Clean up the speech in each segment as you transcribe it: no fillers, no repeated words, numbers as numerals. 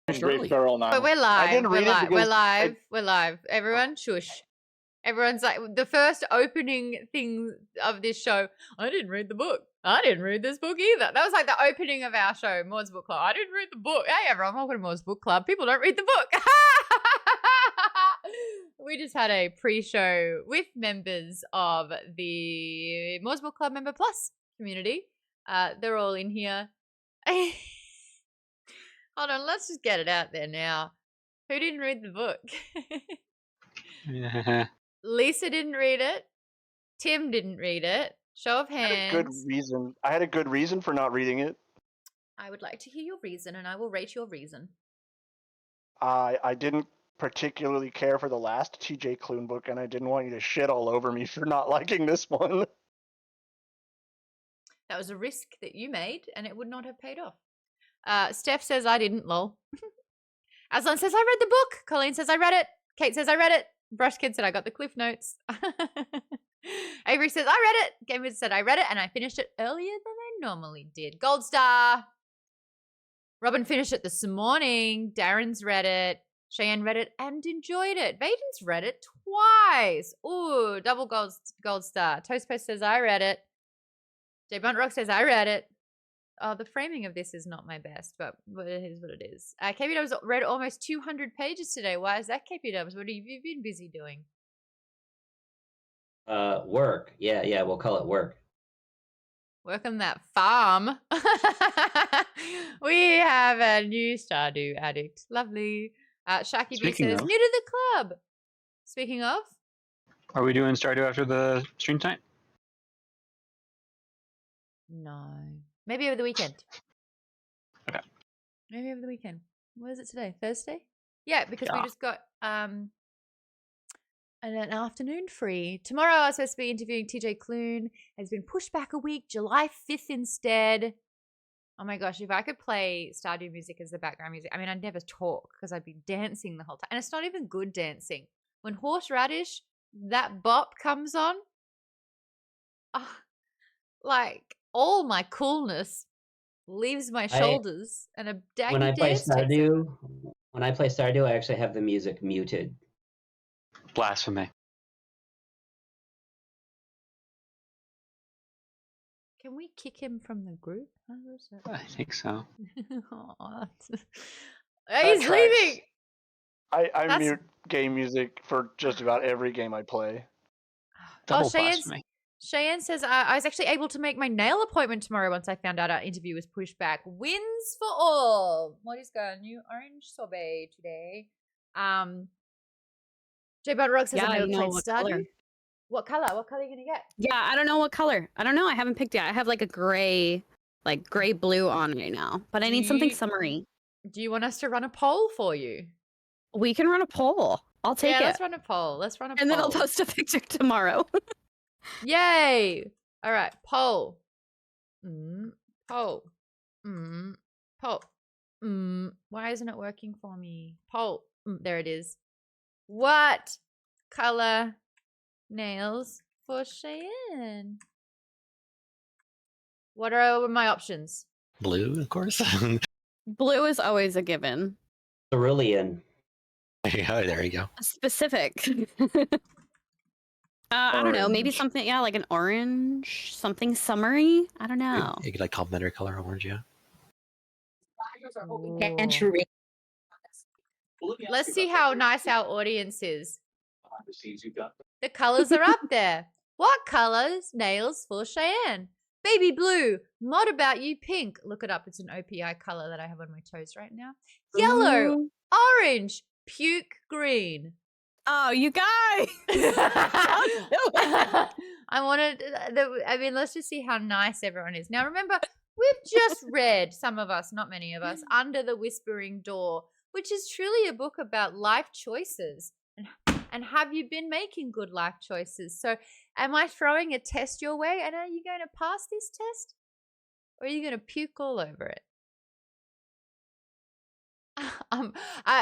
Great Girl now. But we're I live. didn't We're read it live. We're because live. We're live. Everyone, shush. Everyone's like, the first opening thing of this show, I didn't read the book. I didn't read this book either. That was like the opening of our show, Maude's Book Club. I didn't read the book. Hey, everyone, welcome to Maude's Book Club. People don't read the book. We just had a pre-show with members of the Maude's Book Club Member Plus community. They're all in here. Hold on, let's just get it out there now. Who didn't read the book? Lisa didn't read it. Tim didn't read it. Show of hands. I had a good reason for not reading it. I would like to hear your reason, and I will rate your reason. I didn't particularly care for the last TJ Klune book, and I didn't want you to shit all over me for not liking this one. That was a risk that you made, and it would not have paid off. Steph says, I didn't, lol. Aslan says, I read the book. Colleen says, I read it. Kate says, I read it. Brush Kid said, I got the cliff notes. Avery says, I read it. Gamer said, I read it, and I finished it earlier than I normally did. Gold star. Robin finished it this morning. Darren's read it. Cheyenne read it and enjoyed it. Vaden's read it twice. Ooh, double gold star. Toastpost says, I read it. J Bunt Rock says, I read it. Oh, the framing of this is not my best, but it is what it is. KPW's read almost 200 pages today. Why is that, KPW's? What have you been busy doing? Work. Yeah, we'll call it work. Work on that farm. We have a new Stardew addict. Lovely. Shaki B says, new to the club. Speaking of. Are we doing Stardew after the stream tonight? No. Maybe over the weekend. Okay. Maybe over the weekend. What is it today? Thursday? Yeah, because we just got an afternoon free. Tomorrow I was supposed to be interviewing TJ Klune. It's been pushed back a week, July 5th instead. Oh my gosh, if I could play Stardew music as the background music. I mean, I'd never talk because I'd be dancing the whole time. And it's not even good dancing. When Horseradish, that bop comes on, like all my coolness leaves my shoulders and a daggy when I play dance takes over. When I play Stardew, I actually have the music muted. Blasphemy. Can we kick him from the group? How is that? I think so. He's leaving. I mute game music for just about every game I play. Double blasphemy. Cheyenne says, I was actually able to make my nail appointment tomorrow once I found out our interview was pushed back. Wins for all. Molly's got a new orange sorbet today. J Bud Rock says, I've never played Stardew. What color? What color are you going to get? Yeah, I don't know what color. I don't know. I haven't picked yet. I have like a gray blue on right now. But I need something summery. Do you want us to run a poll for you? We can run a poll. I'll take it. Yeah, let's run a poll. And then I'll post a picture tomorrow. Yay! All right, poll. Poll. Poll. Why isn't it working for me? Poll. There it is. What color nails for Cheyenne? What are my options? Blue, of course. Blue is always a given. Cerulean. Oh, there you go. Specific. I don't know. Maybe something, like an orange, something summery. I don't know. You could like complementary color orange, yeah. Let's see how nice our audience is. The colors are up there. What colors nails for Cheyenne? Baby blue. Mod about you pink. Look it up. It's an OPI color that I have on my toes right now. Yellow. Orange. Puke green. Oh, you guys! Let's just see how nice everyone is. Now, remember, we've just read, some of us, not many of us, Under the Whispering Door, which is truly a book about life choices. And have you been making good life choices? So am I throwing a test your way? And are you going to pass this test? Or are you going to puke all over it?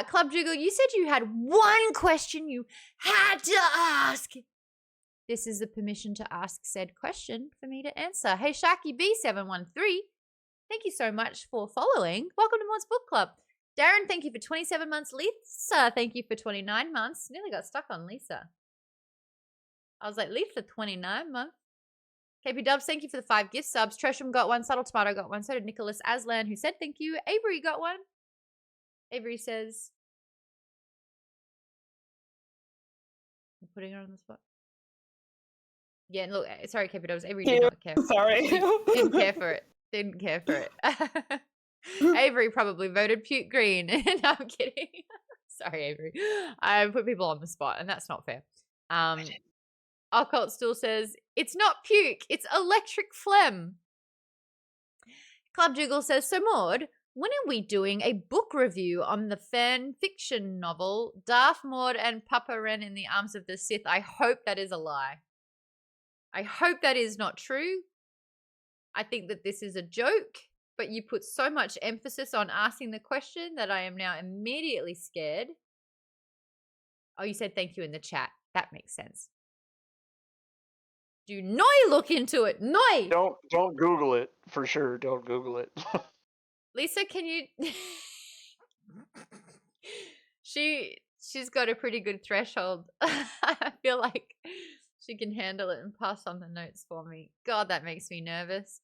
Club Jiggle, you said you had one question you had to ask. This is the permission to ask said question for me to answer. Hey, Shaki B713, thank you so much for following. Welcome to Maude's Book Club. Darren, thank you for 27 months. Lisa, thank you for 29 months. Nearly got stuck on Lisa. I was like, Lisa, 29 months. KP Dubs, thank you for the 5 gift subs. Tresham got 1. Subtle Tomato got 1. So did Nicholas Aslan, who said thank you. Avery got 1. Avery says, I'm putting her on the spot. Yeah, look, sorry, KP Dubs. Avery did not care. Sorry. Didn't care for it. Didn't care for it. Avery probably voted puke green. No, I'm kidding. Sorry, Avery. I put people on the spot, and that's not fair. Occult still says, it's not puke, it's electric phlegm. Club Jiggle says, so Maude, when are we doing a book review on the fan fiction novel Darth Maud and Papa Ren in the Arms of the Sith? I hope that is a lie. I hope that is not true. I think that this is a joke, but you put so much emphasis on asking the question that I am now immediately scared. Oh, you said thank you in the chat. That makes sense. Do Noi look into it? Noi! Don't Google it for sure. Don't Google it. Lisa, can you? She's got a pretty good threshold. I feel like she can handle it and pass on the notes for me. God, that makes me nervous.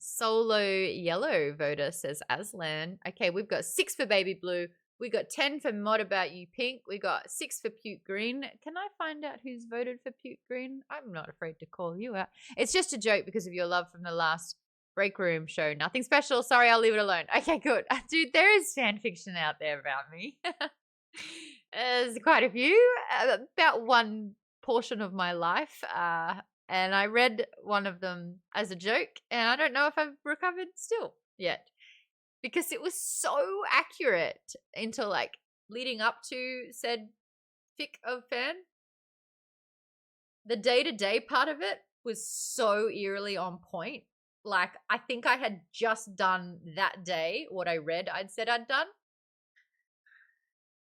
Solo Yellow voter says Aslan. Okay, we've got 6 for Baby Blue. We got 10 for Mod About You Pink. We got 6 for Puke Green. Can I find out who's voted for Puke Green? I'm not afraid to call you out. It's just a joke because of your love from the last break room show. Nothing special. Sorry, I'll leave it alone. Okay, good. Dude, there is fan fiction out there about me. There's quite a few. About one portion of my life. And I read one of them as a joke. And I don't know if I've recovered still yet. Because it was so accurate into like leading up to said fic of fan. The day-to-day part of it was so eerily on point. Like, I think I had just done that day what I read I'd said I'd done.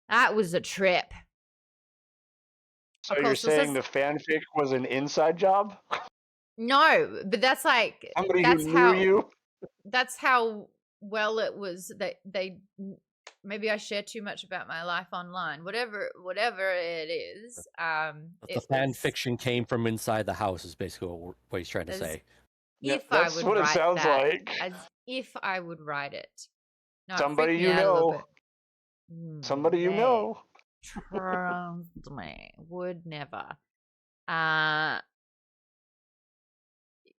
That was a trip. So you're saying the fanfic was an inside job? No, but that's like Somebody that's who how knew you? That's how well it was that they maybe I share too much about my life online. Whatever it is. But the fan fiction came from inside the house is basically what he's trying to say. If Yeah, I that's would what it write sounds that, like. as if I would write it. No, it Somebody freaked me you out a little know. bit. Somebody you They know. Trust me, would never.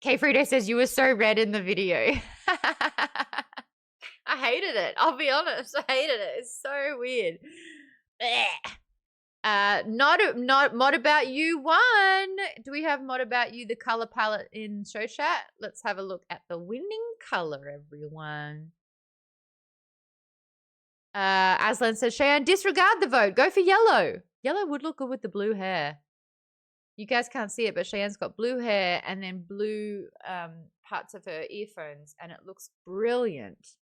K Frito says you were so red in the video. I hated it. I'll be honest. I hated it. It's so weird. Not Mod About You 1. Do we have Mod About You, the color palette in show chat? Let's have a look at the winning color, everyone. Aslan says, Cheyenne, disregard the vote. Go for yellow. Yellow would look good with the blue hair. You guys can't see it, but Cheyenne's got blue hair and then blue parts of her earphones, and it looks brilliant.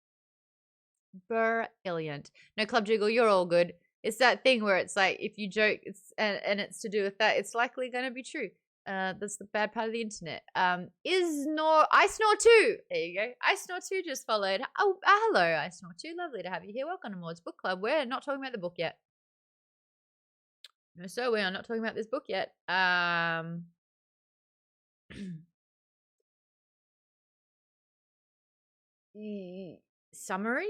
Brilliant. No, Club Jiggle, you're all good. It's that thing where it's like if you joke it's and it's to do with that, it's likely going to be true. That's the bad part of the internet. I snore too. There you go. I snore too just followed. Oh, hello, I snore too. Lovely to have you here. Welcome to Maude's Book Club. We're not talking about the book yet. No, so we are not talking about this book yet. Summary.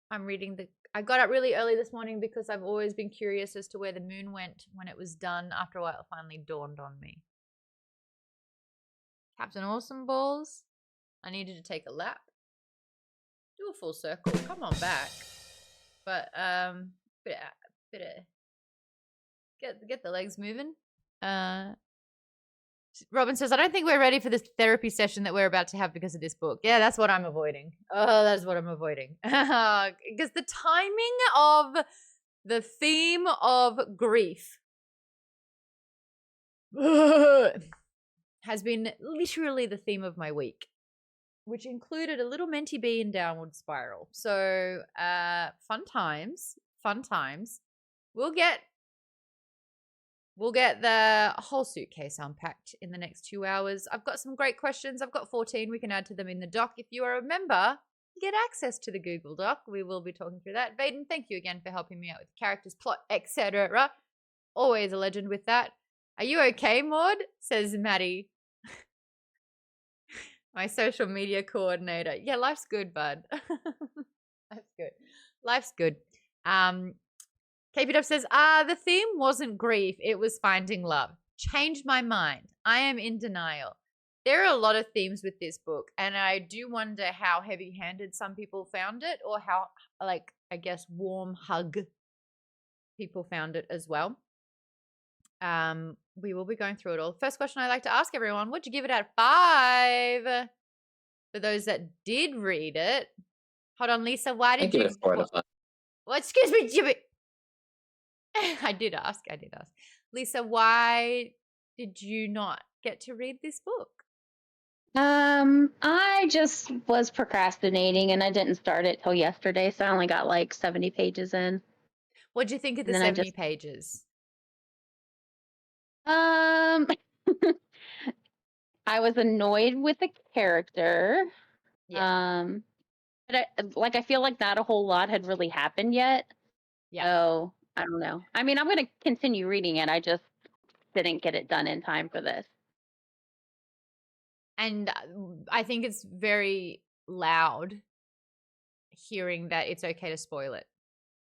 I'm reading I got up really early this morning because I've always been curious as to where the moon went when it was done. After a while, it finally dawned on me. Captain Awesome Balls. I needed to take a lap. Do a full circle. Come on back. But bit of get the legs moving. Robin says, I don't think we're ready for this therapy session that we're about to have because of this book. Yeah, that's what I'm avoiding. Oh, that's what I'm avoiding. Because the timing of the theme of grief has been literally the theme of my week, which included a little mentee bee in downward spiral. So, fun times. We'll get We'll get the whole suitcase unpacked in the next 2 hours. I've got some great questions. I've got 14. We can add to them in the doc. If you are a member, you get access to the Google Doc. We will be talking through that. Vaden, thank you again for helping me out with characters, plot, etc. Always a legend with that. Are you okay, Maude? Says Maddie. My social media coordinator. Yeah, life's good, bud. Life's good. Life's good. KP says, the theme wasn't grief. It was finding love. Changed my mind. I am in denial. There are a lot of themes with this book, and I do wonder how heavy-handed some people found it, or how, like, I guess, warm hug people found it as well. We will be going through it all. First question I like to ask everyone, would you give it out of 5? For those that did read it. Hold on, Lisa, why did give it 4 out of 5. Well, excuse me, Jimmy. I did ask. Lisa, why did you not get to read this book? I just was procrastinating and I didn't start it till yesterday, so I only got like 70 pages in. What'd you think of the And then 70 pages? I was annoyed with the character. Yeah. But I feel like not a whole lot had really happened yet. Yeah. So I don't know. I mean, I'm going to continue reading it. I just didn't get it done in time for this. And I think it's very loud hearing that it's okay to spoil it.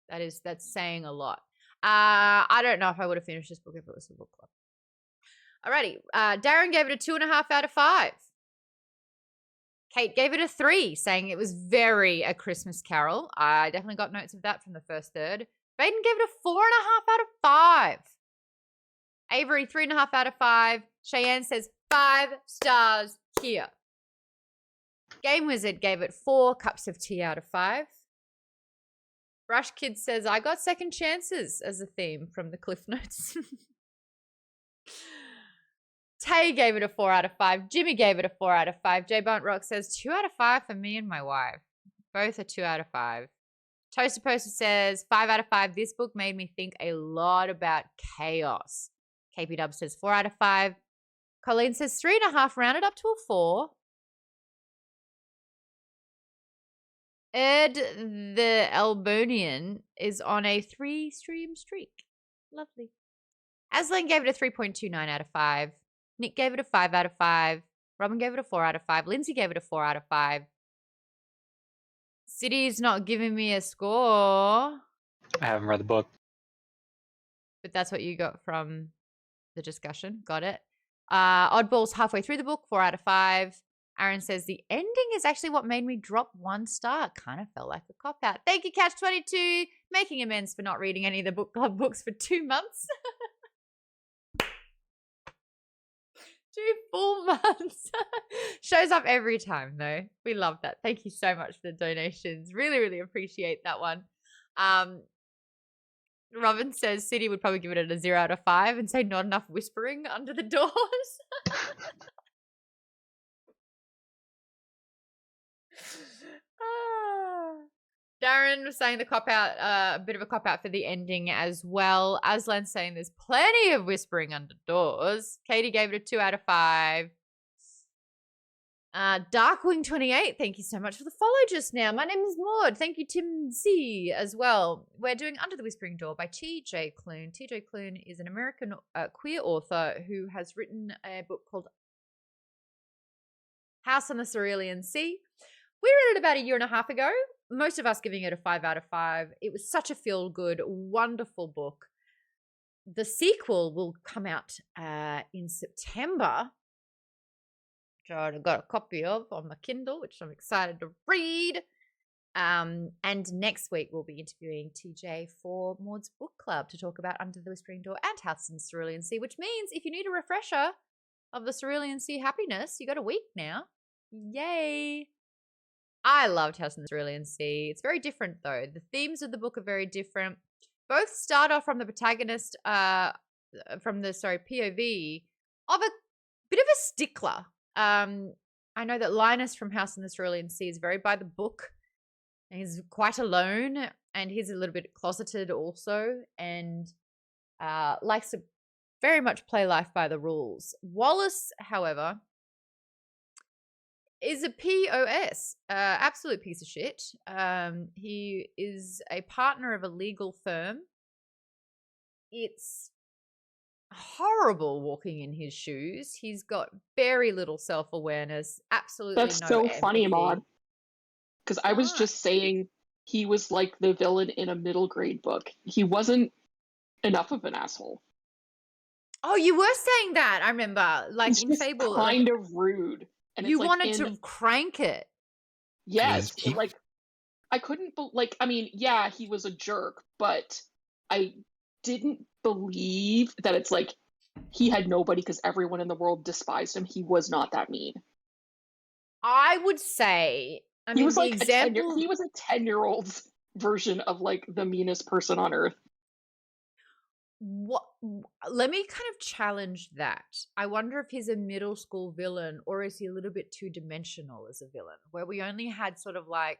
That's saying a lot. I don't know if I would have finished this book if it was a book club. Alrighty. Darren gave it a 2.5 out of 5. Kate gave it a 3, saying it was very A Christmas Carol. I definitely got notes of that from the first third. Baden gave it a 4.5 out of 5. Avery, 3.5 out of 5. Cheyenne says 5 stars here. Game Wizard gave it 4 cups of tea out of 5. Brush Kid says, I got second chances as a theme from the Cliff Notes. Tay gave it a 4 out of 5. Jimmy gave it a 4 out of 5. J Bunt Rock says 2 out of 5 for me and my wife. Both are 2 out of 5. Toaster Poster says 5 out of 5. This book made me think a lot about chaos. KP Dub says 4 out of 5. Colleen says 3.5, rounded up to a 4. Ed the Albonian is on a 3-stream streak. Lovely. Aslan gave it a 3.29 out of 5. Nick gave it a 5 out of 5. Robin gave it a 4 out of 5. Lindsay gave it a 4 out of 5. City's not giving me a score. I haven't read the book. But that's what you got from the discussion. Got it. Oddball's halfway through the book, 4 out of 5. Aaron says the ending is actually what made me drop 1 star. Kind of felt like a cop-out. Thank you, Catch22. Making amends for not reading any of the book club books for 2 months. 2 full months. Shows up every time, though. We love that. Thank you so much for the donations. Really, really appreciate that one. Robin says City would probably give it a 0 out of 5 and say not enough whispering under the doors. Darren was saying the cop-out, a bit of a cop-out for the ending as well. Aslan saying there's plenty of whispering under doors. Katie gave it a 2 out of 5. Darkwing28, thank you so much for the follow just now. My name is Maude. Thank you, Tim Z, as well. We're doing Under the Whispering Door by T.J. Klune. T.J. Klune is an American queer author who has written a book called House on the Cerulean Sea. We read it about 1.5 years ago. Most of us giving it a 5 out of 5. It was such a feel-good, wonderful book. The sequel will come out in September, which I've got a copy of on my Kindle, which I'm excited to read. And next week we'll be interviewing TJ for Maud's Book Club to talk about Under the Whispering Door and House in the Cerulean Sea, which means if you need a refresher of the Cerulean Sea happiness, you got a week now. Yay! I loved House in the Cerulean Sea. It's very different, though. The themes of the book are very different. Both start off from the protagonist, POV of a bit of a stickler. I know that Linus from House in the Cerulean Sea is very by the book. And he's quite alone, and he's a little bit closeted also, and likes to very much play life by the rules. Wallace, however, is a POS, absolute piece of shit. He is a partner of a legal firm. It's horrible walking in his shoes. He's got very little self-awareness, absolutely That's no so funny, empathy. Maude. Because I was Why? just saying he was like the villain in a middle grade book. He wasn't enough of an asshole. Oh, you were saying that. I remember, like He's in just Fable, like, kind of rude. And you it's like wanted in, to crank it. yes, he- but like I couldn't like I mean, yeah, he was a jerk, but I didn't believe that it's like he had nobody because everyone in the world despised him. He was not that mean. I would say, I He mean, was the like example. he was a 10-year-old's version of like the meanest person on earth. What? Let me kind of challenge that. I wonder if he's a middle school villain or is he a little bit two-dimensional as a villain, where we only had sort of like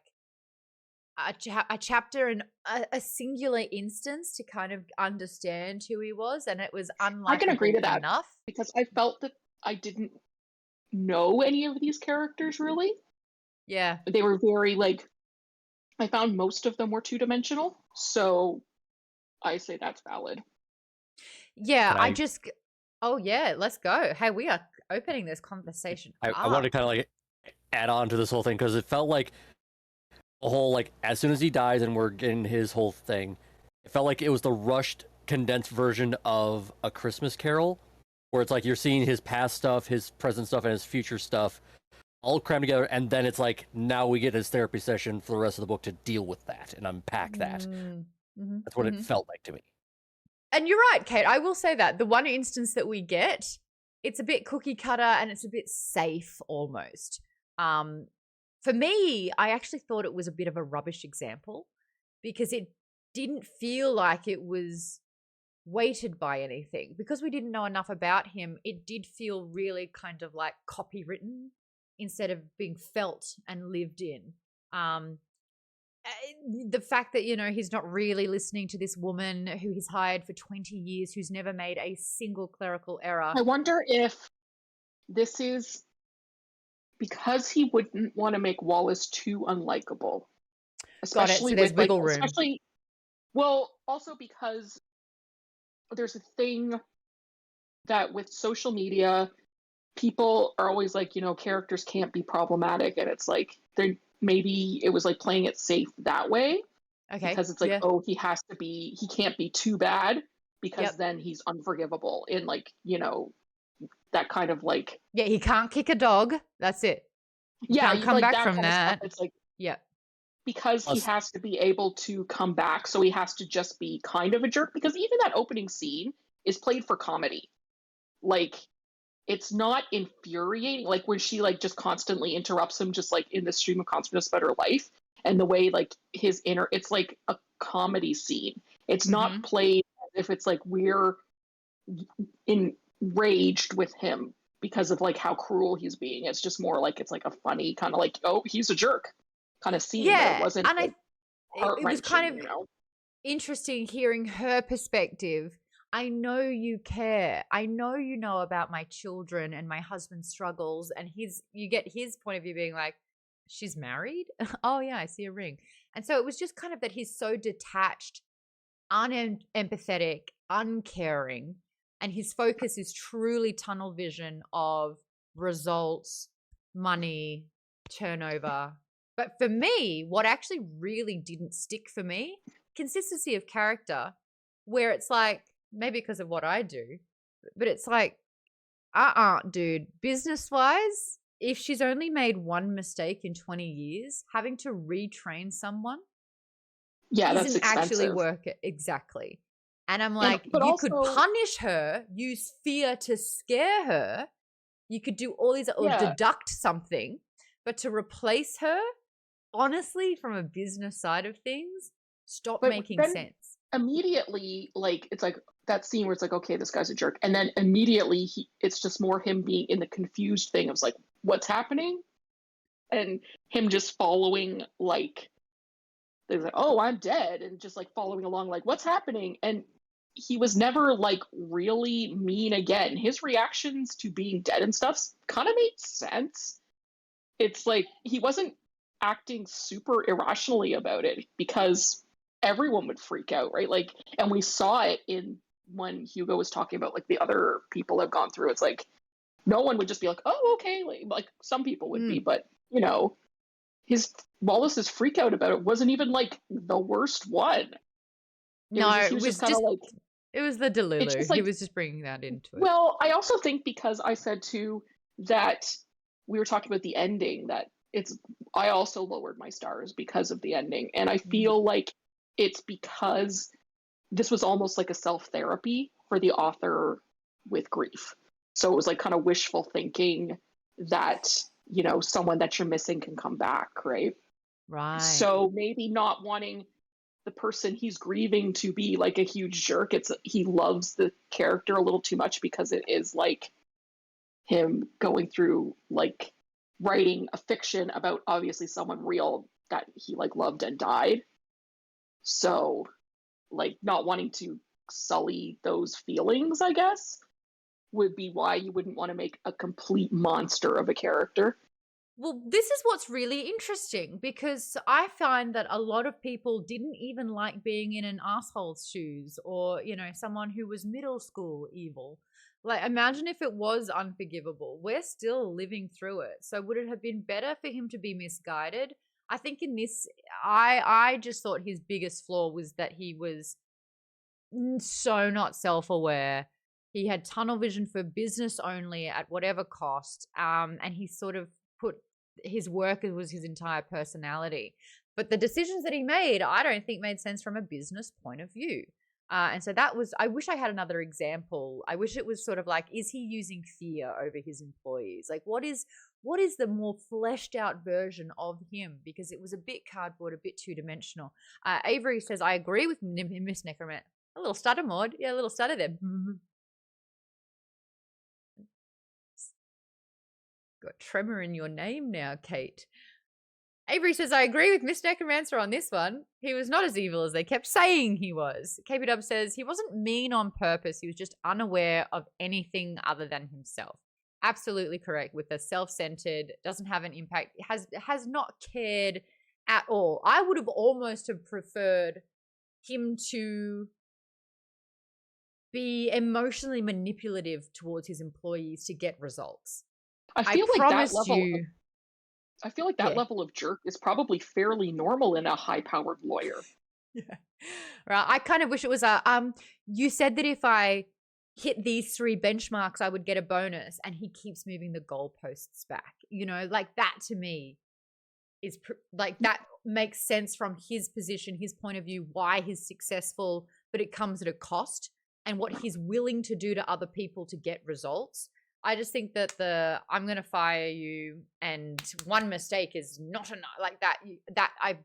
a chapter and a singular instance to kind of understand who he was, and it was unlikable I can agree to that enough. because I felt that I didn't know any of these characters really. Yeah. They were very like I found most of them were two-dimensional, so I say that's valid. Yeah, Can I I- just. Oh yeah, let's go. Hey, we are opening this conversation. I want to up. kind of like add on to this whole thing because it felt like a whole like as soon as he dies and we're getting his whole thing, it felt like it was the rushed, condensed version of A Christmas Carol, where it's like you're seeing his past stuff, his present stuff, and his future stuff all crammed together, and then it's like now we get his therapy session for the rest of the book to deal with that and unpack that. Mhm, That's what mhm. it felt like to me. And you're right, Kate. I will say that the one instance that we get, it's a bit cookie cutter and it's a bit safe almost. For me, I actually thought it was a bit of a rubbish example because it didn't feel like it was weighted by anything. Because we didn't know enough about him, it did feel really kind of like copywritten instead of being felt and lived in. The fact that, you know, he's not really listening to this woman who he's hired for 20 years, who's never made a single clerical error. I wonder if this is because he wouldn't want to make Wallace too unlikable. Got it. So there's with, wiggle room. Especially, well, also because there's a thing that with social media, people are always like, you know, characters can't be problematic, and it's like they maybe it was like playing it safe that way. Okay. Because it's like, yeah. oh, he can't be too bad because Yep. then he's unforgivable in like, you know, that kind of like Yeah, he can't kick a dog. That's it. yeah, can't come like back that from kind of stuff. that. It's like Yeah. because he Plus- has to be able to come back, so he has to just be kind of a jerk because even that opening scene is played for comedy. Like it's not infuriating like when she like just constantly interrupts him just like in the stream of consciousness about her life and the way like his inner it's like a comedy scene. It's not played as if it's like we're enraged with him because of like how cruel he's being. It's just more like it's like a funny kind of like, oh, he's a jerk kind of scene. But Yeah. it wasn't And like, it was kind of you know? interesting hearing her perspective. I know you care. I know you know about my children and my husband's struggles. And you get his point of view being like, she's married? Oh, yeah, I see a ring. And so it was just kind of that he's so detached, unempathetic, uncaring. And his focus is truly tunnel vision of results, money, turnover. But for me, what actually really didn't stick for me, consistency of character, where it's like, maybe because of what I do, but it's like, dude, business-wise, if she's only made one mistake in 20 years, having to retrain someone That's isn't expensive. actually work it. Exactly. And I'm like, but you could also- punish her, use fear to scare her. You could do all these, or deduct something, but to replace her, honestly, from a business side of things, stop But making then- sense. Immediately, like it's like that scene where it's like, okay, this guy's a jerk, and then immediately it's just more him being in the confused thing of like, what's happening, and him just following like, there's like, oh, I'm dead, and just like following along like, what's happening, and he was never like really mean again. His reactions to being dead and stuff kind of made sense. It's like he wasn't acting super irrationally about it because everyone would freak out, right? Like, and we saw it in when Hugo was talking about like the other people have gone through. It's like no one would just be like, oh, okay, like some people would be, but you know, Wallace's freak out about it wasn't even like the worst one. It was just kind of like, it was the Delulu. just like, he was just bringing that into it. Well, I also think because I said too that we were talking about the ending, that I also lowered my stars because of the ending, and I feel like it's because this was almost like a self-therapy for the author with grief. So it was like kind of wishful thinking that, you know, someone that you're missing can come back, right? Right. So maybe not wanting the person he's grieving to be like a huge jerk. He loves the character a little too much because it is like him going through like writing a fiction about obviously someone real that he like loved and died. So like not wanting to sully those feelings, I guess, would be why you wouldn't want to make a complete monster of a character. Well, this is what's really interesting because I find that a lot of people didn't even like being in an asshole's shoes or, you know, someone who was middle school evil. Like, imagine if it was unforgivable. We're still living through it. So would it have been better for him to be misguided? I think in this, I just thought his biggest flaw was that he was so not self-aware. He had tunnel vision for business only at whatever cost. And he sort of put his work was his entire personality. But the decisions that he made, I don't think made sense from a business point of view. And so that was, I wish I had another example. I wish it was sort of like, is he using fear over his employees? Like, what is the more fleshed out version of him? Because it was a bit cardboard, a bit two-dimensional. Avery says, I agree with Miss Necromancer. A little stutter, Maude. Yeah, a little stutter there. Got tremor in your name now, Kate. Avery says, I agree with Miss Necromancer on this one. He was not as evil as they kept saying he was. KP says, he wasn't mean on purpose. He was just unaware of anything other than himself. Absolutely correct. With the self-centered, doesn't have an impact, has not cared at all. I would have almost have preferred him to be emotionally manipulative towards his employees to get results. I feel like that level of jerk is probably fairly normal in a high-powered lawyer. Yeah. Right. I kind of wish it was you said that if I hit these 3 benchmarks, I would get a bonus, and he keeps moving the goalposts back. You know, like that to me is like that makes sense from his position, his point of view, why he's successful, but it comes at a cost, and what he's willing to do to other people to get results. I just think that I'm going to fire you and one mistake is not enough, like that I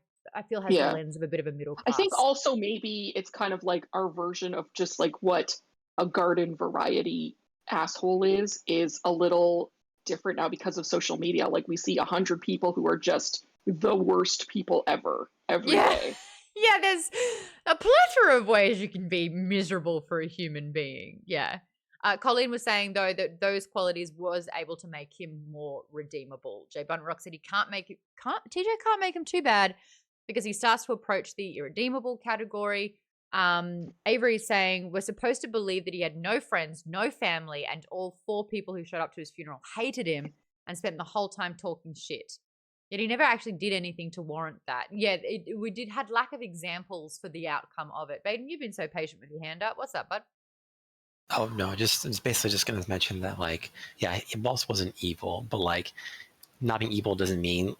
feel has the lens of a bit of a middle class. I think also maybe it's kind of like our version of just like what a garden variety asshole is a little different now because of social media. Like we see 100 people who are just the worst people ever every day. Yeah, there's a plethora of ways you can be miserable for a human being. Yeah. Colleen was saying, though, that those qualities was able to make him more redeemable. Jay Bunrock said TJ can't make him too bad because he starts to approach the irredeemable category. Avery is saying, we're supposed to believe that he had no friends, no family, and all 4 people who showed up to his funeral hated him and spent the whole time talking shit. Yet he never actually did anything to warrant that. Yeah, we had lack of examples for the outcome of it. Baden, you've been so patient with your hand up. What's up, bud? Oh no, it's basically just going to mention that, like, yeah, Wallace wasn't evil, but like, not being evil doesn't mean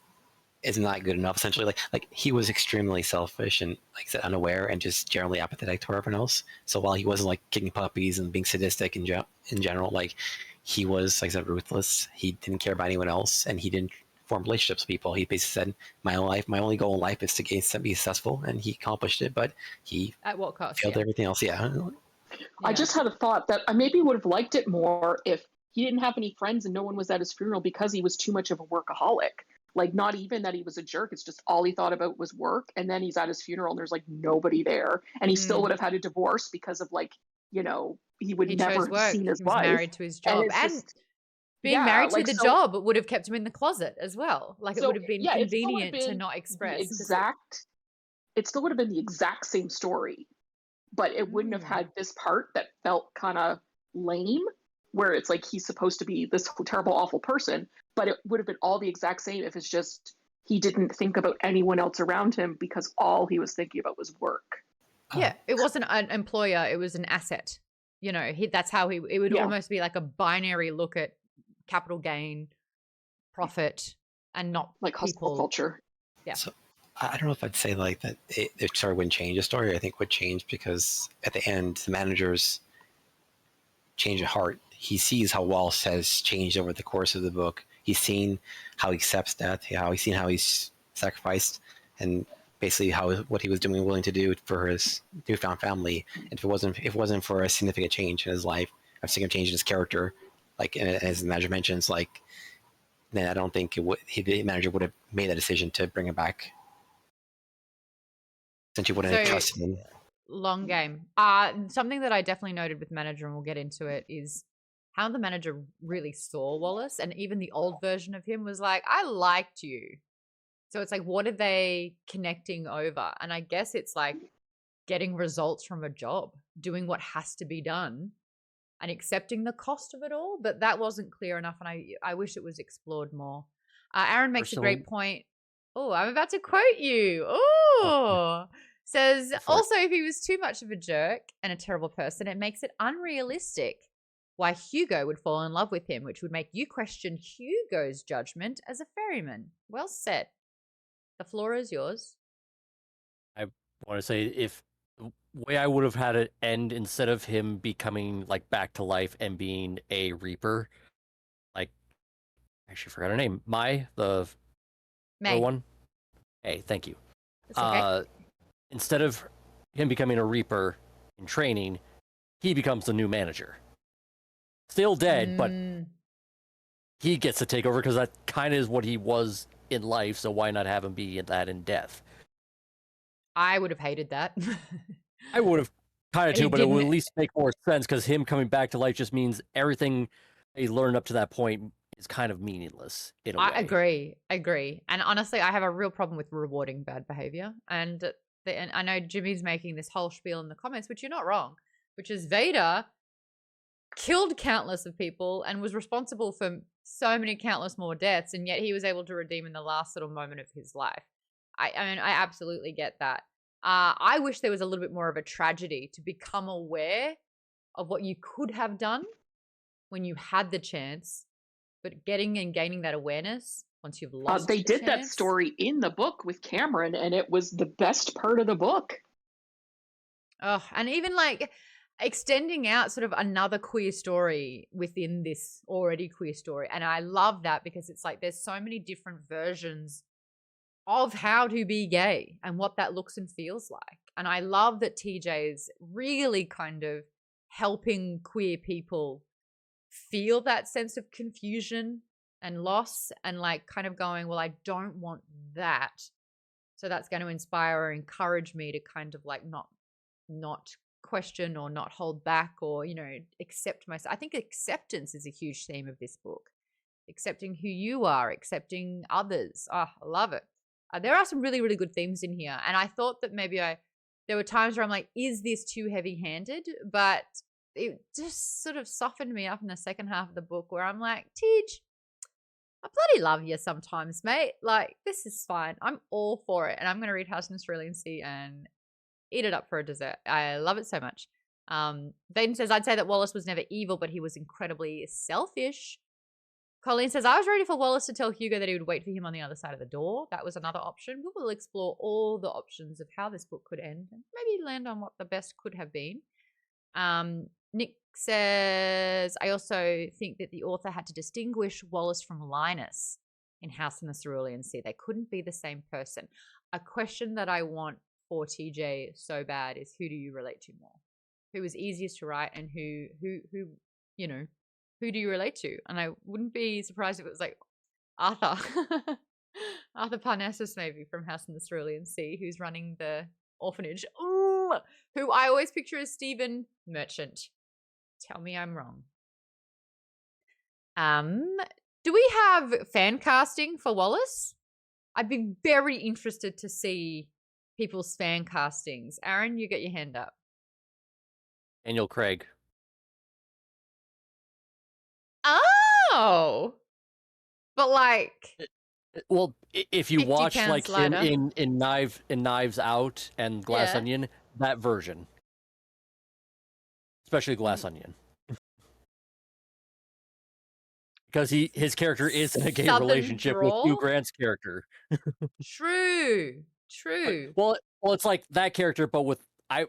it's not good enough. Essentially, like he was extremely selfish and, like I said, unaware and just generally apathetic to everyone else. So while he wasn't like kicking puppies and being sadistic in general, like he was, like I said, ruthless. He didn't care about anyone else, and he didn't form relationships with people. He basically said, my only goal in life is to be successful, and he accomplished it. But he at what cost? Failed everything else. Yeah. I just had a thought that I maybe would have liked it more if he didn't have any friends and no one was at his funeral because he was too much of a workaholic. Like, not even that he was a jerk. It's just all he thought about was work. And then he's at his funeral and there's like nobody there. And he still would have had a divorce because of like, he would He never chose have work. seen his He was wife. married to his And job. it's And just, being yeah, married to like, the so, job would have kept him in the closet as well. Like, it so would have been yeah, it still would have convenient to been not the express. it still would have been the exact same story, but it wouldn't have had this part that felt kind of lame, where it's like he's supposed to be this terrible, awful person, but it would have been all the exact same if it's just he didn't think about anyone else around him because all he was thinking about was work. Yeah, it wasn't an employer, it was an asset. That's how it would almost be like a binary look at capital gain, profit, and not like hustle people. culture. Yeah. So I don't know if I'd say like that the story wouldn't change the story. I think would change because at the end, the manager's change of heart. He sees how Wallace has changed over the course of the book. He's seen how he accepts death, how he's seen how he's sacrificed, and basically what he was doing, willing to do for his newfound family. And if it wasn't for a significant change in his life, a significant change in his character, like as the manager mentions, like then I don't think the manager would have made that decision to bring him back, since he wouldn't have trusted him. Long game. Something that I definitely noted with manager, and we'll get into it, is how the manager really saw Wallace, and even the old version of him was like, I liked you. So it's like, what are they connecting over? And I guess it's like getting results from a job, doing what has to be done, and accepting the cost of it all. But that wasn't clear enough, and I wish it was explored more. Aaron makes a great point. Oh, I'm about to quote you. Oh, says, also, if he was too much of a jerk and a terrible person, it makes it unrealistic why Hugo would fall in love with him, which would make you question Hugo's judgment as a ferryman. Well said. The floor is yours. I want to say, if the way I would have had it end, instead of him becoming like back to life and being a Reaper, like, I actually forgot her name. The one. Hey, thank you. It's okay. Instead of him becoming a Reaper in training, he becomes the new manager. Still dead, but he gets to take over because that kind of is what he was in life. So why not have him be that in death? I would have hated that. I would have kind of too, but it would at least make more sense, because him coming back to life just means everything he learned up to that point is kind of meaningless in a way. I agree. And honestly, I have a real problem with rewarding bad behavior. And I know Jimmy's making this whole spiel in the comments, which you're not wrong, which is Vader killed countless of people and was responsible for so many countless more deaths, and yet he was able to redeem in the last little moment of his life. I mean, I absolutely get that. I wish there was a little bit more of a tragedy to become aware of what you could have done when you had the chance, but getting and gaining that awareness once you've lost they did that story in the book with Cameron, and it was the best part of the book. Oh, and even like extending out sort of another queer story within this already queer story. And I love that, because it's like there's so many different versions of how to be gay and what that looks and feels like. And I love that TJ is really kind of helping queer people feel that sense of confusion and loss, and like kind of going, well, I don't want that. So that's going to inspire or encourage me to kind of like not question or not hold back, or accept myself. I think acceptance is a huge theme of this book. Accepting who you are, accepting others. I love it. There are some really, really good themes in here, and I thought that maybe there were times where I'm like, is this too heavy-handed? But it just sort of softened me up in the second half of the book, where I'm like, Tidge, I bloody love you sometimes, mate. Like, this is fine. I'm all for it, and I'm going to read Husks, Cerulean Sea and eat it up for a dessert. I love it so much. Vaden says, I'd say that Wallace was never evil, but he was incredibly selfish. Colleen says, I was ready for Wallace to tell Hugo that he would wait for him on the other side of the door. That was another option. We will explore all the options of how this book could end, and maybe land on what the best could have been. Nick says, I also think that the author had to distinguish Wallace from Linus in House in the Cerulean Sea. They couldn't be the same person. A question that I want for TJ so bad is, who do you relate to more? Who was easiest to write, and who do you relate to? And I wouldn't be surprised if it was like Arthur. Arthur Parnassus, maybe, from House in the Cerulean Sea, who's running the orphanage. Ooh, who I always picture as Stephen Merchant. Tell me I'm wrong. Do we have fan casting for Wallace? I'd be very interested to see people's fan castings. Aaron, you get your hand up. Daniel Craig. Oh, but like, Well, if you 50 watch pounds like him lighter. in Knives Out and Glass Yeah. Onion, that version, especially Glass Onion, because his character is in a gay Southern relationship with drawl? Hugh Grant's character. True. Well, it's like that character, but with I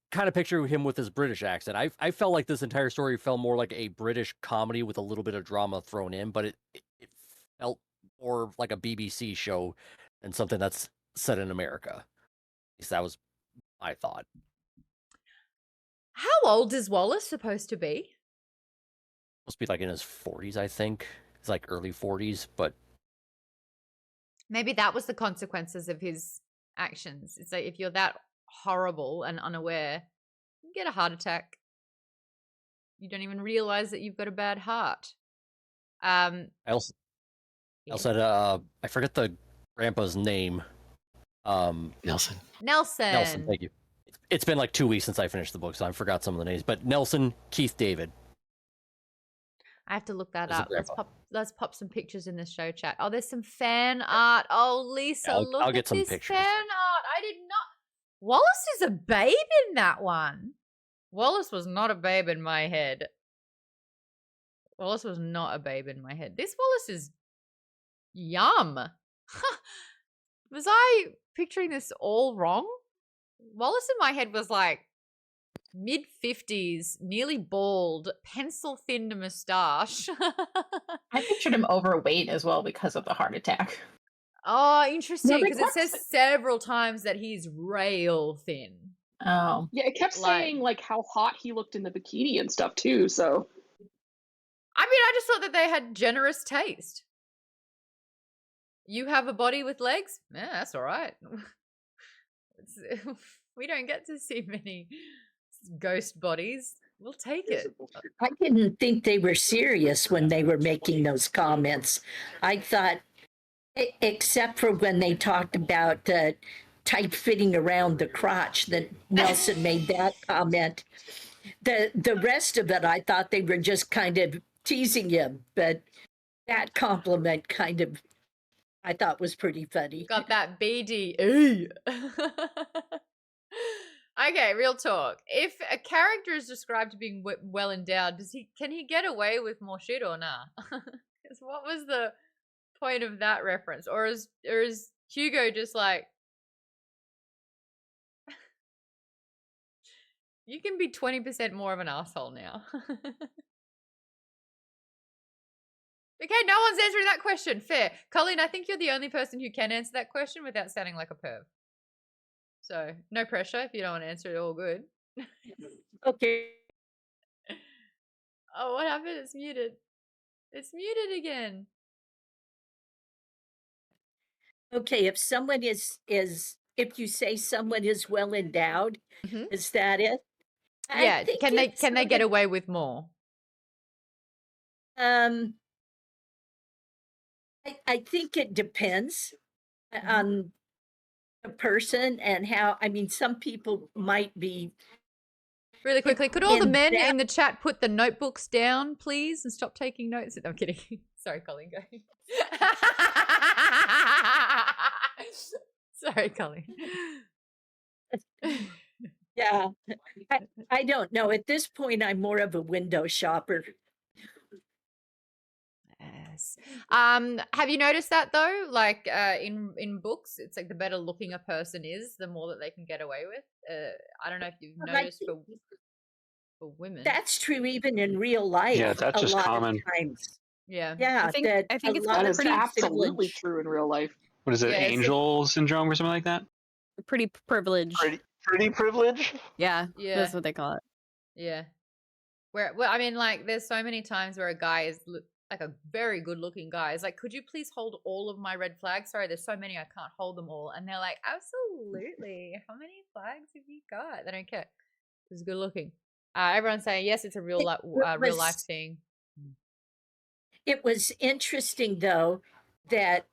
kind of picture him with his British accent. I felt like this entire story felt more like a British comedy with a little bit of drama thrown in, but it felt more like a BBC show than something that's set in America. At least that was my thought. How old is Wallace supposed to be? Supposed to be like in his 40s, I think. It's like early 40s, but Maybe that was the consequences of his actions. It's like if you're that horrible and unaware, you get a heart attack. You don't even realize that you've got a bad heart. I also I forget the grandpa's name. Nelson. Nelson. Thank you. It's been like 2 weeks since I finished the book, so I forgot some of the names. But Nelson, Keith David. I have to look that There's a up. Let's pop some pictures in the show chat. Oh, there's some fan art. Oh, Lisa, Yeah, look I'll at get some this pictures. fan art. I did not. Wallace is a babe in that one. Wallace was not a babe in my head. Wallace was not a babe in my head. This Wallace is yum. Was I picturing this all wrong? Wallace in my head was like mid-50s, nearly bald, pencil-thinned moustache. I pictured him overweight as well because of the heart attack. Oh, interesting, they because it kept says several times that he's rail thin. Oh. Yeah, it kept Like- saying like how hot he looked in the bikini and stuff too. So I mean, I just thought that they had generous taste. You have a body with legs? Yeah, that's all right. We don't get to see many ghost bodies. We'll take it. I didn't think they were serious when they were making those comments. I thought, except for when they talked about tight fitting around the crotch, that Nelson made that comment. The rest of it, I thought they were just kind of teasing him, but that compliment kind of, I thought was pretty funny. Got that BD. Okay, real talk. If a character is described to being well endowed, can he get away with more shit or nah? 'Cause what was the point of that reference? Or is Hugo just like, you can be 20% more of an asshole now? Okay, no one's answering that question. Fair. Colleen, I think you're the only person who can answer that question without sounding like a perv. So, no pressure. If you don't want to answer it, all good. Okay. Oh, what happened? It's muted. It's muted again. Okay, if someone is if you say someone is well endowed, Mhm. is that it? I Yeah, think can they it's get sort of, away with more? I think it depends Mm-hmm. on the person and how, I mean, some people might be, Really quickly, could all the in men that- in the chat put the notebooks down, please, and stop taking notes? No, I'm kidding. Sorry, Colleen, go. Sorry, Colleen. yeah, I don't know. At this point, I'm more of a window shopper. Yes. Have you noticed that though? Like in books, it's like the better looking a person is, the more that they can get away with. I don't know if you've Well, I noticed for women. That's true even in real life. Yeah, that's a just lot common. Of times. Yeah. Yeah, I think that it's a lot that of is pretty absolutely privilege. true in real life. What is it? Yeah, it's- Angel syndrome or something like that? pretty privileged. Pretty privilege. Yeah, Yeah. that's what they call it. Yeah. Well, I mean, like, there's so many times where a guy is like a very good looking guy is like, could you please hold all of my red flags? Sorry, there's so many, I can't hold them all. And they're like, absolutely. How many flags have you got? They don't care. It's good looking. Everyone's saying, yes, it's a real life thing. It was interesting, though, that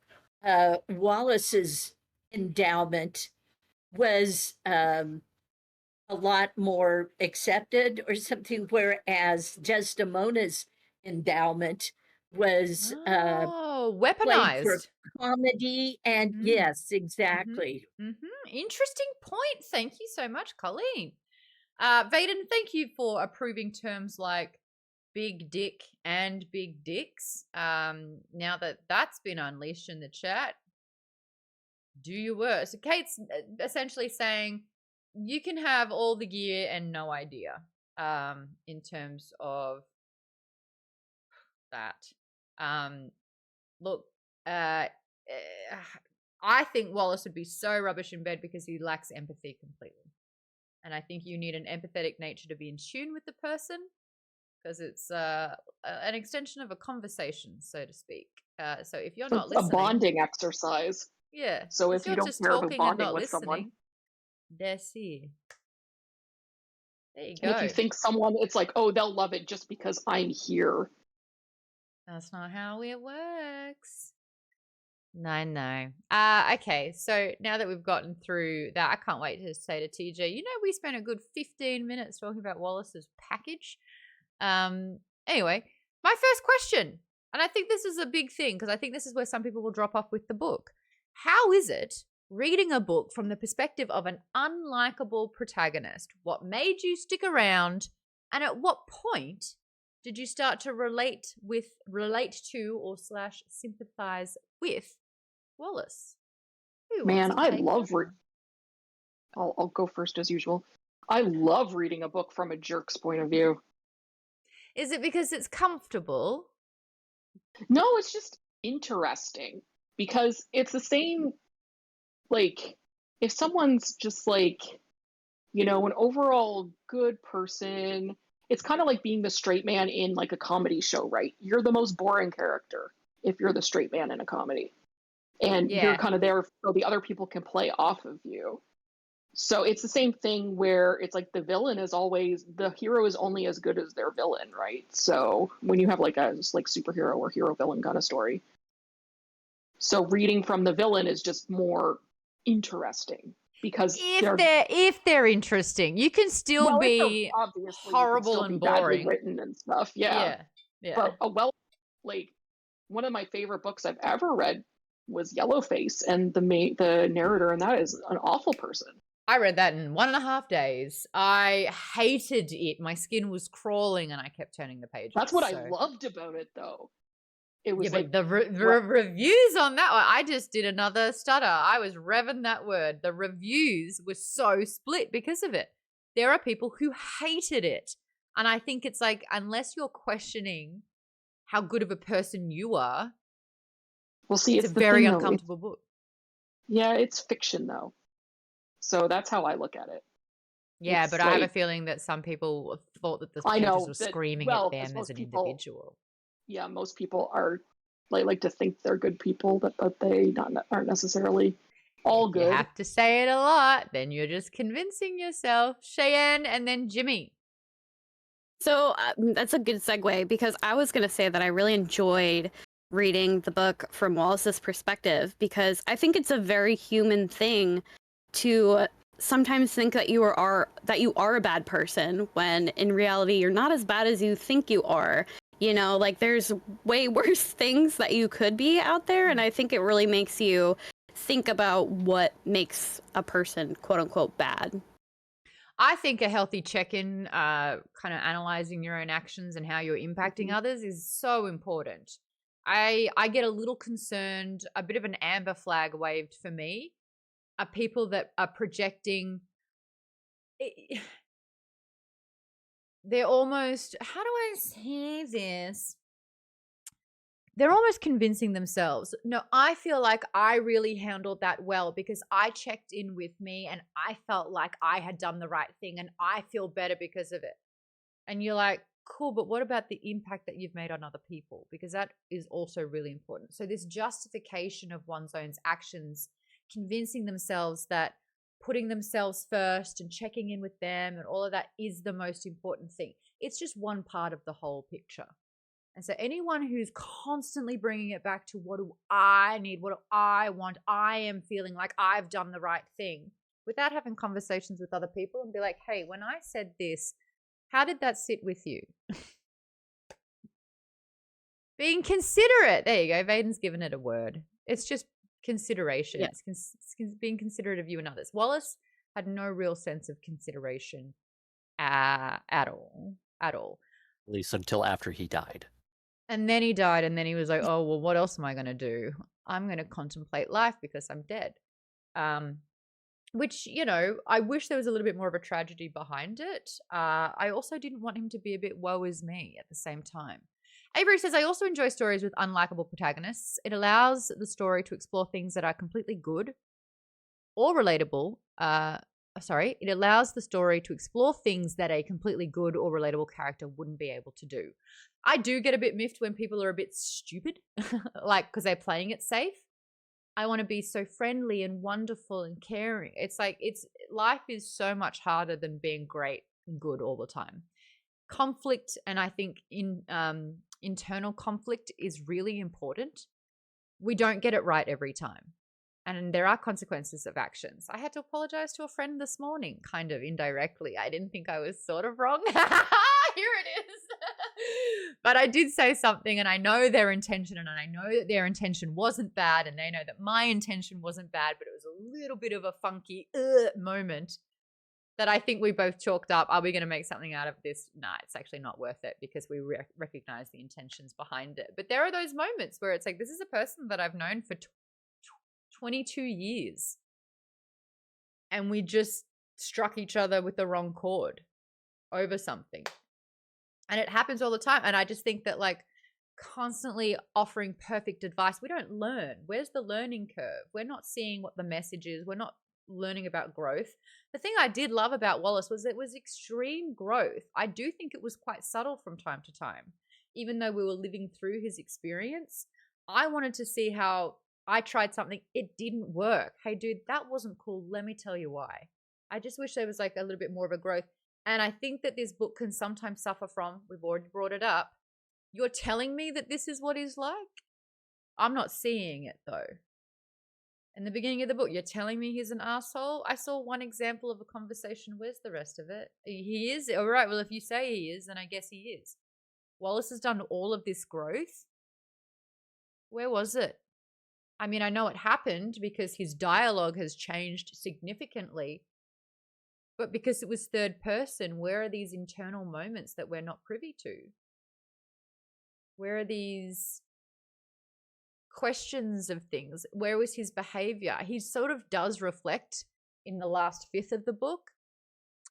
Wallace's endowment was a lot more accepted or something, whereas Desdemona's endowment was played for weaponized. comedy. And yes, exactly. Interesting point. Thank you so much, Colleen. Vaden, thank you for approving terms like big dick and big dicks. Now that that's been unleashed in the chat, do your worst. So Kate's essentially saying you can have all the gear and no idea in terms of that. Look, I think Wallace would be so rubbish in bed because he lacks empathy completely. And I think you need an empathetic nature to be in tune with the person, because it's an extension of a conversation, so to speak. So if you're not listening, a bonding exercise. Yeah. So if you don't care about bonding with someone, that's it. There you and go. if you think someone, it's like, oh, they'll love it just because I'm here. That's not how it works. No. Okay, so now that we've gotten through that, I can't wait to say to TJ, we spent a good 15 minutes talking about Wallace's package. Anyway, my first question, and I think this is a big thing because I think this is where some people will drop off with the book. How is it reading a book from the perspective of an unlikable protagonist? What made you stick around, and at what point did you start to relate to or / sympathize with Wallace? Man, I love I'll go first as usual. I love reading a book from a jerk's point of view. Is it because it's comfortable? No, it's just interesting because it's the same, like, if someone's just like, an overall good person, it's kind of like being the straight man in like a comedy show, right? You're the most boring character if you're the straight man in a comedy. And you're kind of there so the other people can play off of you. So it's the same thing where it's like the hero is only as good as their villain, right? So when you have like a superhero or hero villain kind of story. So reading from the villain is just more interesting because if they're interesting, you can still be horrible and boring, badly written and stuff. Yeah. But one of my favorite books I've ever read was Yellowface, and the narrator in that is an awful person. I read that in 1.5 days. I hated it. My skin was crawling and I kept turning the pages. That's what I loved about it, though. It was but the reviews on that one, I just did another stutter. I was revving that word. The reviews were so split because of it. There are people who hated it. And I think it's like, unless you're questioning how good of a person you are, well, see, it's a very uncomfortable book. Yeah, it's fiction, though. So that's how I look at it. Yeah, but I have a feeling that some people thought that the pages were screaming at them as an individual. Yeah, most people like to think they're good people, but they aren't necessarily all good. You have to say it a lot, then you're just convincing yourself. Cheyenne and then Jimmy. So that's a good segue because I was going to say that I really enjoyed reading the book from Wallace's perspective because I think it's a very human thing to sometimes think that you are a bad person when in reality you're not as bad as you think you are. Like there's way worse things that you could be out there, and I think it really makes you think about what makes a person quote unquote bad. I think a healthy check-in, kind of analyzing your own actions and how you're impacting others is so important. I get a little concerned, a bit of an amber flag waved for me, are people that are projecting. They're almost, how do I say this? They're almost convincing themselves. No, I feel like I really handled that well because I checked in with me and I felt like I had done the right thing and I feel better because of it. And you're like, cool, but what about the impact that you've made on other people? Because that is also really important. So this justification of one's own actions, convincing themselves that putting themselves first and checking in with them and all of that is the most important thing. It's just one part of the whole picture. And so anyone who's constantly bringing it back to what do I need, what do I want, I am feeling like I've done the right thing, without having conversations with other people and be like, hey, when I said this, how did that sit with you? Being considerate. There you go. Vaden's given it a word. It's just consideration. Yeah. It's being considerate of you and others. Wallace had no real sense of consideration at all. At least until after he died. And then he died, and then he was like, oh, well, what else am I going to do? I'm going to contemplate life because I'm dead. Which, you know, I wish there was a little bit more of a tragedy behind it. I also didn't want him to be a bit woe is me at the same time. Avery says, I also enjoy stories with unlikable protagonists. It allows the story to explore things that are completely good or relatable. It allows the story to explore things that a completely good or relatable character wouldn't be able to do. I do get a bit miffed when people are a bit stupid, like because they're playing it safe. I want to be so friendly and wonderful and caring. It's like life is so much harder than being great and good all the time. Conflict, and I think internal conflict is really important. We don't get it right every time. And there are consequences of actions. I had to apologize to a friend this morning, kind of indirectly. I didn't think I was sort of wrong. Here it is. But I did say something, and I know their intention, and I know that their intention wasn't bad, and they know that my intention wasn't bad, but it was a little bit of a funky moment that I think we both chalked up. Are we going to make something out of this? Nah, it's actually not worth it because we recognize the intentions behind it. But there are those moments where it's like, this is a person that I've known for 22 years, and we just struck each other with the wrong chord over something. And it happens all the time. And I just think that, like, constantly offering perfect advice, we don't learn. Where's the learning curve? We're not seeing what the message is. We're not learning about growth. The thing I did love about Wallace was it was extreme growth. I do think it was quite subtle from time to time. Even though we were living through his experience, I wanted to see how I tried something, it didn't work. Hey, dude, that wasn't cool. Let me tell you why. I just wish there was like a little bit more of a growth. And I think that this book can sometimes suffer from, we've already brought it up, you're telling me that this is what he's like? I'm not seeing it though. In the beginning of the book, you're telling me he's an asshole? I saw one example of a conversation. Where's the rest of it? He is? All right, well, if you say he is, then I guess he is. Wallace has done all of this growth. Where was it? I mean, I know it happened because his dialogue has changed significantly, but because it was third person, where are these internal moments that we're not privy to? Where are these questions of things? Where was his behavior? He sort of does reflect in the last fifth of the book.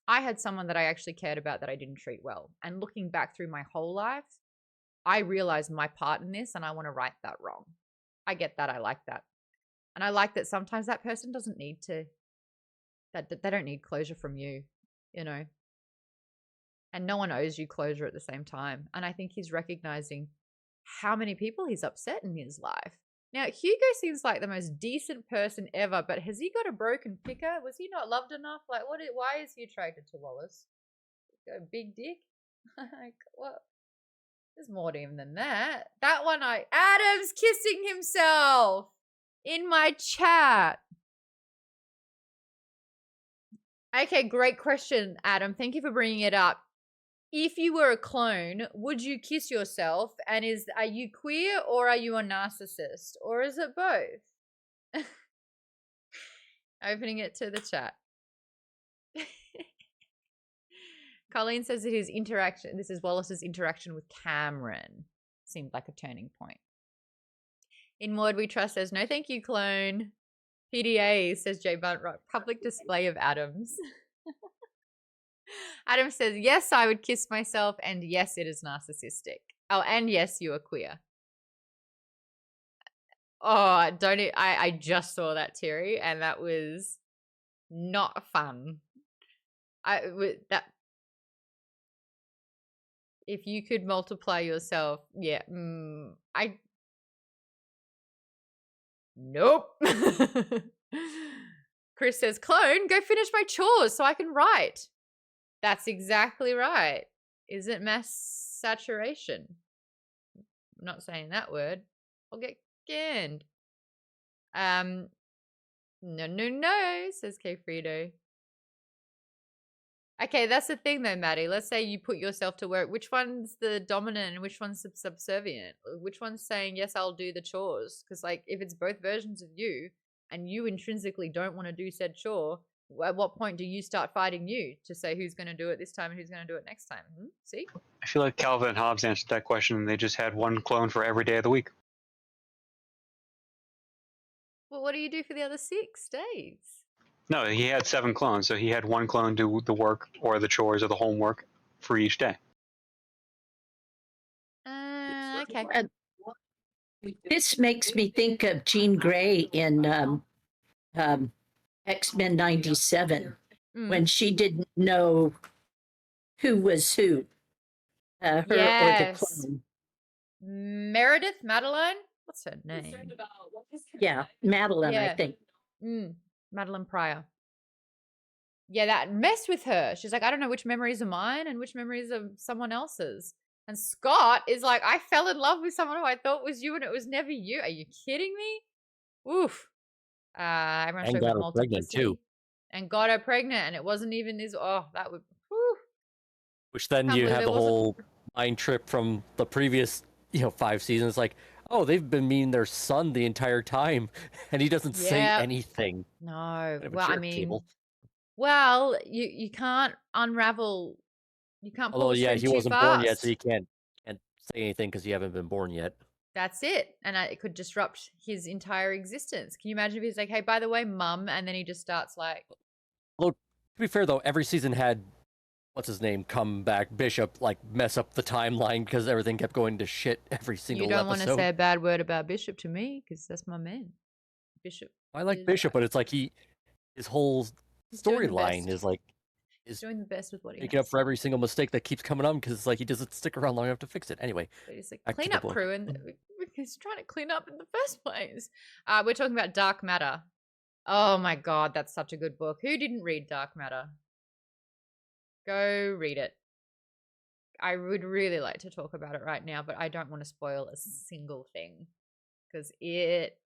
I had someone that I actually cared about that I didn't treat well. And looking back through my whole life, I realized my part in this and I want to right that wrong. I get that. I like that. And I like that sometimes that person doesn't need to, that they don't need closure from you, you know. And no one owes you closure at the same time. And I think he's recognizing how many people he's upset in his life. Now, Hugo seems like the most decent person ever, but has he got a broken picker? Was he not loved enough? Like, why is he attracted to Wallace? Got a big dick? Like, what? There's more to him than that. That one, Adam's kissing himself in my chat. Okay, great question, Adam. Thank you for bringing it up. If you were a clone, would you kiss yourself? And are you queer or are you a narcissist? Or is it both? Opening it to the chat. Colleen says that his interaction, this is Wallace's interaction with Cameron, seemed like a turning point. In Maude We Trust says, no thank you, clone. PDA, says Jay Buntrock, public display of Adams. Adam says, yes, I would kiss myself, and yes, it is narcissistic. Oh, and yes, you are queer. Oh, don't it? I just saw that, Terry, and that was not fun. If you could multiply yourself, yeah. Nope. Chris says, Clone, go finish my chores so I can write. That's exactly right. Is it mass saturation? I'm not saying that word. I'll get canned. No, says K Frito. Okay, that's the thing though, Maddie. Let's say you put yourself to work. Which one's the dominant and which one's subservient? Which one's saying, yes, I'll do the chores? Because, like, if it's both versions of you and you intrinsically don't want to do said chore, at what point do you start fighting you to say who's going to do it this time and who's going to do it next time? See? I feel like Calvin and Hobbes answered that question and they just had one clone for every day of the week. Well, what do you do for the other 6 days? No, he had 7 clones, so he had one clone do the work or the chores or the homework for each day. Okay. This makes me think of Jean Grey in X-Men 97, when she didn't know who was who, her or the clone. Meredith Madeline? What's her name? Yeah, Madeline, I think. Madeline Pryor. Yeah, that messed with her. She's like, I don't know which memories are mine and which memories are someone else's. And Scott is like, I fell in love with someone who I thought was you and it was never you. Are you kidding me? Oof. Everyone's And talking got about her pregnant multiplicity. too. And got her pregnant and it wasn't even his. Oh, that would. Whew. Which then Can't you believe have it the wasn't- whole mind trip from the previous, 5 seasons. Like, oh, they've been meeting their son the entire time, and he doesn't say Yeah. anything. No. Bit of a Well, I jerk, mean, Cable. well, you can't unravel. You can't pull Although, the yeah, string he too wasn't fast. born yet, so he can't say anything because you haven't been born yet. That's it. And it could disrupt his entire existence. Can you imagine if he's like, hey, by the way, mum, and then he just starts like. Although, to be fair, though, every season had, what's his name, come back, Bishop, like, mess up the timeline because everything kept going to shit every single You don't episode. want to say a bad word about Bishop to me because that's my man. Bishop. I like is, Bishop, but it's like his whole He's doing the storyline best. is like, He's doing the best with what he making up has. for every single mistake that keeps coming up because it's like he doesn't stick around long enough to fix it. Anyway, But he's like back to the cleanup book. crew, and he's trying to clean up in the first place. We're talking about Dark Matter. Oh my god, that's such a good book. Who didn't read Dark Matter? Go read it. I would really like to talk about it right now, but I don't want to spoil a single thing because it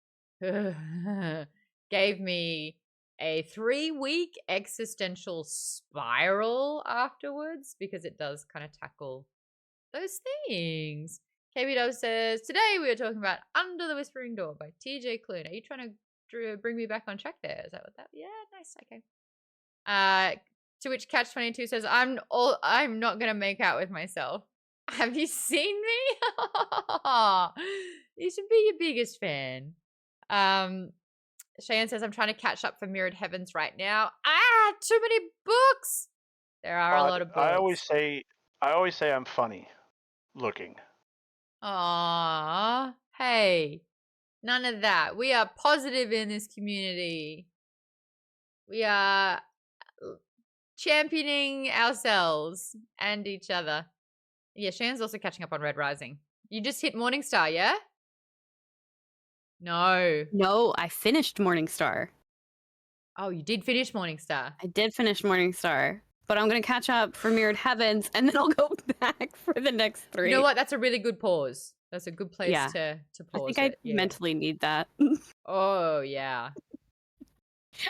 gave me a 3-week existential spiral afterwards because it does kind of tackle those things. KB Dove says, today we are talking about Under the Whispering Door by TJ Klune. Are you trying to bring me back on track there? Is that what that? Yeah, nice. Okay. To which Catch22 says, I'm not going to make out with myself. Have you seen me? You should be your biggest fan. Cheyenne says, I'm trying to catch up for Mirrored Heavens right now. Too many books. There are a lot of books. I always say I'm funny looking. Aww. Hey, none of that. We are positive in this community. We are championing ourselves and each other. Yeah, Cheyenne's also catching up on Red Rising. You just hit Morningstar, yeah? No. No, I finished Morningstar. Oh, you did finish Morningstar. I did finish Morningstar, but I'm going to catch up for Mirrored Heavens, and then I'll go back for the next 3. You know what? That's a really good pause. That's a good place to pause. I think it. I mentally need that. Oh, yeah.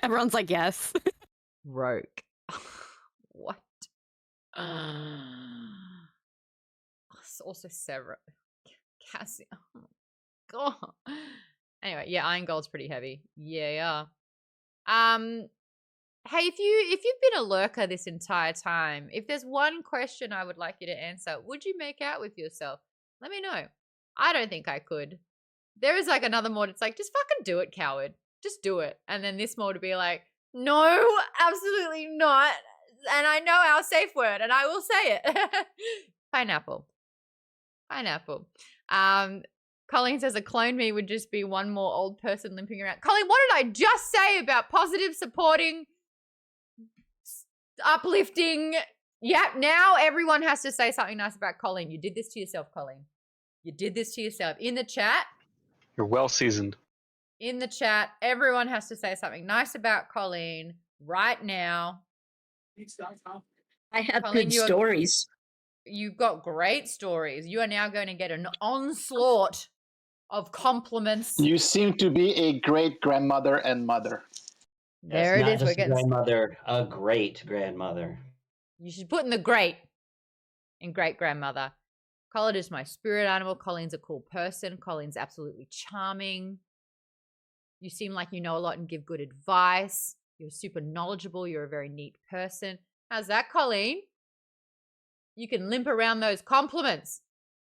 Everyone's like, yes. Rogue. What? Also Sarah. Cassie. Oh, God. Anyway, yeah, Iron Gold's pretty heavy. Yeah. Hey, if you've been a lurker this entire time, if there's one question I would like you to answer, would you make out with yourself? Let me know. I don't think I could. There is like another mod. It's like, just fucking do it, coward. Just do it. And then this mod would be like, no, absolutely not. And I know our safe word, and I will say it. Pineapple. Colleen says a clone me would just be one more old person limping around. Colleen, what did I just say about positive, supporting, uplifting Yep, now everyone has to say something nice about Colleen. You did this to yourself, Colleen. You did this to yourself. In the chat, You're well seasoned. everyone has to say something nice about Colleen right now. I have Colleen, good stories. You've got great stories. You are now going to get an onslaught of compliments. You seem to be a great grandmother and mother. There it not is. Just a grandmother, a great grandmother. You should put in the great in great grandmother. Colleen is my spirit animal. Colleen's a cool person. Colleen's absolutely charming. You seem like you know a lot and give good advice. You're super knowledgeable. You're a very neat person. How's that, Colleen? You can limp around those compliments.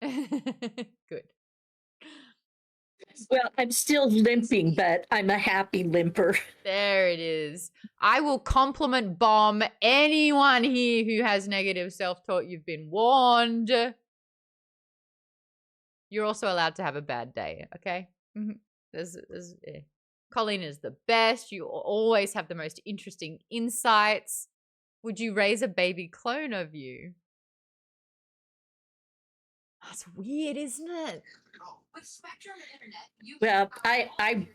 Good. Well, I'm still limping, but I'm a happy limper. There it is. I will compliment bomb anyone here who has negative self-talk. You've been warned. You're also allowed to have a bad day, okay? Yeah. Colleen is the best. You always have the most interesting insights. Would you raise a baby clone of you? That's weird, isn't it? With Spectrum Internet, Well, I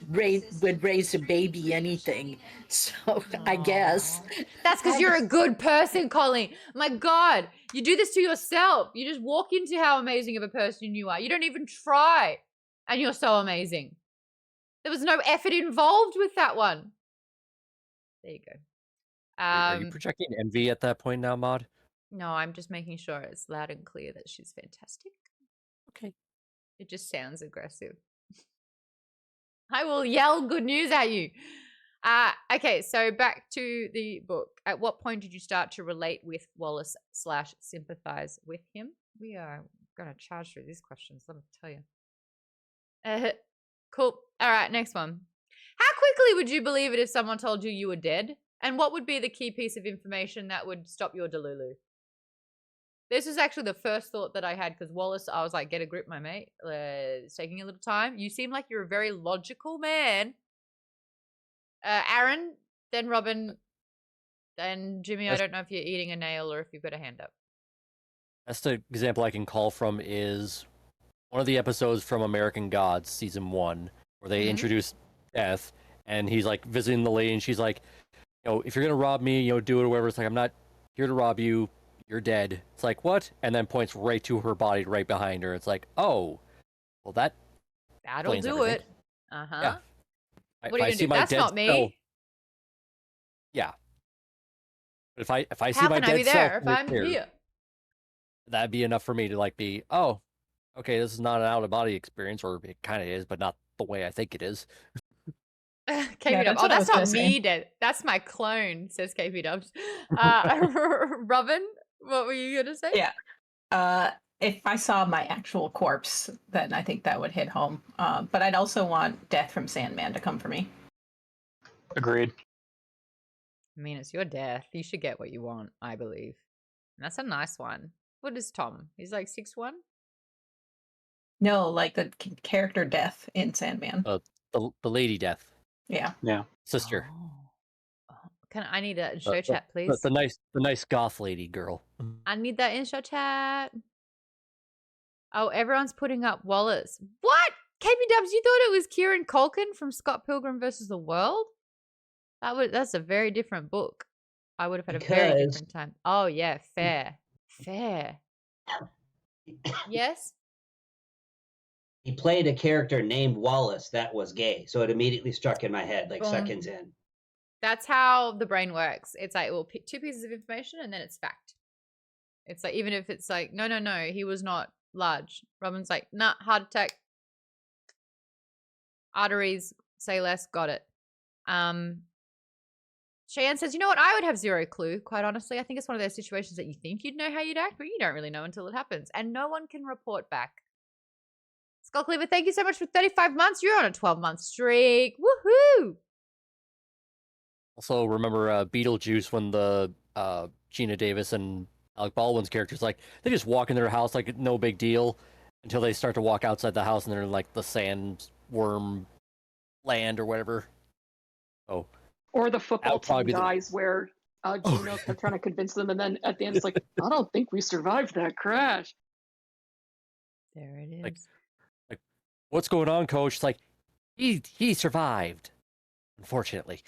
would raise a baby anything, so I guess. That's because you're a good person, Colleen. My God, you do this to yourself. You just walk into how amazing of a person you are. You don't even try, and you're so amazing. There was no effort involved with that one. There you go. Are you projecting envy at that point now, Maude? No, I'm just making sure it's loud and clear that she's fantastic. Okay. It just sounds aggressive. I will yell good news at you. Okay, so back to the book. At what point did you start to relate with Wallace / sympathize with him? We are going to charge through these questions, let me tell you. Cool. All right, next one. How quickly would you believe it if someone told you you were dead? And what would be the key piece of information that would stop your delulu? This was actually the first thought that I had because Wallace, I was like, get a grip, my mate. It's taking a little time. You seem like you're a very logical man. Aaron, then Robin, then Jimmy. I don't know if you're eating a nail or if you've got a hand up. That's the example I can call from is one of the episodes from American Gods, season 1, where they introduce Death, and he's like visiting the lady, and she's like, if you're gonna rob me, do it or whatever. It's like, I'm not here to rob you. You're dead. It's like, what? And then points right to her body right behind her. It's like, oh, well, that'll do it. Uh-huh. Yeah. What are you gonna do? That's not me. Yeah. But if I see How my can dead I be there self if right I'm there, here? that'd be enough for me to be, oh, okay, this is not an out-of-body experience, or it kind of is, but not the way I think it is. KP Dubs. Oh, that's not me dead. That's my clone, says KP Dubs. Robin, what were you going to say? Yeah. If I saw my actual corpse, then I think that would hit home. But I'd also want Death from Sandman to come for me. Agreed. I mean, it's your death. You should get what you want, I believe. And that's a nice one. What is Tom? He's like 6'1"? No, like the character Death in Sandman. The lady Death. Yeah. Yeah. Sister. I need that in show chat, please? The nice goth lady girl. I need that in show chat. Oh, everyone's putting up Wallace. What? KP Dubs, you thought it was Kieran Culkin from Scott Pilgrim versus the World? That's a very different book. I would have had a very different time. Oh yeah, fair. Yes? He played a character named Wallace that was gay, so it immediately struck in my head like Boom. seconds in. That's how the brain works. It's like, we'll pick 2 pieces of information and then it's fact. It's like, even if it's like, no, he was not large. Robin's like, nah, heart attack. Arteries, say less, got it. Cheyenne says, you know what? I would have 0 clue, quite honestly. I think it's one of those situations that you think you'd know how you'd act, but you don't really know until it happens. And no one can report back. Skull Cleaver, thank you so much for 35 months. You're on a 12-month streak. Woohoo! Also, remember Beetlejuice when the Gina Davis and Alec Baldwin's characters, they just walk in their house like no big deal until they start to walk outside the house and they're in the sandworm land or whatever. Oh. Or the football team guys where Juno kept trying to convince them, and then at the end, it's like, I don't think we survived that crash. There it is. Like, what's going on, Coach? It's like, he survived, unfortunately.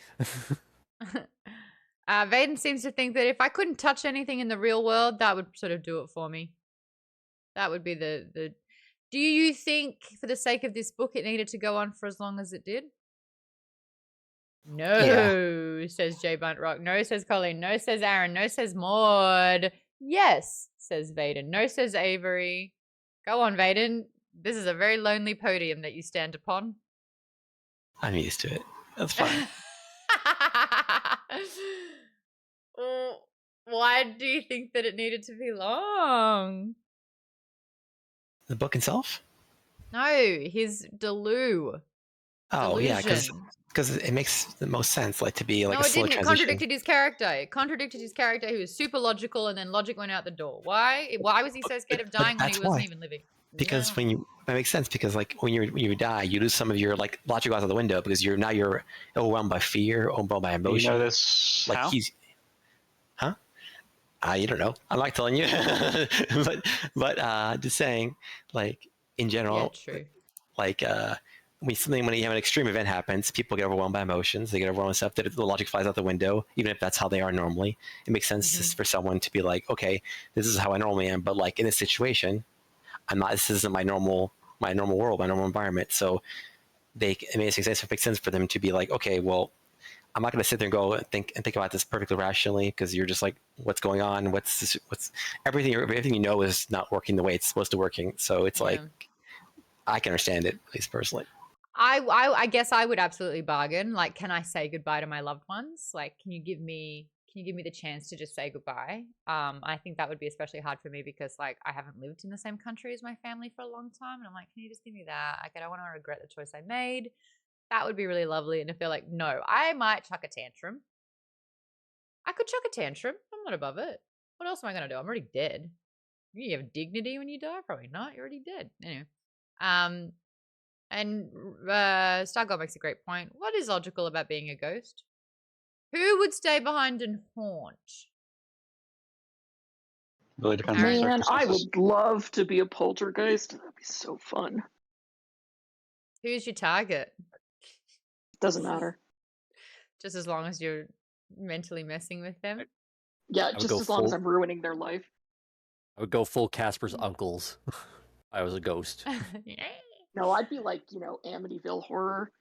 Vaden seems to think that if I couldn't touch anything in the real world, that would sort of do it for me. That would be the. Do you think, for the sake of this book, it needed to go on for as long as it did? No, says J Bunt Rock. No, says Colleen. No, says Aaron. No, says Maude. Yes, says Vaden. No, says Avery. Go on, Vaden. This is a very lonely podium that you stand upon. I'm used to it. That's fine. Why do you think that it needed to be long? The book itself? No, his Delu. Oh, yeah, Delusion. because it makes the most sense, like to be like No, a it slow didn't. It transition. contradicted his character. It contradicted his character, who was super logical, and then logic went out the door. Why? Why was he so scared of dying when he that's wasn't why. even living? Because that makes sense, because like when you die, you lose some of your like logic goes out the window because you're overwhelmed by fear, overwhelmed by emotion. You know this? Like how? I don't know. I'm not telling you, but just saying, like in general, true. Like when you have an extreme event happens, people get overwhelmed by emotions. They get overwhelmed with stuff. The logic flies out the window, even if that's how they are normally. It makes sense just for someone to be like, okay, this is how I normally am, but like in this situation, I'm not. This isn't my normal world, my normal environment. So it makes sense for them to be like, okay, well, I'm not going to sit there and go and think about this perfectly rationally, because you're just like, what's going on? What's everything you know is not working the way it's supposed to working. So it's like, I can understand it, at least personally. I guess I would absolutely bargain. Like, can I say goodbye to my loved ones? Like, can you give me the chance to just say goodbye? I think that would be especially hard for me because like I haven't lived in the same country as my family for a long time, and I'm like, can you just give me that? Like, I don't want to regret the choice I made. That would be really lovely. And if they're like, no, I might chuck a tantrum. I could chuck a tantrum. I'm not above it. What else am I gonna do? I'm already dead. You have dignity when you die? Probably not. You're already dead. Anyway. And Stargirl makes a great point. What is logical about being a ghost? Who would stay behind and haunt? Really depends on the Man, I circumstances. would love to be a poltergeist. That'd be so fun. Who's your target? Doesn't matter. Just as long as you're mentally messing with them? Yeah, just as long as I'm ruining their life. I would go full Casper's uncles. I was a ghost. No, I'd be like, Amityville Horror.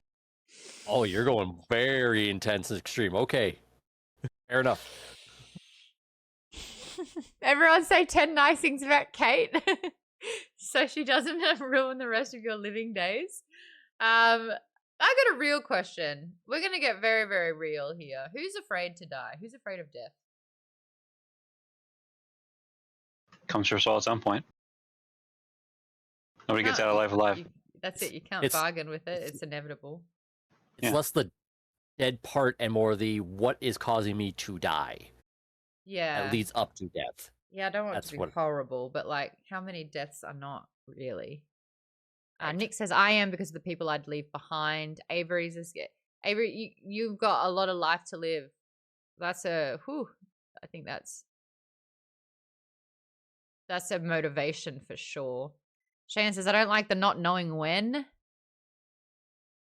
Oh, you're going very intense and extreme. Okay. Fair enough. Everyone say 10 nice things about Kate so she doesn't ruin the rest of your living days. I got a real question. We're going to get very, very real here. Who's afraid to die? Who's afraid of death? Comes to us all at some point. Nobody gets out of life alive. That's it. You can't bargain with it. It's inevitable. It's less the dead part and more the what is causing me to die. Yeah. That leads up to death. Yeah, I don't want it to be horrible, but like, how many deaths are not really? Nick says, I am because of the people I'd leave behind. Avery's is Avery, you've got a lot of life to live. That's I think that's a motivation for sure. Shan says, I don't like the not knowing when.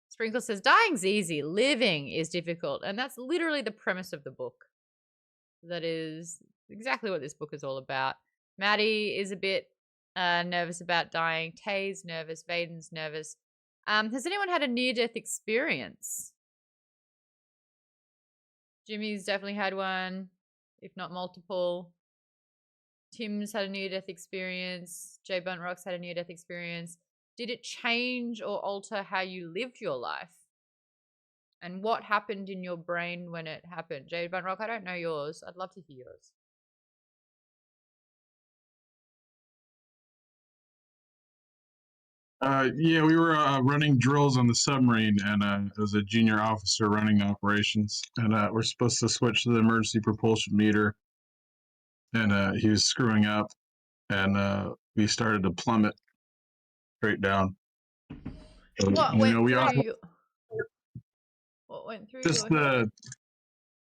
Sprinkle says, dying's easy. Living is difficult. And that's literally the premise of the book. That is exactly what this book is all about. Maddie is a bit nervous about dying. Tay's nervous. Vaden's nervous. Has anyone had a near-death experience? Jimmy's definitely had one, if not multiple. Tim's had a near-death experience. J Bunt Rock's had a near-death experience. Did it change or alter how you lived your life? And what happened in your brain when it happened? J Bunt Rock, I don't know yours. I'd love to hear yours. Yeah, we were running drills on the submarine, and it was a junior officer running operations, and we're supposed to switch to the emergency propulsion meter, and he was screwing up, and we started to plummet straight down. So, What went through? What went through? Just the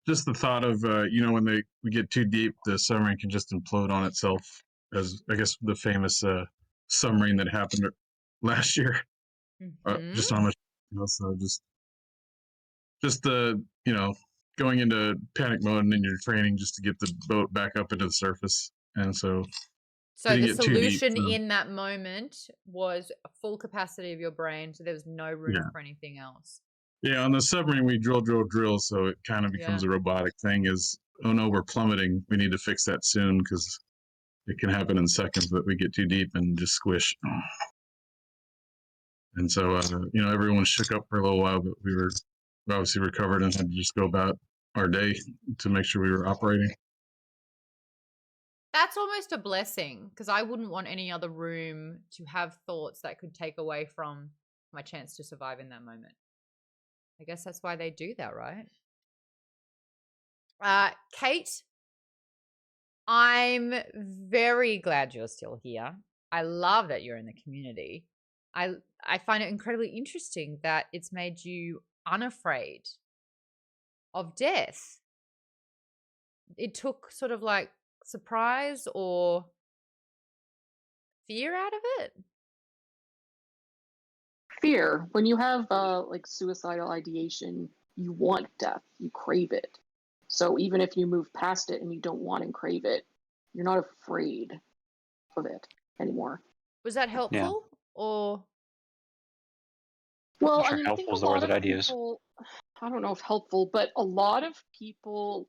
just the thought of when we get too deep, the submarine can just implode on itself, as I guess the famous submarine that happened last year. Just on the so just the going into panic mode and in your training just to get the boat back up into the surface, and so So didn't the get too deep. solution So, in that moment was a full capacity of your brain, so there was no room Yeah. for anything else. yeah, on the submarine we drill, so it kind of becomes Yeah. a robotic thing. Is oh no, we're plummeting. We need to fix that soon because it can happen in seconds that we get too deep and just squish. And so, everyone shook up for a little while, but we were obviously recovered and had to just go about our day to make sure we were operating. That's almost a blessing because I wouldn't want any other room to have thoughts that could take away from my chance to survive in that moment. I guess that's why they do that, right? Kate, I'm very glad you're still here. I love that you're in the community. I find it incredibly interesting that it's made you unafraid of death. It took sort of like surprise or fear out of it. Fear. When you have like suicidal ideation, you want death. You crave it. So even if you move past it and you don't want and crave it, you're not afraid of it anymore. Was that helpful or? Well, Not sure I mean, I think helpful a is the word lot that of I'd use. people, I don't know if helpful, but a lot of people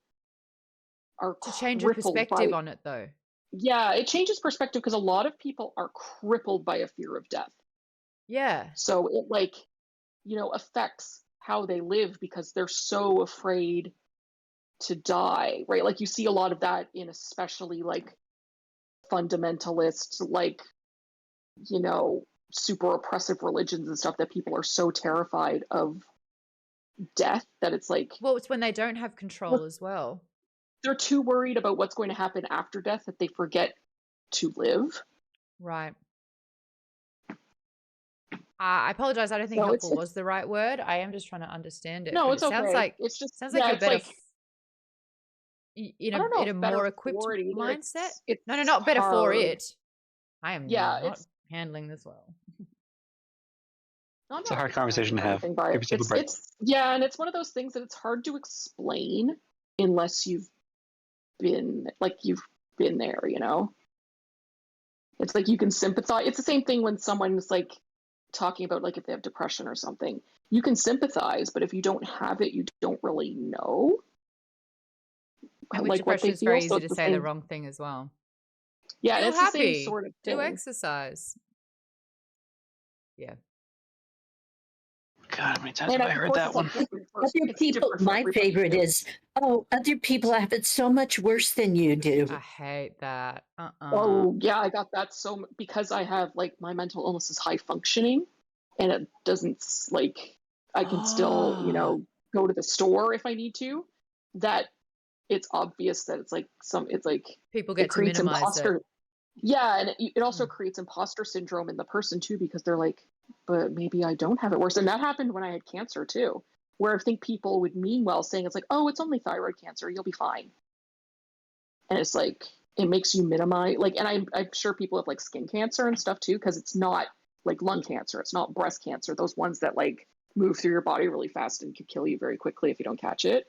are To change your crippled perspective by, on it though. yeah, it changes perspective because a lot of people are crippled by a fear of death. Yeah. So it affects how they live because they're so afraid to die, right? Like you see a lot of that in especially like fundamentalist, like, super oppressive religions and stuff, that people are so terrified of death that it's like, well, it's when they don't have control as well. They're too worried about what's going to happen after death that they forget to live. Right. I apologize. I don't think No, helpful was the right word. I am just trying to understand it. No, but it's it sounds okay. like It's just sounds like you're it's better like in I don't know a if better more equipped for it either. mindset. It's No, not better for hard. it. I am Yeah, not it's handling this well. I'm It's a not hard conversation to or have. anything by Give it. yourself a break. It's yeah, and it's one of those things that it's hard to explain unless you've been there, It's like you can sympathize. It's the same thing when someone's like talking about like if they have depression or something. You can sympathize, but if you don't have it, you don't really know And with like what depression, they it's very feel. easy So to it's the say the same. wrong thing as well. Yeah, and Feel it's the same happy. sort of Do thing. exercise. Yeah. God, how many times And have I of heard course, that it's one? like different for Other it's people, different for my everybody, favorite too. is, oh, other people have it so much worse than you do. I hate that. Oh yeah, I got that because I have like my mental illness is high functioning, and it doesn't like I can still go to the store if I need to. That it's obvious that it's like people it get to creates minimize it. imposter. Yeah, and it also creates imposter syndrome in the person too, because they're like, but maybe I don't have it worse. And that happened when I had cancer too, where I think people would mean well saying it's like, oh, it's only thyroid cancer, you'll be fine. And it's like it makes you minimize and I'm sure people have like skin cancer and stuff too, because it's not like lung cancer, it's not breast cancer, those ones that like move through your body really fast and could kill you very quickly if you don't catch it.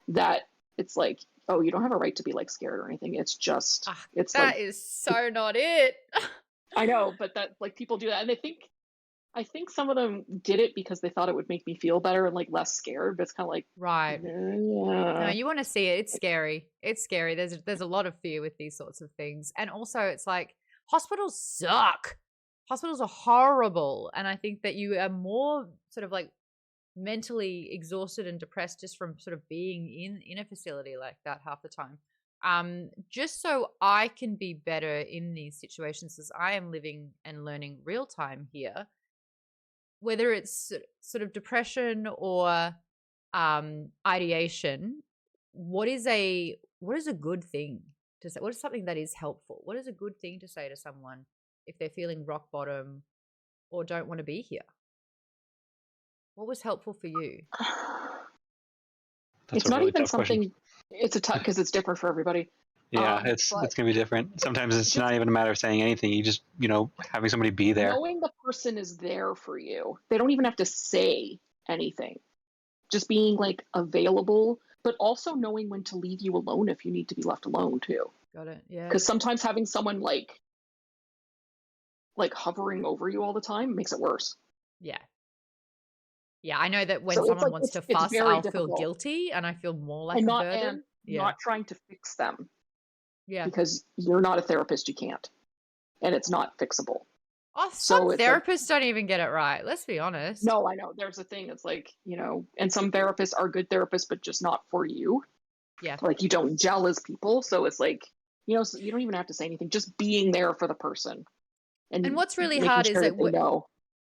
That it's like, oh, you don't have a right to be like scared or anything. It's just that is so not it. I know, but that like people do that, and I think some of them did it because they thought it would make me feel better and like less scared. But it's kind of like right. Yeah. No, you want to see it. It's scary. It's scary. There's a lot of fear with these sorts of things, and also it's like hospitals suck. Hospitals are horrible, and I think that you are more sort of like mentally exhausted and depressed just from sort of being in a facility like that half the time. Just so I can be better in these situations, as I am living and learning real time here, whether it's sort of depression or ideation, what is a good thing to say? What is something that is helpful? What is a good thing to say to someone if they're feeling rock bottom or don't want to be here? What was helpful for you? it's a not really even tough question. something. It's a tough because it's different for everybody. Yeah, it's gonna be different. Sometimes it's not even a matter of saying anything. You just having somebody be there. Knowing the person is there for you. They don't even have to say anything. Just being like available, but also knowing when to leave you alone if you need to be left alone too. Got it. Yeah. Because sometimes having someone like hovering over you all the time makes it worse. Yeah. Yeah, I know that when So it's someone like wants to it's fuss, very I'll feel difficult. guilty and I feel more like and a not burden. and Yeah. not trying to fix them Yeah. because you're not a therapist. You can't, and it's not fixable. Oh, So some it's like, therapists don't even get it right. Let's be honest. no, I know there's a thing. It's like, and some therapists are good therapists, but just not for you. Yeah. Like you don't gel as people. So it's like, so you don't even have to say anything. Just being there for the person. And what's really making hard is sure that they know.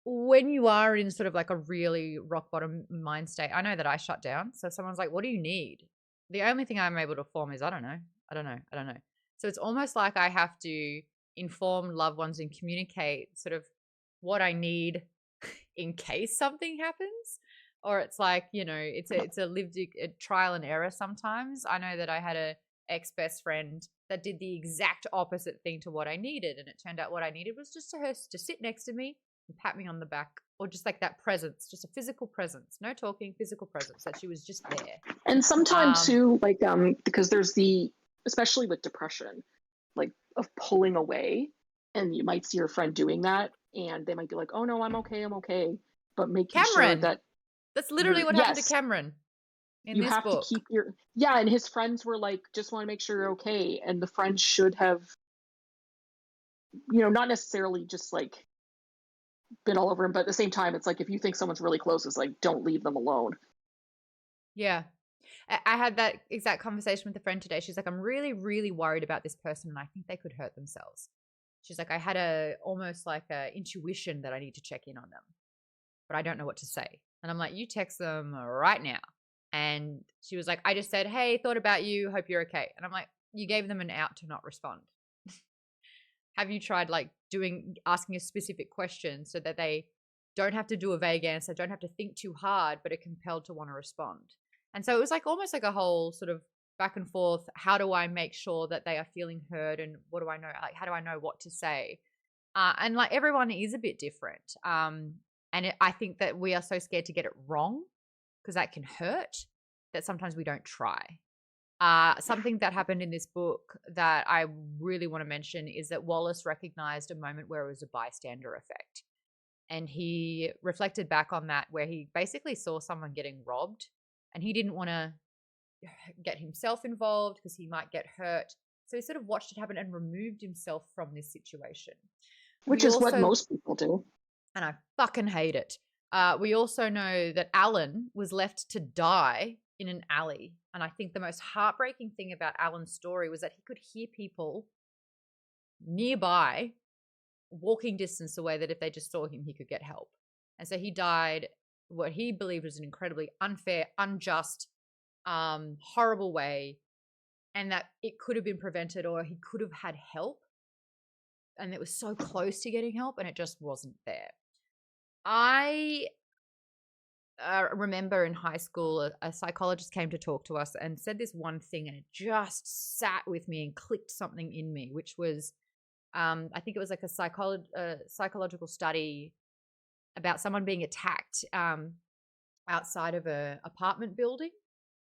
when you are in sort of like a really rock bottom mind state, I know that I shut down. So if someone's like, what do you need? The only thing I'm able to form is, I don't know. So it's almost like I have to inform loved ones and communicate sort of what I need in case something happens. Or it's like, it's a lived trial and error sometimes. I know that I had a ex-best friend that did the exact opposite thing to what I needed. And it turned out what I needed was just her to sit next to me and pat me on the back, or just like that presence, just a physical presence, no talking, physical presence, that she was just there. And sometimes too, because there's especially with depression, like of pulling away, and you might see your friend doing that and they might be like, oh no, I'm okay. But making Cameron, sure that's literally what happened to Cameron in you this have book. to keep and his friends were like, just want to make sure you're okay. And the friends should have, not necessarily just like been all over him, but at the same time, it's like, if you think someone's really close, it's like, don't leave them alone. Yeah. I had that exact conversation with a friend today. She's like, I'm really, really worried about this person and I think they could hurt themselves. She's like, I had almost like a intuition that I need to check in on them, but I don't know what to say. And I'm like, you text them right now. And she was like, I just said, hey, thought about you, hope you're okay. And I'm like, you gave them an out to not respond. Have you tried asking a specific question so that they don't have to do a vague answer, don't have to think too hard, but are compelled to want to respond? And so it was like almost like a whole sort of back and forth. How do I make sure that they are feeling heard? And what do I know? Like, how do I know what to say? And like everyone is a bit different. I think that we are so scared to get it wrong because that can hurt, that sometimes we don't try. Something that happened in this book that I really want to mention is that Wallace recognized a moment where it was a bystander effect. And he reflected back on that, where he basically saw someone getting robbed and he didn't want to get himself involved because he might get hurt. So he sort of watched it happen and removed himself from this situation. Which is what most people do. And I fucking hate it. We also know that Alan was left to die in an alley. And I think the most heartbreaking thing about Alan's story was that he could hear people nearby, walking distance away, that if they just saw him, he could get help. And so he died what he believed was an incredibly unfair, unjust, horrible way, and that it could have been prevented, or he could have had help. And it was so close to getting help and it just wasn't there. I remember in high school, a psychologist came to talk to us and said this one thing, and it just sat with me and clicked something in me, which was, I think it was like a psychological study about someone being attacked outside of a apartment building,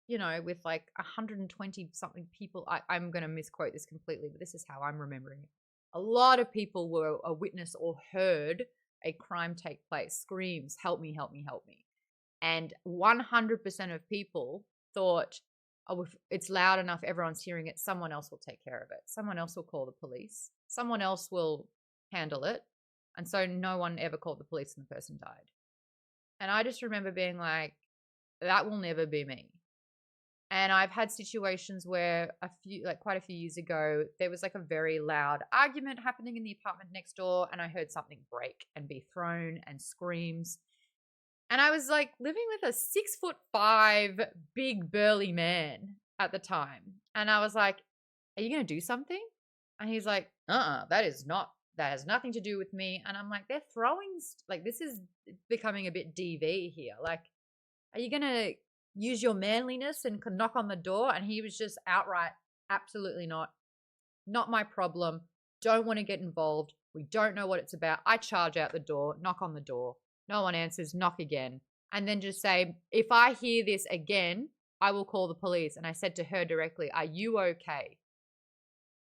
with like 120 something people. I'm going to misquote this completely, but this is how I'm remembering it. A lot of people were a witness or heard a crime take place, screams, help me, help me, help me. And 100% of people thought, oh, if it's loud enough, everyone's hearing it, someone else will take care of it. Someone else will call the police. Someone else will handle it. And so no one ever called the police and the person died. And I just remember being like, that will never be me. And I've had situations where quite a few years ago, there was like a very loud argument happening in the apartment next door, and I heard something break and be thrown and screams. And I was like living with a 6'5" big burly man at the time. And I was like, are you going to do something? And he's like, that has nothing to do with me. And I'm like, they're throwing, this is becoming a bit DV here. Like, are you going to use your manliness and could knock on the door. And he was just outright, absolutely not. Not my problem. Don't want to get involved. We don't know what it's about. I charge out the door, knock on the door. No one answers, knock again. And then just say, if I hear this again, I will call the police. And I said to her directly, are you okay?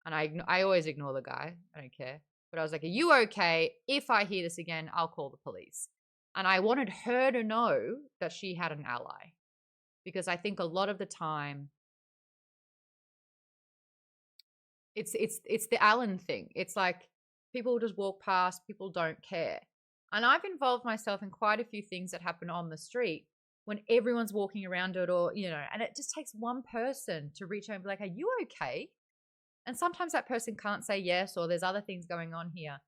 And I always ignore the guy. I don't care. But I was like, are you okay? If I hear this again, I'll call the police. And I wanted her to know that she had an ally. Because I think a lot of the time, it's the Alan thing. It's like people just walk past, people don't care. And I've involved myself in quite a few things that happen on the street when everyone's walking around it, or, you know, and it just takes one person to reach out and be like, are you okay? And sometimes that person can't say yes, or there's other things going on here.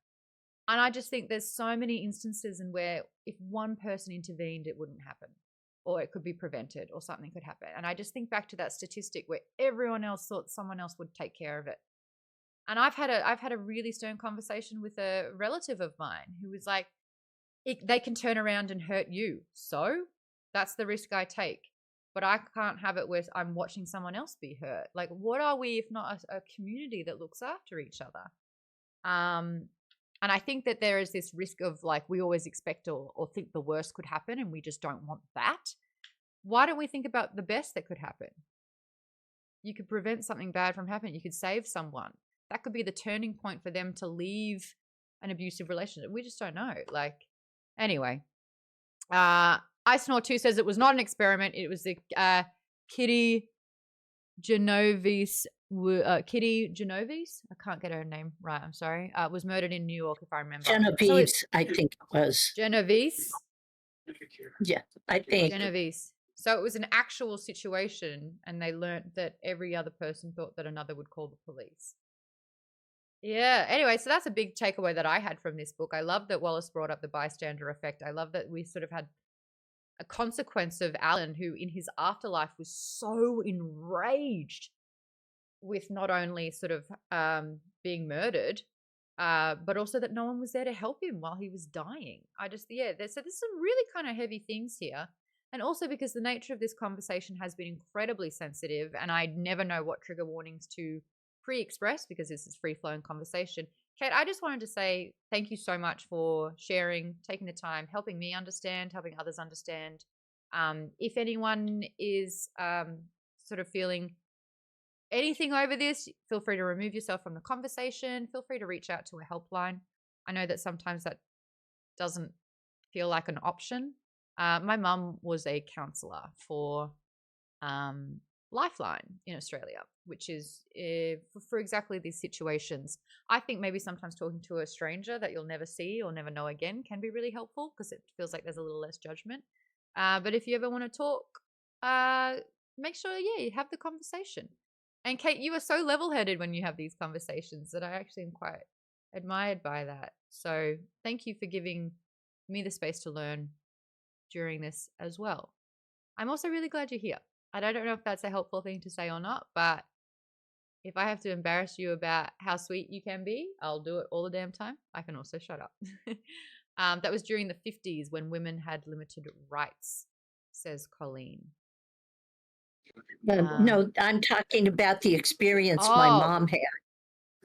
And I just think there's so many instances in where if one person intervened, it wouldn't happen, or it could be prevented, or something could happen. And I just think back to that statistic where everyone else thought someone else would take care of it. And I've had a really stern conversation with a relative of mine who was like, they can turn around and hurt you. So that's the risk I take. But I can't have it where I'm watching someone else be hurt. Like, what are we if not a community that looks after each other? And I think that there is this risk of, like, we always expect or think the worst could happen, and we just don't want that. Why don't we think about the best that could happen? You could prevent something bad from happening. You could save someone. That could be the turning point for them to leave an abusive relationship. We just don't know. Like, anyway. Ice Snore 2 says it was not an experiment. It was the Kitty Genovese. Kitty Genovese? I can't get her name right. I'm sorry. Was murdered in New York, if I remember. Genovese, I think it was. Genovese? Yeah, I think. Genovese. So it was an actual situation, and they learnt that every other person thought that another would call the police. Yeah. Anyway, so that's a big takeaway that I had from this book. I love that Wallace brought up the bystander effect. I love that we sort of had a consequence of Alan, who in his afterlife was so enraged with not only sort of being murdered, but also that no one was there to help him while he was dying. So there's some really kind of heavy things here. And also because the nature of this conversation has been incredibly sensitive, and I never know what trigger warnings to pre-express because this is free-flowing conversation. Kate, I just wanted to say thank you so much for sharing, taking the time, helping me understand, helping others understand. If anyone is sort of feeling anything over this, feel free to remove yourself from the conversation. Feel free to reach out to a helpline. I know that sometimes that doesn't feel like an option. My mum was a counsellor for Lifeline in Australia, which is for exactly these situations. I think maybe sometimes talking to a stranger that you'll never see or never know again can be really helpful because it feels like there's a little less judgment. But if you ever want to talk, make sure, you have the conversation. And Kate, you are so level-headed when you have these conversations that I actually am quite admired by that. So thank you for giving me the space to learn during this as well. I'm also really glad you're here. I don't know if that's a helpful thing to say or not, but if I have to embarrass you about how sweet you can be, I'll do it all the damn time. I can also shut up. That was during the 50s when women had limited rights, says Colleen. No, I'm talking about the experience my mom had.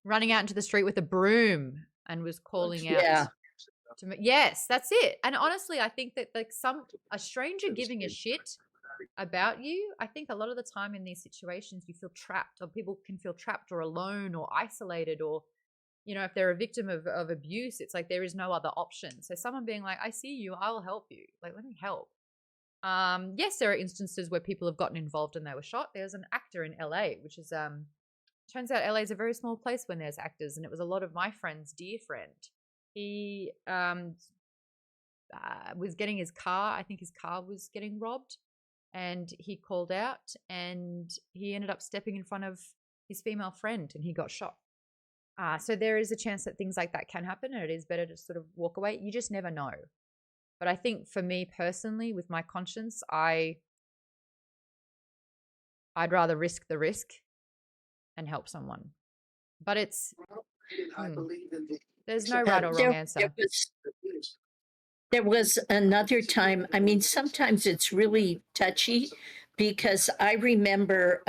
Running out into the street with a broom and was calling out. Yeah. Yes, that's it. And honestly, I think that like a stranger giving a shit about you, I think a lot of the time in these situations you feel trapped, or people can feel trapped or alone or isolated, or if they're a victim of abuse, it's like there is no other option. So someone being like, I see you, I will help you, like let me help. Yes, there are instances where people have gotten involved and they were shot. There's an actor in LA, which is turns out LA is a very small place when there's actors, and it was a lot of my friend's dear friend. He was getting his car, I think his car was getting robbed, and he called out and he ended up stepping in front of his female friend and he got shot. So there is a chance that things like that can happen, and it is better to sort of walk away. You just never know. But I think for me personally, with my conscience, I'd rather risk the risk and help someone. But it's there's no right or wrong answer. There was another time, I mean, sometimes it's really touchy, because I remember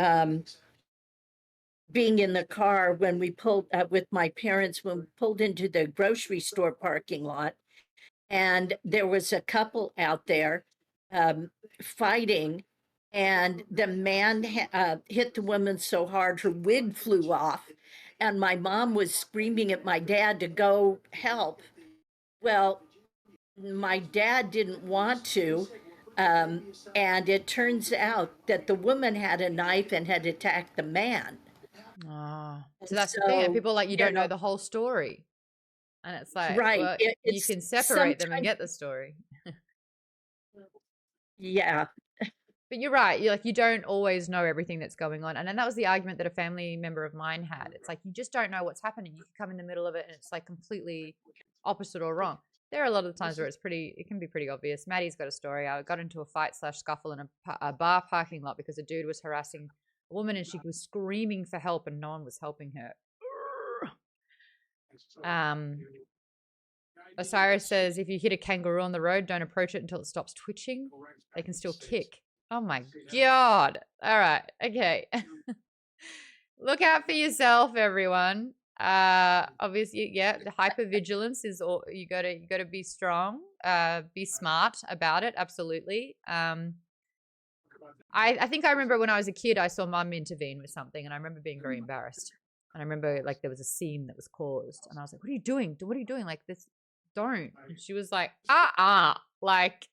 being in the car when we pulled with my parents when we pulled into the grocery store parking lot, and there was a couple out there fighting, and the man hit the woman so hard her wig flew off, and my mom was screaming at my dad to go help. Well, my dad didn't want to, and it turns out that the woman had a knife and had attacked the man. Oh, so that's the thing. And people are like, you don't know the whole story. And it's like, Right, well, you it's can separate them and sometimes- get the story. Yeah. But you're right. You're like, you don't always know everything that's going on. And then that was the argument that a family member of mine had. It's like, you just don't know what's happening. You can come in the middle of it and it's like completely opposite or wrong. There are a lot of times where it can be pretty obvious. Maddie's got a story. I got into a fight/scuffle in a bar parking lot because a dude was harassing a woman and she was screaming for help and no one was helping her. Osiris says, if you hit a kangaroo on the road, don't approach it until it stops twitching. They can still kick. Oh my God. All right. Okay. Look out for yourself, everyone. Obviously, yeah, the hypervigilance is all you gotta be strong, be smart about it. Absolutely. I think I remember when I was a kid, I saw mum intervene with something and I remember being very embarrassed. And I remember like there was a scene that was caused and I was like, what are you doing? What are you doing? Like this, don't. And she was like, like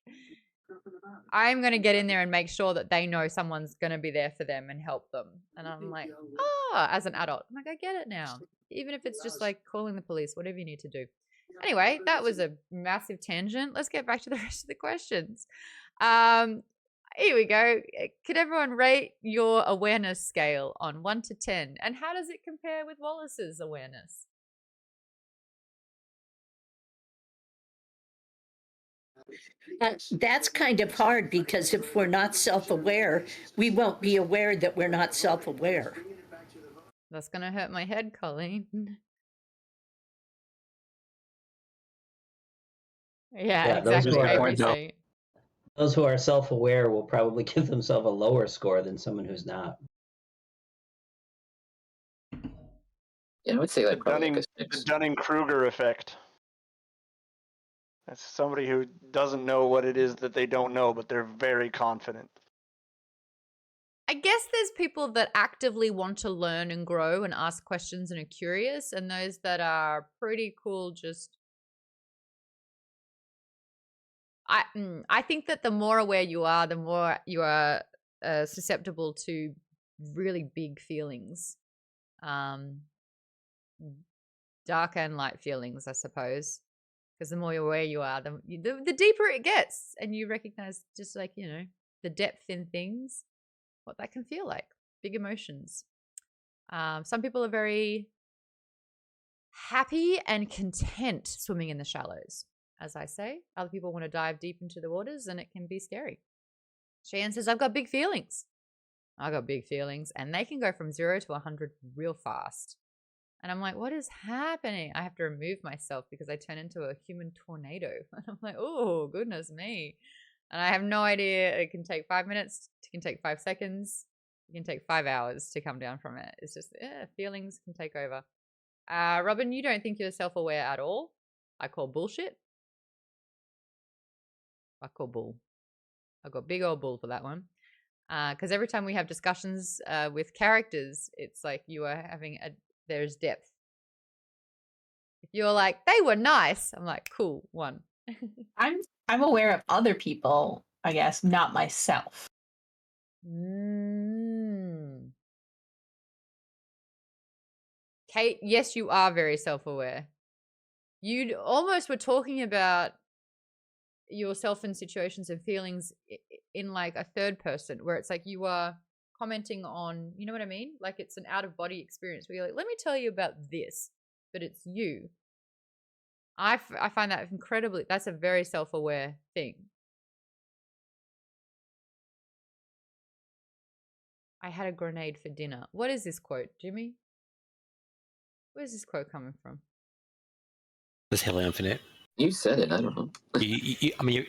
I'm going to get in there and make sure that they know someone's going to be there for them and help them. And I'm like, as an adult, I'm like, I get it now. Even if it's just like calling the police, whatever you need to do. Anyway, that was a massive tangent. Let's get back to the rest of the questions. Here we go. Could everyone rate your awareness scale on 1 to 10? And how does it compare with Wallace's awareness? That's kind of hard because if we're not self-aware, we won't be aware that we're not self-aware. That's going to hurt my head, Colleen. Yeah, exactly. Those who are self-aware will probably give themselves a lower score than someone who's not. Yeah, I would say like the Dunning-Kruger effect. That's somebody who doesn't know what it is that they don't know, but they're very confident. I guess there's people that actively want to learn and grow and ask questions and are curious, and those that are pretty cool just... I think that the more aware you are, the more you are susceptible to really big feelings. Dark and light feelings, I suppose. Because the more aware you are, the deeper it gets. And you recognize just like, the depth in things, what that can feel like. Big emotions. Some people are very happy and content swimming in the shallows. As I say, other people want to dive deep into the waters and it can be scary. Cheyenne says, I've got big feelings. I've got big feelings. And they can go from 0 to 100 real fast. And I'm like, what is happening? I have to remove myself because I turn into a human tornado. And I'm like, oh, goodness me. And I have no idea. It can take 5 minutes. It can take 5 seconds. It can take 5 hours to come down from it. It's just, feelings can take over. Robin, you don't think you're self-aware at all? I call bullshit. I call bull. I got big old bull for that one. Because every time we have discussions with characters, it's like you are having there's depth. If you're like, they were nice, I'm like, cool, 1. I'm aware of other people, I guess, not myself. Kate, yes, you are very self-aware. You almost were talking about yourself in situations and feelings in like a third person where it's like you are commenting on, you know what I mean? Like it's an out-of-body experience where you're like, let me tell you about this, but it's you. I find that that's a very self-aware thing. I had a grenade for dinner. What is this quote, Jimmy? Where's this quote coming from? It's Halo Infinite. You said it. I don't know. I mean,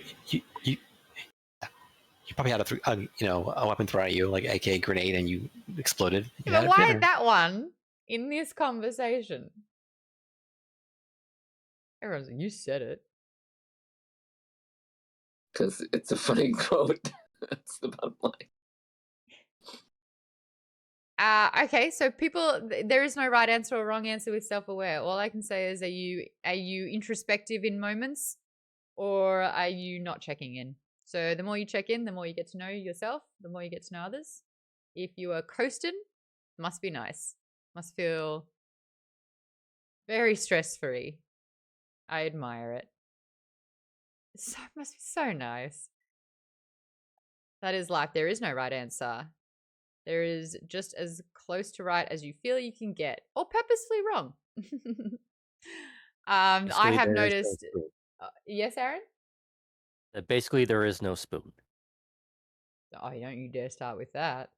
You probably had a weapon thrown at you, like AK grenade, and you exploded. You But had why dinner. that one in this conversation? Everyone's like, you said it. Because it's a funny quote. That's the bottom line. Okay, so there is no right answer or wrong answer with self-aware. All I can say is, are you introspective in moments, or are you not checking in? So the more you check in, the more you get to know yourself, the more you get to know others. If you are coasting, must be nice. Must feel very stress-free. I admire it. Must be so nice. That is life. There is no right answer. There is just as close to right as you feel you can get, or purposefully wrong. I have noticed. Yes, Aaron? Basically, there is no spoon. Oh, don't you dare start with that.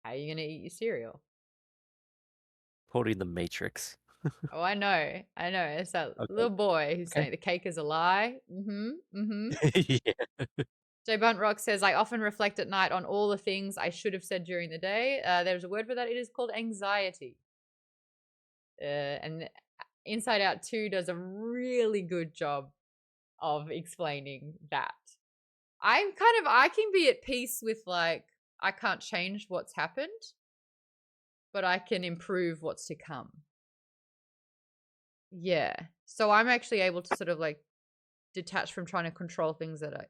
How are you going to eat your cereal? Quoting the Matrix. Oh, I know. It's that little boy who's saying the cake is a lie. Yeah. Jay Buntrock says, I often reflect at night on all the things I should have said during the day. There's a word for that. It is called anxiety. And Inside Out 2 does a really good job of explaining that. I can be at peace with, like, I can't change what's happened, but I can improve what's to come. Yeah. So I'm actually able to sort of like detach from trying to control things that I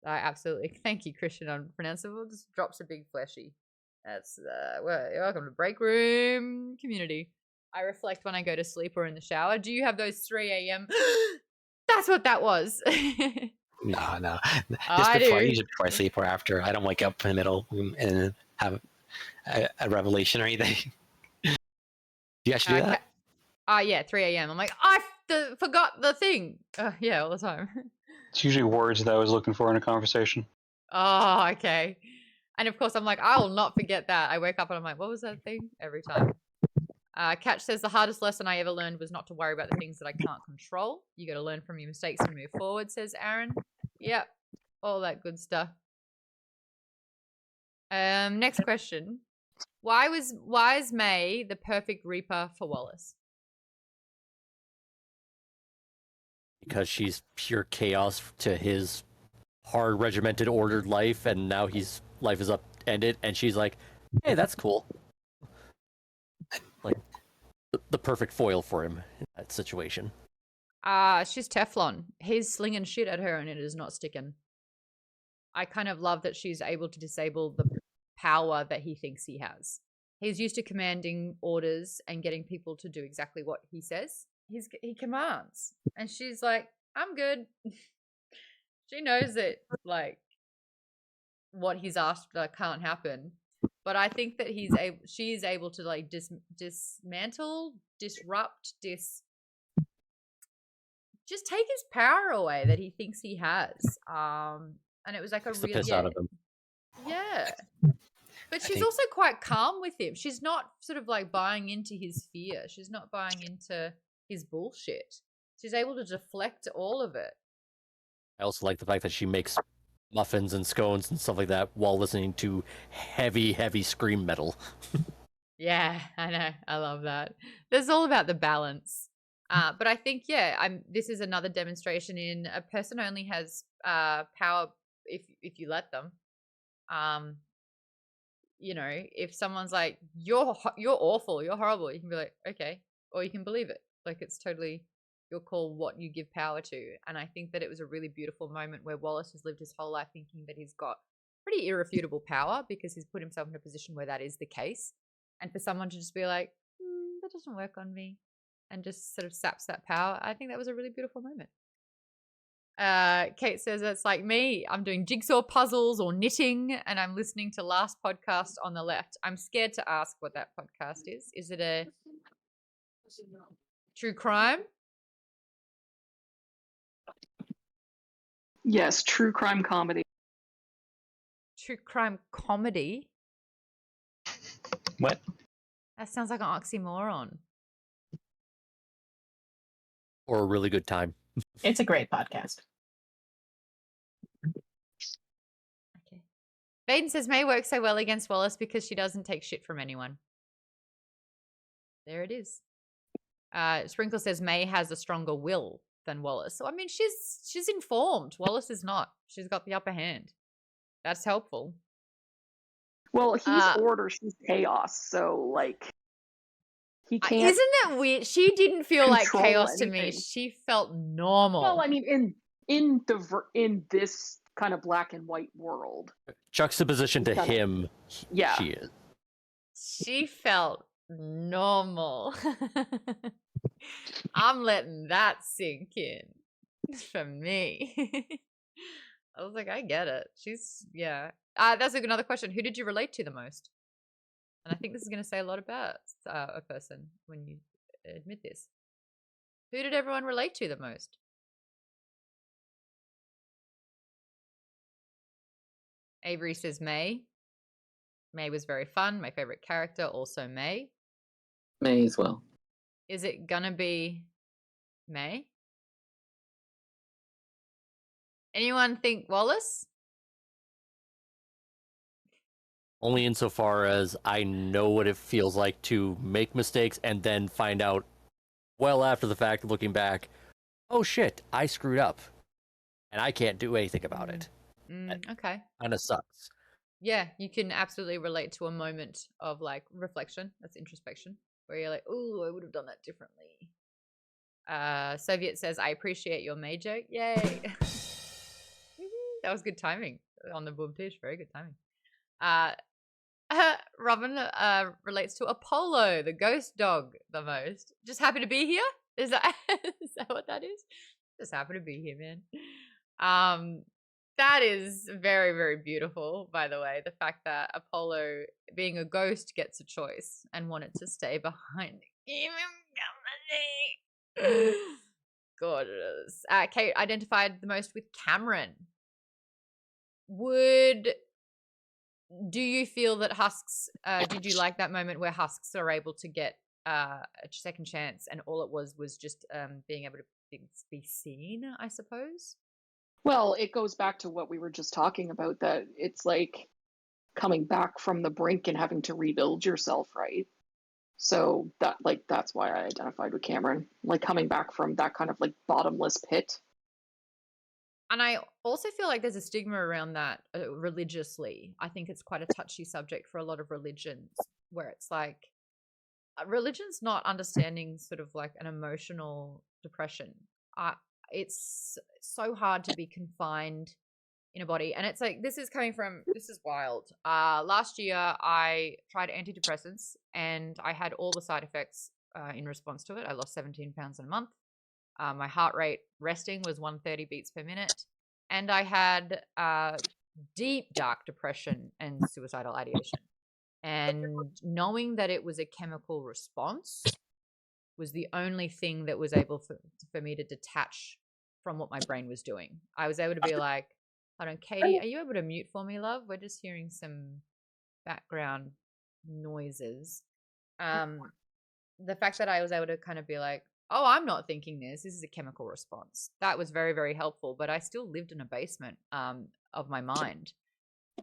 absolutely. Thank you, Christian. Unpronounceable. Just drops a big fleshy. That's welcome to Break Room community. I reflect when I go to sleep or in the shower. Do you have those 3 a.m.? That's what that was. No. I do. Usually before I sleep or after. I don't wake up in the middle and have a revelation or anything. Do you actually do that? Yeah, 3 a.m. I'm like, I forgot the thing. Yeah, all the time. It's usually words that I was looking for in a conversation. Oh, okay. And of course, I'm like, I will not forget that. I wake up and I'm like, what was that thing? Every time. Catch says, the hardest lesson I ever learned was not to worry about the things that I can't control. You got to learn from your mistakes and move forward, says Aaron. Yep. All that good stuff. Next question. Why is May the perfect Reaper for Wallace? Because she's pure chaos to his hard, regimented, ordered life, and now his life is upended, and she's like, hey, that's cool. Like, the perfect foil for him in that situation. She's Teflon. He's slinging shit at her and it is not sticking. I kind of love that she's able to disable the power that he thinks he has. He's used to commanding orders and getting people to do exactly what he says. He commands. And she's like, I'm good. She knows that, like, what he's asked can't happen. But I think that she is able to, like, dismantle, disrupt, just take his power away that he thinks he has. And it was like the piss out of him. Yeah. But she's also quite calm with him. She's not sort of like buying into his fear. She's not buying into his bullshit. She's able to deflect all of it. I also like the fact that she makes muffins and scones and stuff like that while listening to heavy, heavy scream metal. Yeah, I know. I love that. It's all about the balance. But I think, this is another demonstration in a person only has power if you let them. If someone's like, you're awful, you're horrible, you can be like, okay, or you can believe it. Like, it's totally your call what you give power to. And I think that it was a really beautiful moment where Wallace has lived his whole life thinking that he's got pretty irrefutable power because he's put himself in a position where that is the case. And for someone to just be like, that doesn't work on me, and just sort of saps that power, I think that was a really beautiful moment. Kate says, it's like me. I'm doing jigsaw puzzles or knitting, and I'm listening to Last Podcast on the Left. I'm scared to ask what that podcast is. Is it a true crime? Yes, true crime comedy. True crime comedy? What? That sounds like an oxymoron. Or a really good time. It's a great podcast. Baden says May works so well against Wallace because she doesn't take shit from anyone. There it is. Sprinkle says May has a stronger will than Wallace. So I mean, she's informed. Wallace is not. She's got the upper hand. That's helpful. Well, he's order, she's chaos. So like, he can't. Isn't that weird? She didn't feel like control chaos to me. anything. She felt normal. Well, I mean, in this kind of black and white world, Juxtaposition to him, yeah, she is. She felt normal. I'm letting that sink in for me. I was like, I get it. Yeah. That's another question. Who did you relate to the most? And I think this is going to say a lot about a person when you admit this. Who did everyone relate to the most? Avery says May. May was very fun. My favorite character, also May. May as well. Is it gonna be May? Anyone think Wallace? Only insofar as I know what it feels like to make mistakes and then find out well after the fact, looking back, oh shit, I screwed up. And I can't do anything about it. Okay. Kind of sucks. Yeah, you can absolutely relate to a moment of like reflection. That's introspection, where you're like, "Oh, I would have done that differently." Soviet says, "I appreciate your May joke." Yay! That was good timing on the boom tish. Very good timing. Robin relates to Apollo, the ghost dog, the most. Just happy to be here. Is that what that is? Just happy to be here, man. That is very, very beautiful, by the way. The fact that Apollo, being a ghost, gets a choice and wanted to stay behind. Give him company. Gorgeous. Kate identified the most with Cameron. Do you feel that Husks, did you like that moment where Husks are able to get a second chance and all it was just being able to be seen, I suppose? Well, it goes back to what we were just talking about, that it's like coming back from the brink and having to rebuild yourself, right? So that's why I identified with Cameron, like coming back from that kind of like bottomless pit. And I also feel like there's a stigma around that religiously. I think it's quite a touchy subject for a lot of religions, where it's like religion's not understanding sort of like an emotional depression. It's so hard to be confined in a body. And it's like, this is wild. Last year I tried antidepressants and I had all the side effects in response to it. I lost 17 pounds in a month. My heart rate resting was 130 beats per minute. And I had deep, dark depression and suicidal ideation. And knowing that it was a chemical response was the only thing that was able for me to detach from what my brain was doing. I was able to be like, hold on, Katie, are you able to mute for me, love? We're just hearing some background noises. The fact that I was able to kind of be like, oh, I'm not thinking this is a chemical response. That was very, very helpful, but I still lived in a basement of my mind.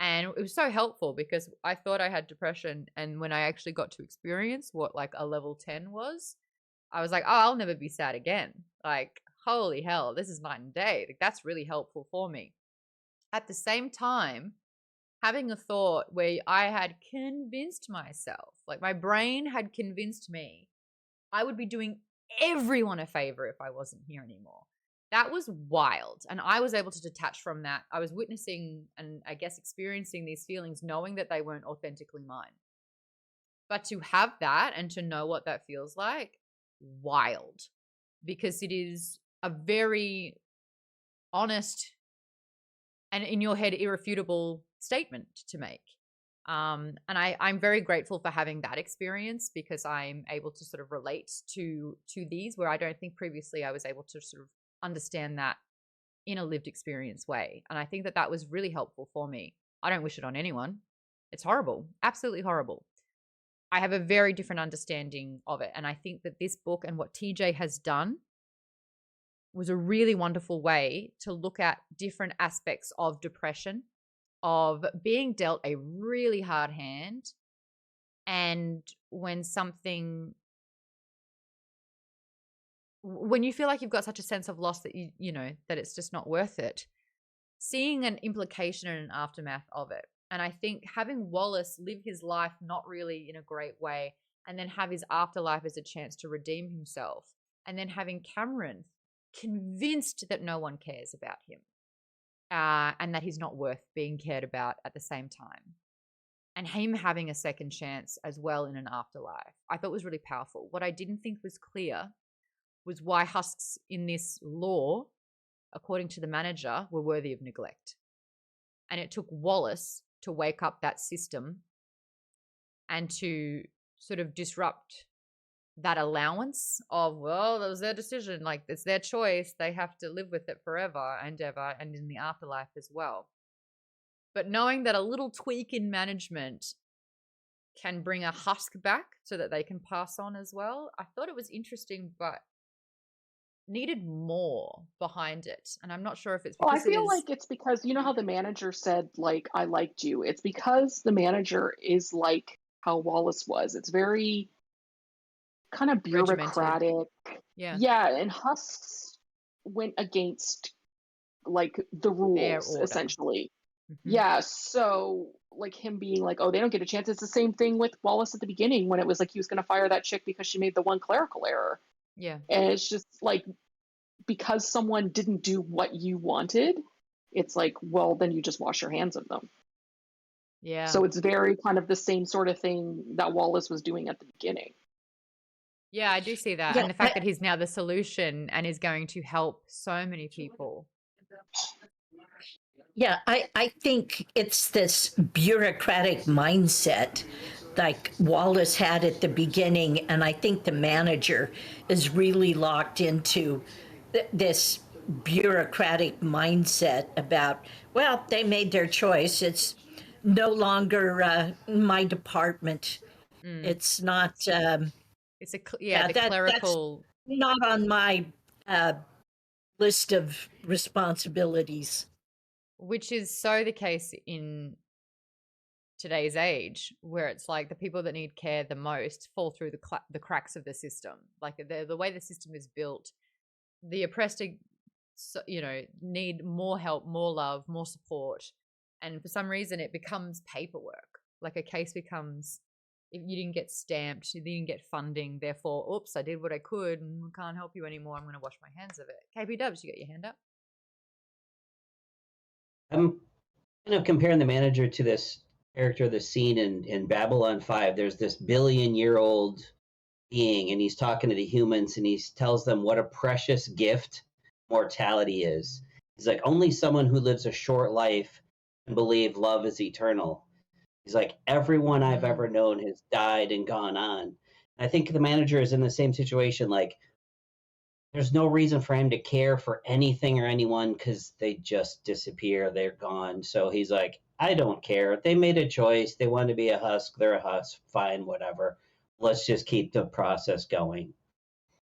And it was so helpful because I thought I had depression. And when I actually got to experience what like a level 10 was, I was like, oh, I'll never be sad again. Like, holy hell, this is night and day. Like, that's really helpful for me. At the same time, having a thought where I had convinced myself, like my brain had convinced me, I would be doing everyone a favor if I wasn't here anymore. That was wild. And I was able to detach from that. I was witnessing and I guess experiencing these feelings, knowing that they weren't authentically mine. But to have that and to know what that feels like, wild. Because it is a very honest and in your head irrefutable statement to make. And I'm very grateful for having that experience because I'm able to sort of relate to these where I don't think previously I was able to sort of understand that in a lived experience way. And I think that that was really helpful for me. I don't wish it on anyone. It's horrible, absolutely horrible. I have a very different understanding of it. And I think that this book and what TJ has done was a really wonderful way to look at different aspects of depression, of being dealt a really hard hand, and when you feel like you've got such a sense of loss that you know that it's just not worth it, seeing an implication and an aftermath of it. And I think having Wallace live his life not really in a great way, and then have his afterlife as a chance to redeem himself, and then having Cameron convinced that no one cares about him, and that he's not worth being cared about at the same time, and him having a second chance as well in an afterlife, I thought was really powerful. What I didn't think was clear was why Husks in this law, according to the manager, were worthy of neglect. And it took Wallace to wake up that system and to sort of disrupt that allowance of, well, that was their decision. Like, it's their choice. They have to live with it forever and ever, and in the afterlife as well. But knowing that a little tweak in management can bring a Husk back so that they can pass on as well, I thought it was interesting, but needed more behind it. And I'm not sure if it's because I feel like it's because, you know how the manager said, like, I liked you. It's because the manager is like how Wallace was. It's very kind of bureaucratic. Yeah. Yeah, and Husks went against, like, the rules, essentially. Mm-hmm. Yeah, so, like, him being like, oh, they don't get a chance. It's the same thing with Wallace at the beginning when it was like he was going to fire that chick because she made the one clerical error. Yeah. And it's just like, because someone didn't do what you wanted, it's like, well, then you just wash your hands of them. Yeah. So it's very kind of the same sort of thing that Wallace was doing at the beginning. Yeah, I do see that. Yeah, and the fact that he's now the solution and is going to help so many people. Yeah, I think it's this bureaucratic mindset like Wallace had at the beginning, and I think the manager is really locked into this bureaucratic mindset about, well, they made their choice. It's no longer my department. It's not. It's the clerical. That's not on my list of responsibilities. Which is so the case in today's age, where it's like the people that need care the most fall through the cracks of the system. Like the way the system is built, the oppressed, need more help, more love, more support, and for some reason it becomes paperwork. Like a case becomes, if you didn't get stamped, you didn't get funding, therefore, oops, I did what I could and can't help you anymore. I'm going to wash my hands of it. KP Dubs, you got your hand up? I'm kind of comparing the manager to this character, the scene in Babylon 5. There's this billion-year-old being, and he's talking to the humans, and he tells them what a precious gift mortality is. He's like, only someone who lives a short life can believe love is eternal. He's like, everyone I've ever known has died and gone on. And I think the manager is in the same situation. Like, there's no reason for him to care for anything or anyone because they just disappear. They're gone. So he's like, I don't care. They made a choice. They want to be a Husk. They're a Husk. Fine, whatever. Let's just keep the process going.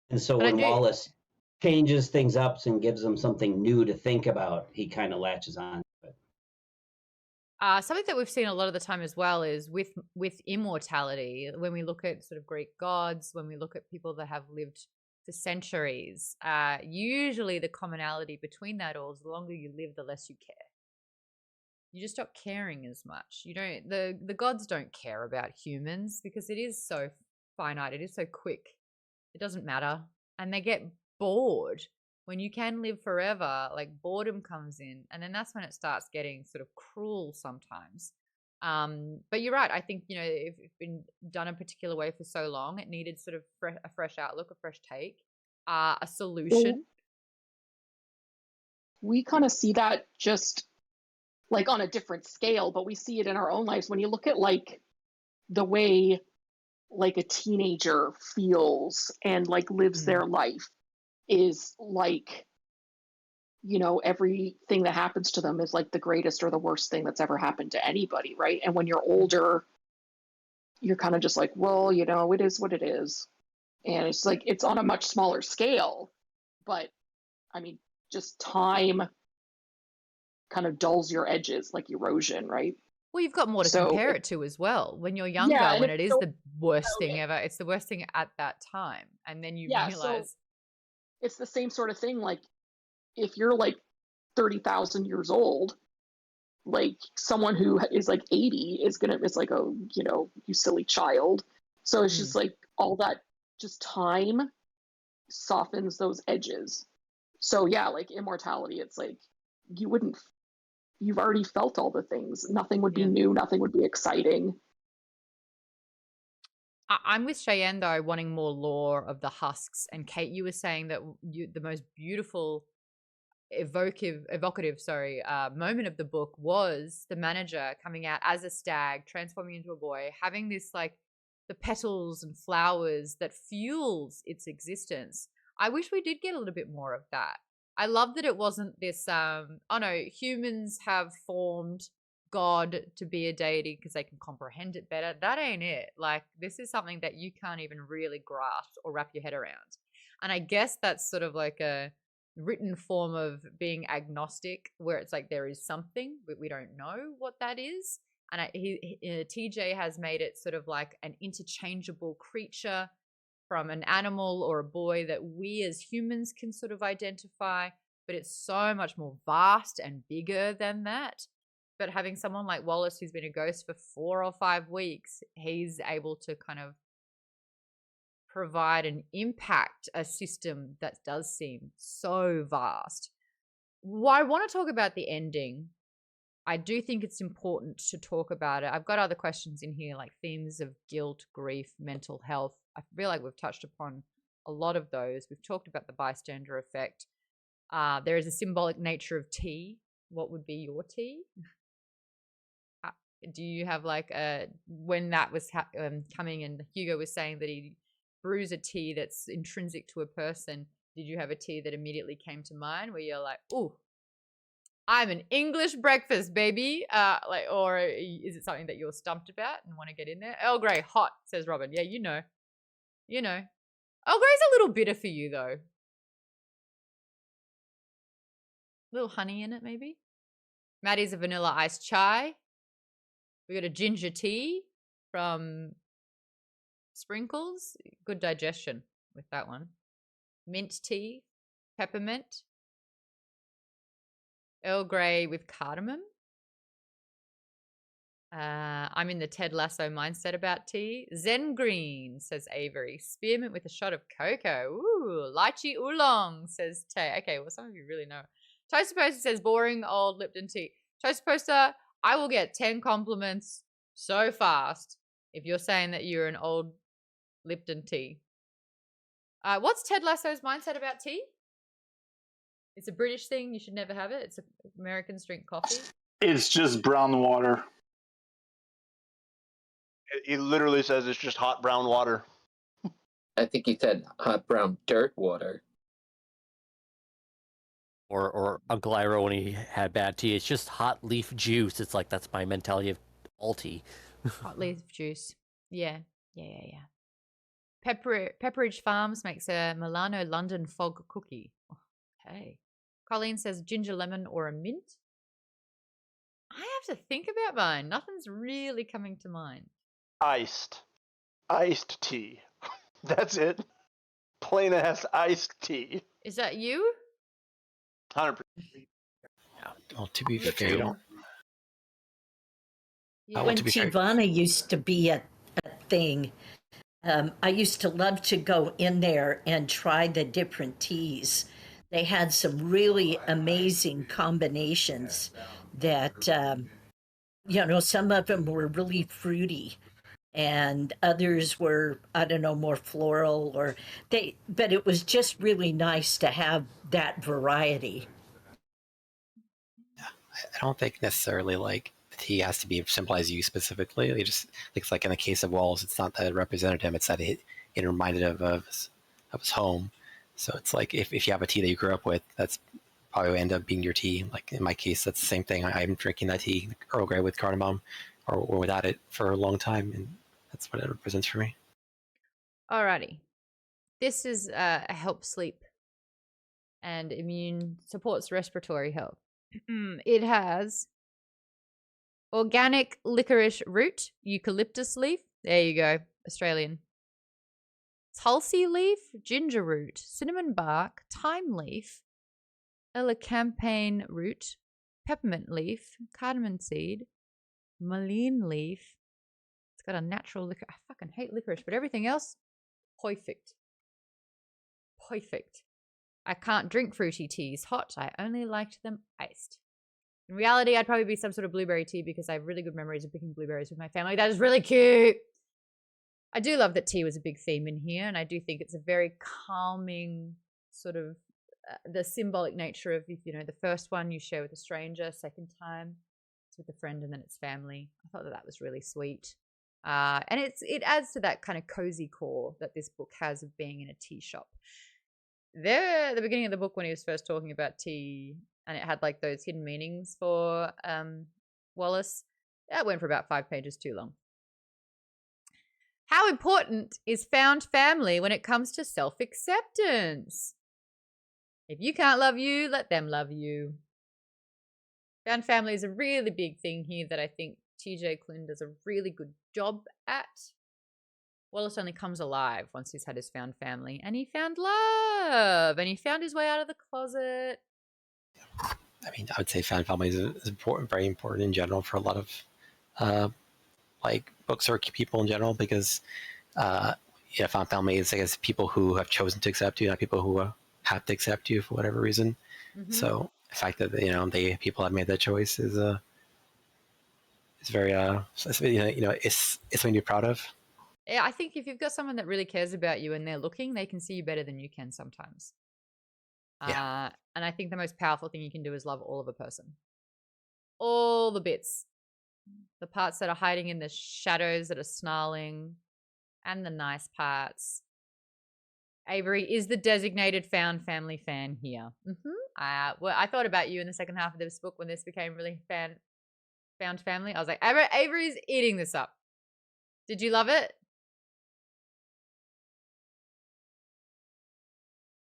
And so when Wallace changes things up and gives them something new to think about, he kind of latches on to it. Something that we've seen a lot of the time as well is with immortality. When we look at sort of Greek gods, when we look at people that have lived for centuries, usually the commonality between that all is the longer you live, the less you care. You just stop caring as much. You don't. The gods don't care about humans because it is so finite. It is so quick. It doesn't matter, and they get bored. When you can live forever, like boredom comes in, and then that's when it starts getting sort of cruel sometimes. But you're right. I think, if it's been done a particular way for so long, it needed sort of a fresh outlook, a fresh take, a solution. We kind of see that just like on a different scale, but we see it in our own lives. When you look at like the way like a teenager feels and like lives their life, is like, everything that happens to them is like the greatest or the worst thing that's ever happened to anybody, right? And when you're older, you're kind of just like, well, it is what it is. And it's like, it's on a much smaller scale, but I mean, just time kind of dulls your edges, like erosion, right? Well, you've got more to So compare it- it to as well. When you're younger, Yeah, and when it's it is so the worst thing ever, it's the worst thing at that time. And then you yeah, so realize, it's the same sort of thing. Like if you're like 30,000 years old, like someone who is like 80 is gonna, it's like, oh, you know, you silly child. So it's just like all that, just time softens those edges. So yeah, like immortality, it's like you wouldn't, you've already felt all the things. Nothing would be new, nothing would be exciting. I'm with Cheyenne though, wanting more lore of the Husks. And Kate, you were saying that the most beautiful, evocative, moment of the book was the manager coming out as a stag, transforming into a boy, having this like the petals and flowers that fuels its existence. I wish we did get a little bit more of that. I love that it wasn't this, oh no, humans have formed God to be a deity because they can comprehend it better. That ain't it. Like, this is something that you can't even really grasp or wrap your head around. And I guess that's sort of like a written form of being agnostic, where it's like there is something, but we don't know what that is. And TJ has made it sort of like an interchangeable creature from an animal or a boy that we as humans can sort of identify, but it's so much more vast and bigger than that. But having someone like Wallace, who's been a ghost for 4 or 5 weeks, he's able to kind of provide and impact a system that does seem so vast. Well, I want to talk about the ending. I do think it's important to talk about it. I've got other questions in here, like themes of guilt, grief, mental health. I feel like we've touched upon a lot of those. We've talked about the bystander effect. There is a symbolic nature of tea. What would be your tea? Do you have like when that was coming and Hugo was saying that he brews a tea that's intrinsic to a person, did you have a tea that immediately came to mind where you're like, ooh, I'm an English breakfast, baby? Or is it something that you're stumped about and want to get in there? Earl Grey, hot, says Robin. Yeah, you know. You know. Earl Grey's a little bitter for you, though. A little honey in it, maybe? Maddie's a vanilla iced chai. We got a ginger tea from Sprinkles. Good digestion with that one. Mint tea. Peppermint. Earl Grey with cardamom. I'm in the Ted Lasso mindset about tea. Zen green, says Avery. Spearmint with a shot of cocoa. Ooh, lychee oolong, says Tay. Okay, well, some of you really know. Toaster Poster says boring old Lipton tea. Toaster Poster, I will get 10 compliments so fast if you're saying that you're an old Lipton tea. What's Ted Lasso's mindset about tea? It's a British thing. You should never have it. It's Americans drink coffee. It's just brown water. He literally says it's just hot brown water. I think he said hot brown dirt water. Or Uncle Iro when he had bad tea. It's just hot leaf juice. It's like, that's my mentality of all tea. Hot leaf juice. Yeah. Pepperidge Farms makes a Milano London fog cookie. Okay. Colleen says ginger lemon or a mint. I have to think about mine. Nothing's really coming to mind. Iced tea. That's it. Plain ass iced tea. Is that you? 100%. Yeah. Well, to be fair, you don't. When Tivana used to be a thing, I used to love to go in there and try the different teas. They had some really amazing combinations that, some of them were really fruity and others were, I don't know, more floral but it was just really nice to have that variety. I don't think necessarily like the tea has to be symbolized you specifically. It just looks like in the case of Wallace, it's not that it represented him; it's that it reminded him of his home. So it's like if you have a tea that you grew up with, that's probably end up being your tea. Like in my case, that's the same thing. I'm drinking that tea, Earl Grey with cardamom, or without it for a long time, and that's what it represents for me. Alrighty. This is help sleep and immune supports respiratory health. It has organic licorice root, eucalyptus leaf. There you go, Australian. Tulsi leaf, ginger root, cinnamon bark, thyme leaf, elecampane root, peppermint leaf, cardamom seed, mullein leaf. It's got a natural licorice. I fucking hate licorice, but everything else, perfect. Perfect. I can't drink fruity teas hot. I only liked them iced. In reality, I'd probably be some sort of blueberry tea because I have really good memories of picking blueberries with my family. That is really cute. I do love that tea was a big theme in here, and I do think it's a very calming sort of the symbolic nature of, you know, the first one you share with a stranger, second time it's with a friend, and then it's family. I thought that was really sweet. And it adds to that kind of cozy core that this book has of being in a tea shop. There, at the beginning of the book, when he was first talking about tea, and it had like those hidden meanings for Wallace, that went for about 5 pages too long. How important is found family when it comes to self-acceptance? If you can't love you, let them love you. Found family is a really big thing here that I think TJ Klune does a really good job at. Wallace only comes alive once he's had his found family, and he found love, and he found his way out of the closet. I mean, I would say found family is important, very important in general for a lot of like books or people in general, because found family is, I guess, people who have chosen to accept you, not people who have to accept you for whatever reason. Mm-hmm. So the fact that people have made that choice is very it's something to be proud of. Yeah, I think if you've got someone that really cares about you and they're looking, they can see you better than you can sometimes. Yeah. And I think the most powerful thing you can do is love all of a person. All the bits. The parts that are hiding in the shadows that are snarling, and the nice parts. Avery is the designated found family fan here. Mm-hmm. Well, I thought about you in the second half of this book when this became really found family. I was like, Avery's eating this up. Did you love it?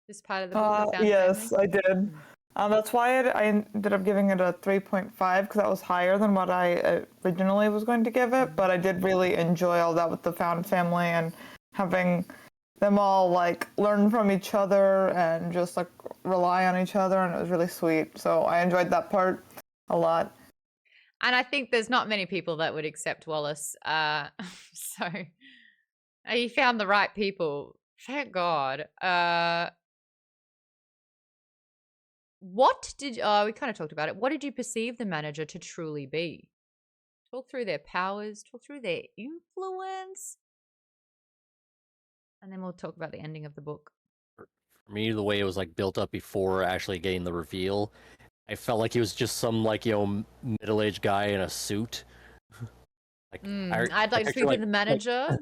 This part of the book? Yes, family? I did. That's why I ended up giving it a 3.5 because that was higher than what I originally was going to give it. But I did really enjoy all that with the found family and having them all like learn from each other and just like rely on each other, and it was really sweet. So I enjoyed that part a lot. And I think there's not many people that would accept Wallace. So he found the right people. Thank God. What did we kind of talked about it? What did you perceive the manager to truly be? Talk through their powers, talk through their influence, and then we'll talk about the ending of the book. For me, the way it was like built up before actually getting the reveal, I felt like he was just some middle-aged guy in a suit. I'd like to speak to the manager.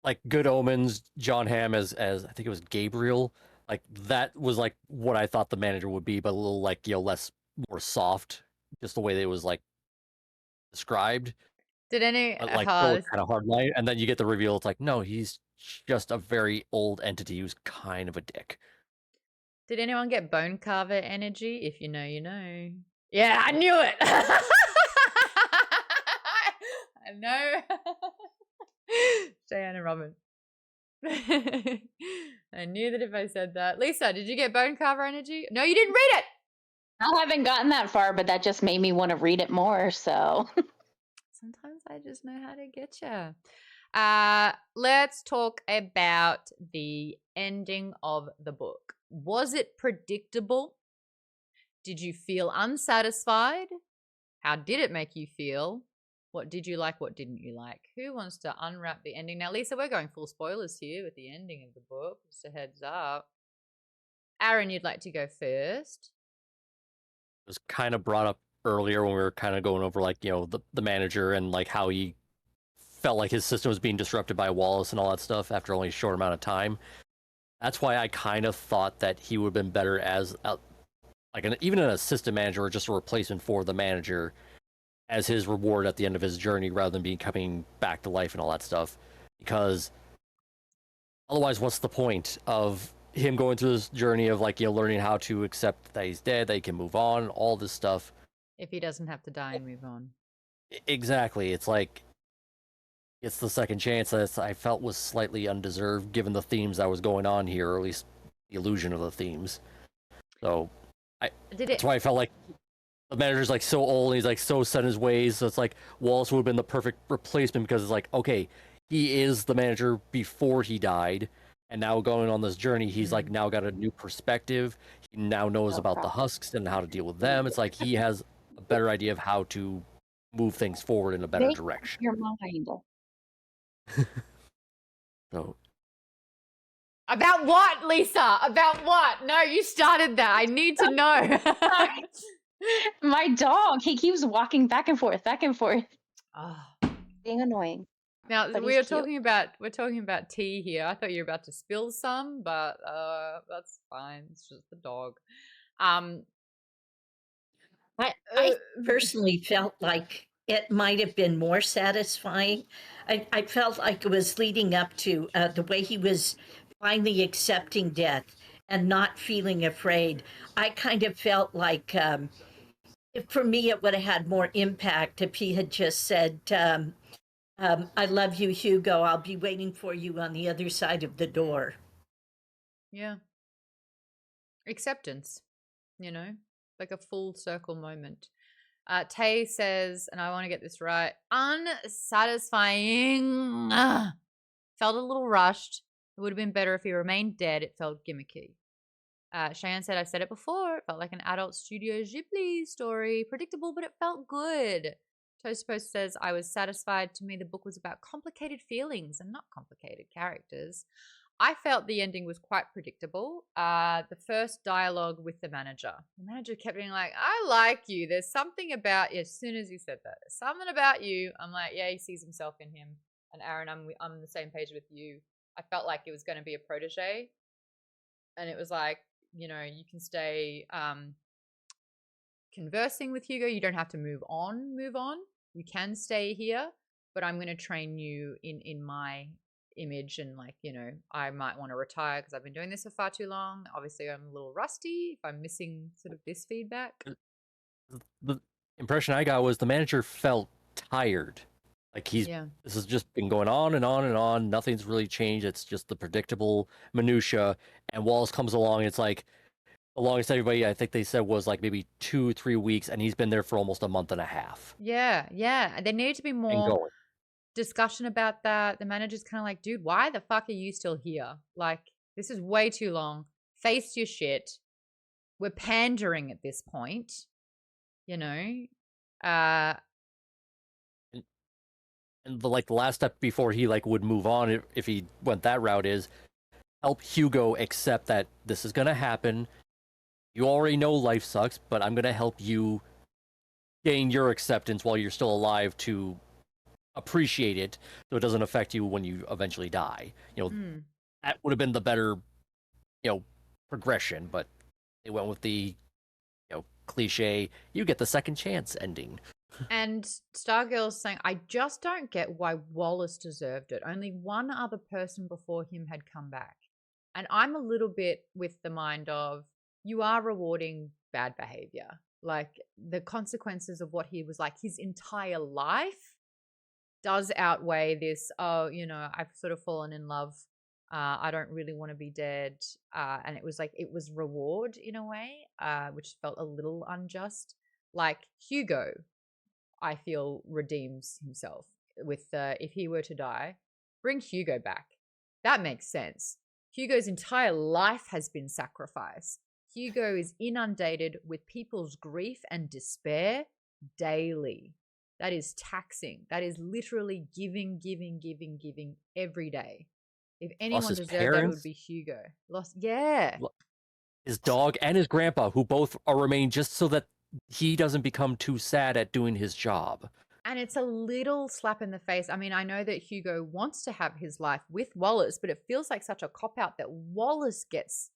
Like Good Omens, John Hamm as I think it was Gabriel. Like that was like what I thought the manager would be, but a little more soft, just the way that it was like described. Did any kind of hard line, and then you get the reveal. It's like, no, he's just a very old entity who's kind of a dick. Did anyone get Bone Carver energy? If you know, you know. Yeah, I knew it. I know. Cheyenne and Robin. I knew that if I said that. Lisa, did you get Bone Carver energy? No, you didn't read it. I haven't gotten that far, but that just made me want to read it more. So sometimes I just know how to get you. Let's talk about the ending of the book. Was it predictable? Did you unsatisfied? Unsatisfied? How did it make you feel? What did you like? What didn't you like? Who wants to unwrap the ending? Now, Lisa, we're going full spoilers here with the ending of the book. Just a heads up. Aaron, you'd like to go first? It was kind of brought up earlier when we were kind of going over the manager and how he felt like his system was being disrupted by Wallace and all that stuff after only a short amount of time. That's why I kind of thought that he would have been better as even an assistant manager or just a replacement for the manager as his reward at the end of his journey, rather than being coming back to life and all that stuff. Because otherwise, what's the point of him going through this journey of like, learning how to accept that he's dead, that he can move on, all this stuff. If he doesn't have to die and move on. Exactly. It's like, it's the second chance that I felt was slightly undeserved given the themes that was going on here, or at least the illusion of the themes. So that's why I felt like the manager's like so old and he's like so set in his ways. So it's like Wallace would have been the perfect replacement because it's like, okay, he is the manager before he died. And now going on this journey, he's like now got a new perspective. He now knows about the Husks and how to deal with them. It's like he has a better idea of how to move things forward in a better direction. Your mind. So About what, Lisa? About what? No, you started that. I need to know. My dog, he keeps walking back and forth, Oh. being annoying. Now But we're he's cute. talking about tea here. I thought you were about to spill some, but that's fine. It's just the dog. I personally felt like it might have been more satisfying. I felt like it was leading up to the way he was finally accepting death and not feeling afraid. I kind of felt like, for me, it would have had more impact if he had just said, I love you, Hugo. I'll be waiting for you on the other side of the door. Yeah. Acceptance, like a full circle moment. Tay says, and I want to get this right, unsatisfying. Felt a little rushed. It would have been better if he remained dead. It felt gimmicky. Cheyenne said, I've said it before. It felt like an adult Studio Ghibli story. Predictable, but it felt good. Toast Post says, I was satisfied. To me, the book was about complicated feelings and not complicated characters. I felt the ending was quite predictable. The first dialogue with the manager kept being like, I like you. There's something about you. As soon as you said that, there's something about you. I'm like, yeah, he sees himself in him. And Aaron, I'm on the same page with you. I felt like it was going to be a protege. And it was like, you can stay conversing with Hugo. You don't have to move on. You can stay here, but I'm going to train you in my image, and I might want to retire because I've been doing this for far too long. Obviously I'm a little rusty if I'm missing sort of this feedback. The impression I got was the manager felt tired. Like this has just been going on and on and on. Nothing's really changed. It's just the predictable minutia. And Wallace comes along and it's like, the longest everybody I think they said was like maybe 2-3 weeks, and he's been there for almost a month and a half. Yeah. There needed to be more discussion about that. The manager's kind of like, dude, why the fuck are you still here? Like, this is way too long. Face your shit. We're pandering at this point, And the last step before he would move on, if he went that route, is help Hugo accept that this is gonna happen. You already know life sucks, but I'm gonna help you gain your acceptance while you're still alive to appreciate it, so it doesn't affect you when you eventually die. That would have been the better, progression. But they went with the, cliche, you get the second chance ending. And Stargirl's saying, I just don't get why Wallace deserved it. Only one other person before him had come back. And I'm a little bit with the mind of, you are rewarding bad behavior. Like, the consequences of what he was like his entire life does outweigh this, I've sort of fallen in love. I don't really want to be dead. And it was like, it was reward in a way, which felt a little unjust. Like Hugo, I feel, redeems himself with if he were to die, bring Hugo back. That makes sense. Hugo's entire life has been sacrificed. Hugo is inundated with people's grief and despair daily. That is taxing. That is literally giving every day. If anyone deserved that, it would be Hugo. His dog and his grandpa, who both remain just so that he doesn't become too sad at doing his job. And it's a little slap in the face. I mean, I know that Hugo wants to have his life with Wallace, but it feels like such a cop-out that Wallace gets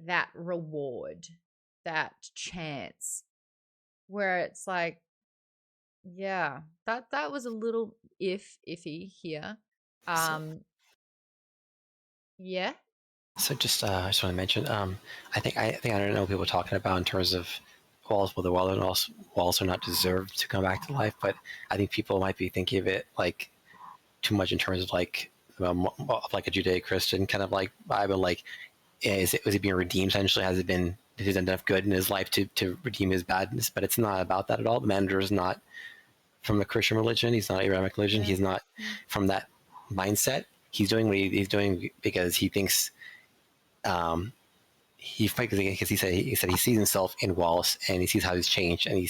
that reward, that chance, where it's like, yeah, that was a little iffy here. Yeah. So I just want to mention, I think I don't know people talking about in terms of Wallace, whether Wallace or not deserved to come back to life, but I think people might be thinking of it like too much in terms of like of like a Judeo-Christian kind of like vibe, and like was he being redeemed essentially? Has he done enough good in his life to redeem his badness? But it's not about that at all. The manager is not from the Christian religion. He's not Abrahamic religion. He's not from that mindset. He's doing what he's doing because he thinks because he said he sees himself in Wallace and he sees how he's changed, and he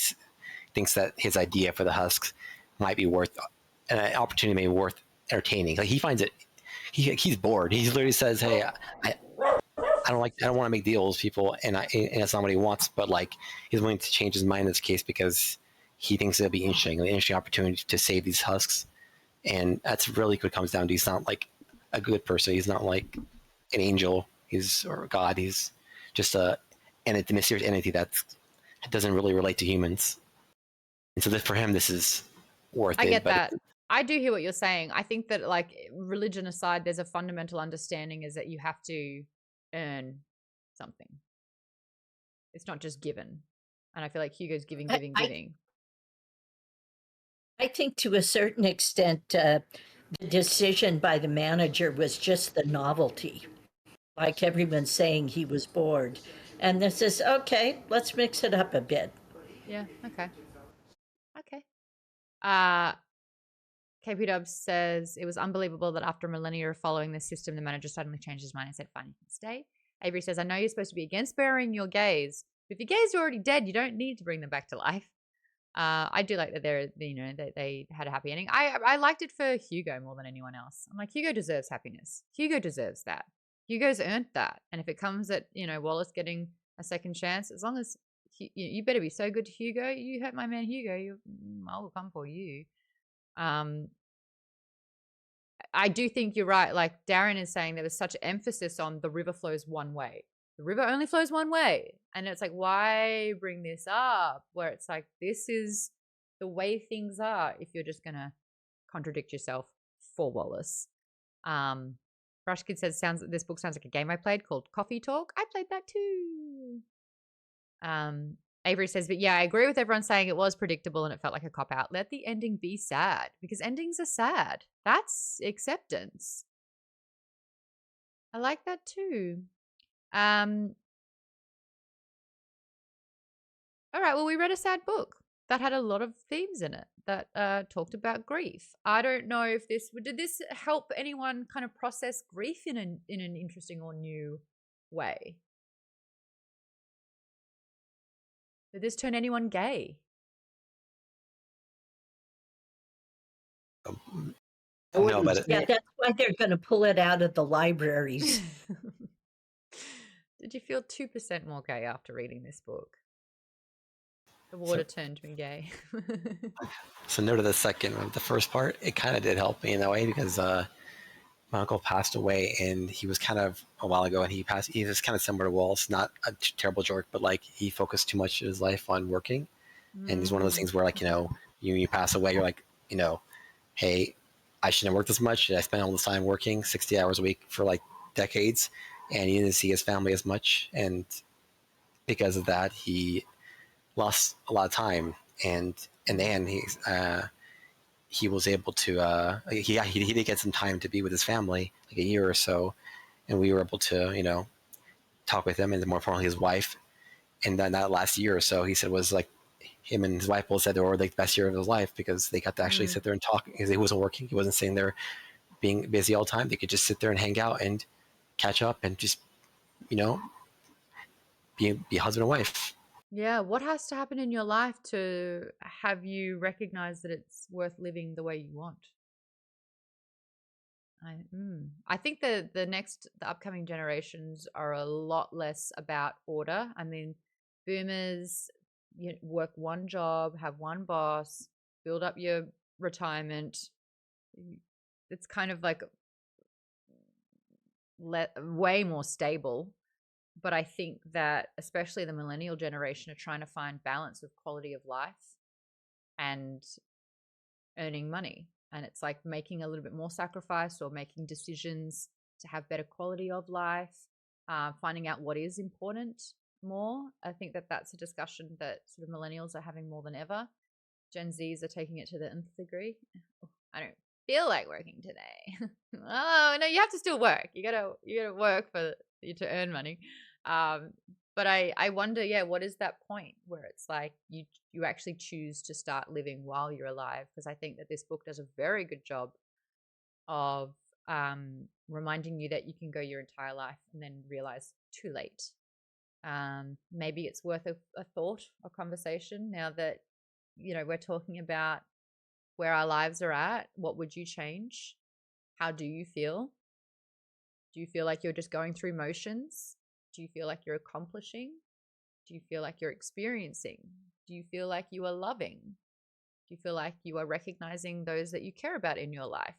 thinks that his idea for the Husks might be worth an opportunity, may be worth entertaining. Like he finds it, he's bored. He literally says, "Hey, I don't want to make deals with people, and that's not what he wants." But like he's willing to change his mind in this case because he thinks it'll be interesting, an interesting opportunity to save these Husks, and that's really what it comes down to. He's not like a good person. He's not like an angel. Or God. He's just a mysterious entity that doesn't really relate to humans. And so for him, this is worth it. I get that. I do hear what you're saying. I think that, like, religion aside, there's a fundamental understanding is that you have to earn something. It's not just given. And I feel like Hugo's giving. I think to a certain extent, the decision by the manager was just the novelty. Like everyone's saying, he was bored. And this is, okay, let's mix it up a bit. Yeah, okay. KP Dubs says, it was unbelievable that after millennia of following this system, the manager suddenly changed his mind and said, fine, you can stay. Avery says, I know you're supposed to be against burying your gays, but if your gays are already dead, you don't need to bring them back to life. I do like that they had a happy ending. I liked it for Hugo more than anyone else. I'm like, Hugo deserves happiness. Hugo deserves that. Hugo's earned that. And if it comes at, Wallace getting a second chance, as long as you better be so good to Hugo, you hurt my man Hugo, I will come for you. I do think you're right. Like Darren is saying, there was such emphasis on the river flows one way. The river only flows one way. And it's like, why bring this up? Where it's like, this is the way things are if you're just going to contradict yourself for Wallace. Brush Kid says, this book sounds like a game I played called Coffee Talk. I played that too. Avery says, but yeah, I agree with everyone saying it was predictable and it felt like a cop-out. Let the ending be sad, because endings are sad. That's acceptance. I like that too. All right, well, we read a sad book that had a lot of themes in it that talked about grief. I don't know if did this help anyone kind of process grief in an interesting or new way? Did this turn anyone gay? No, yeah, that's why they're going to pull it out of the libraries. Did you feel 2% more gay after reading this book? The water turned me gay. So no to the first part, it kind of did help me in that way because my uncle passed away, and he was kind of a while ago, and he was kind of similar to Wallace, not a terrible jerk, but like he focused too much of his life on working. And it's one of those things where like, you pass away, you're like, hey, I shouldn't have worked this much. I spent all this time working 60 hours a week for like decades, and he didn't see his family as much. And because of that, he lost a lot of time. And in the end, he was able to, he did get some time to be with his family, like a year or so. And we were able to, talk with him, and more importantly, his wife. And then that last year or so, he said was like, him and his wife both said they were like the best year of his life because they got to actually sit there and talk, because he wasn't working. He wasn't sitting there being busy all the time. They could just sit there and hang out and catch up and just, be husband and wife. Yeah, what has to happen in your life to have you recognize that it's worth living the way you want? I think the upcoming generations are a lot less about order. I mean, boomers, work one job, have one boss, build up your retirement. It's kind of like way more stable. But I think that especially the millennial generation are trying to find balance of quality of life and earning money. And it's like making a little bit more sacrifice or making decisions to have better quality of life. finding out what is important more. I think that that's a discussion that sort of millennials are having more than ever. Gen Zs are taking it to the nth degree. I don't feel like working today. Oh no, you have to still work. You gotta work for you to earn money. But I wonder, yeah, what is that point where it's like you actually choose to start living while you're alive? Because I think that this book does a very good job of reminding you that you can go your entire life and then realize too late. Maybe it's worth a thought or conversation now that, you know, we're talking about where our lives are at. What would you change? How do you feel? Do you feel like you're just going through motions? Do you feel like you're accomplishing? Do you feel like you're experiencing? Do you feel like you are loving? Do you feel like you are recognizing those that you care about in your life?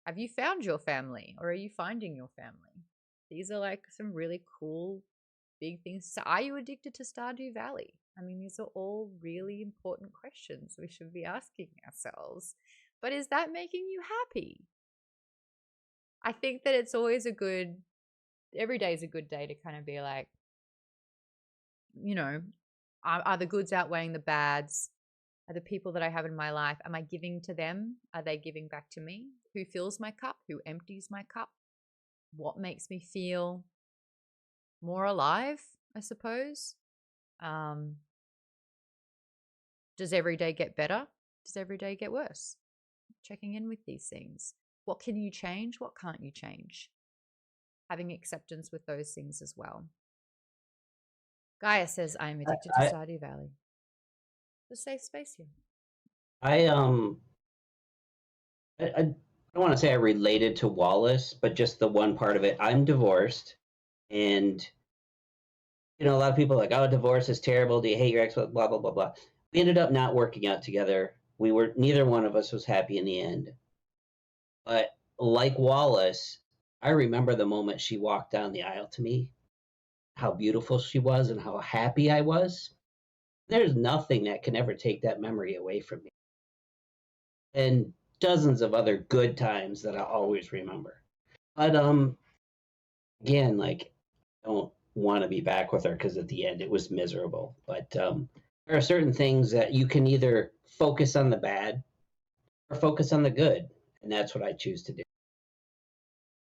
Have you found your family, or are you finding your family? These are like some really cool big things. So are you addicted to Stardew Valley? I mean, these are all really important questions we should be asking ourselves. But is that making you happy? I think that it's always every day is a good day to kind of be like, you know, are the goods outweighing the bads? Are the people that I have in my life, am I giving to them? Are they giving back to me? Who fills my cup? Who empties my cup? What makes me feel more alive, I suppose? Does every day get better? Does every day get worse? Checking in with these things. What can you change? What can't you change? Having acceptance with those things as well. Gaia says, I am addicted to Stardew Valley. The safe space here. I don't want to say I related to Wallace, but just the one part of it. I'm divorced, and you know, a lot of people are like, oh, divorce is terrible. Do you hate your ex? Blah blah blah blah. We ended up not working out together. Neither one of us was happy in the end. But like Wallace, I remember the moment she walked down the aisle to me, how beautiful she was and how happy I was. There's nothing that can ever take that memory away from me. And dozens of other good times that I always remember. But again, like, I don't want to be back with her because at the end it was miserable. But there are certain things that you can either focus on the bad or focus on the good, and that's what I choose to do.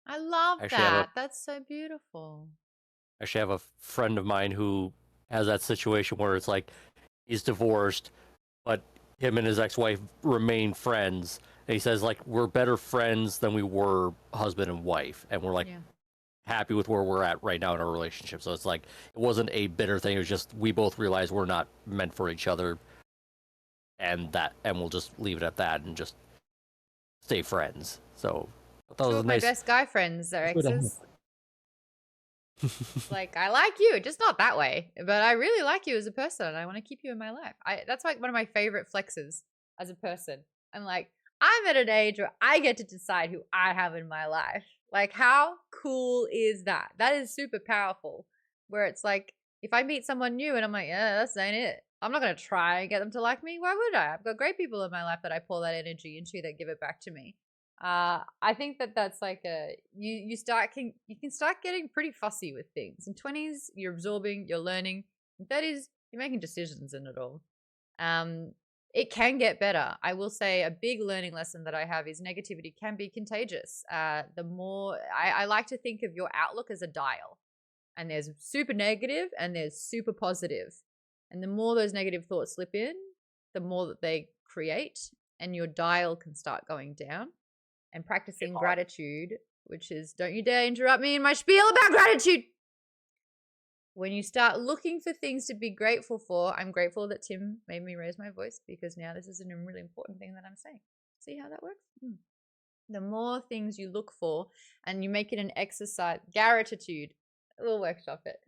I love that. That's so beautiful. Actually, I have a friend of mine who has that situation where it's like he's divorced, but him and his ex-wife remain friends. And he says, like, we're better friends than we were husband and wife. And we're like happy with where we're at right now in our relationship. So it's like, it wasn't a bitter thing. It was just, we both realized we're not meant for each other. And we'll just leave it at that and just stay friends. So I thought it was a my nice... best guy friends are exes. Like, I like you, just not that way, but I really like you as a person and I want to keep you in my life. That's like one of my favorite flexes as a person. I'm like, I'm at an age where I get to decide who I have in my life. Like, how cool is that? That is super powerful, where it's like, if I meet someone new and I'm like, yeah, that's ain't it. I'm not going to try and get them to like me. Why would I? I've got great people in my life that I pour that energy into that give it back to me. I think that that's like you can start getting pretty fussy with things. In 20s, you're absorbing, you're learning. In 30s, you're making decisions in it all. It can get better. I will say a big learning lesson that I have is negativity can be contagious. The more I like to think of your outlook as a dial, and there's super negative and there's super positive. And the more those negative thoughts slip in, the more that they create, and your dial can start going down. And practicing gratitude, which is, don't you dare interrupt me in my spiel about gratitude. When you start looking for things to be grateful for, I'm grateful that Tim made me raise my voice, because now this is a really important thing that I'm saying. See how that works? The more things you look for and you make it an exercise, gratitude, we'll workshop it.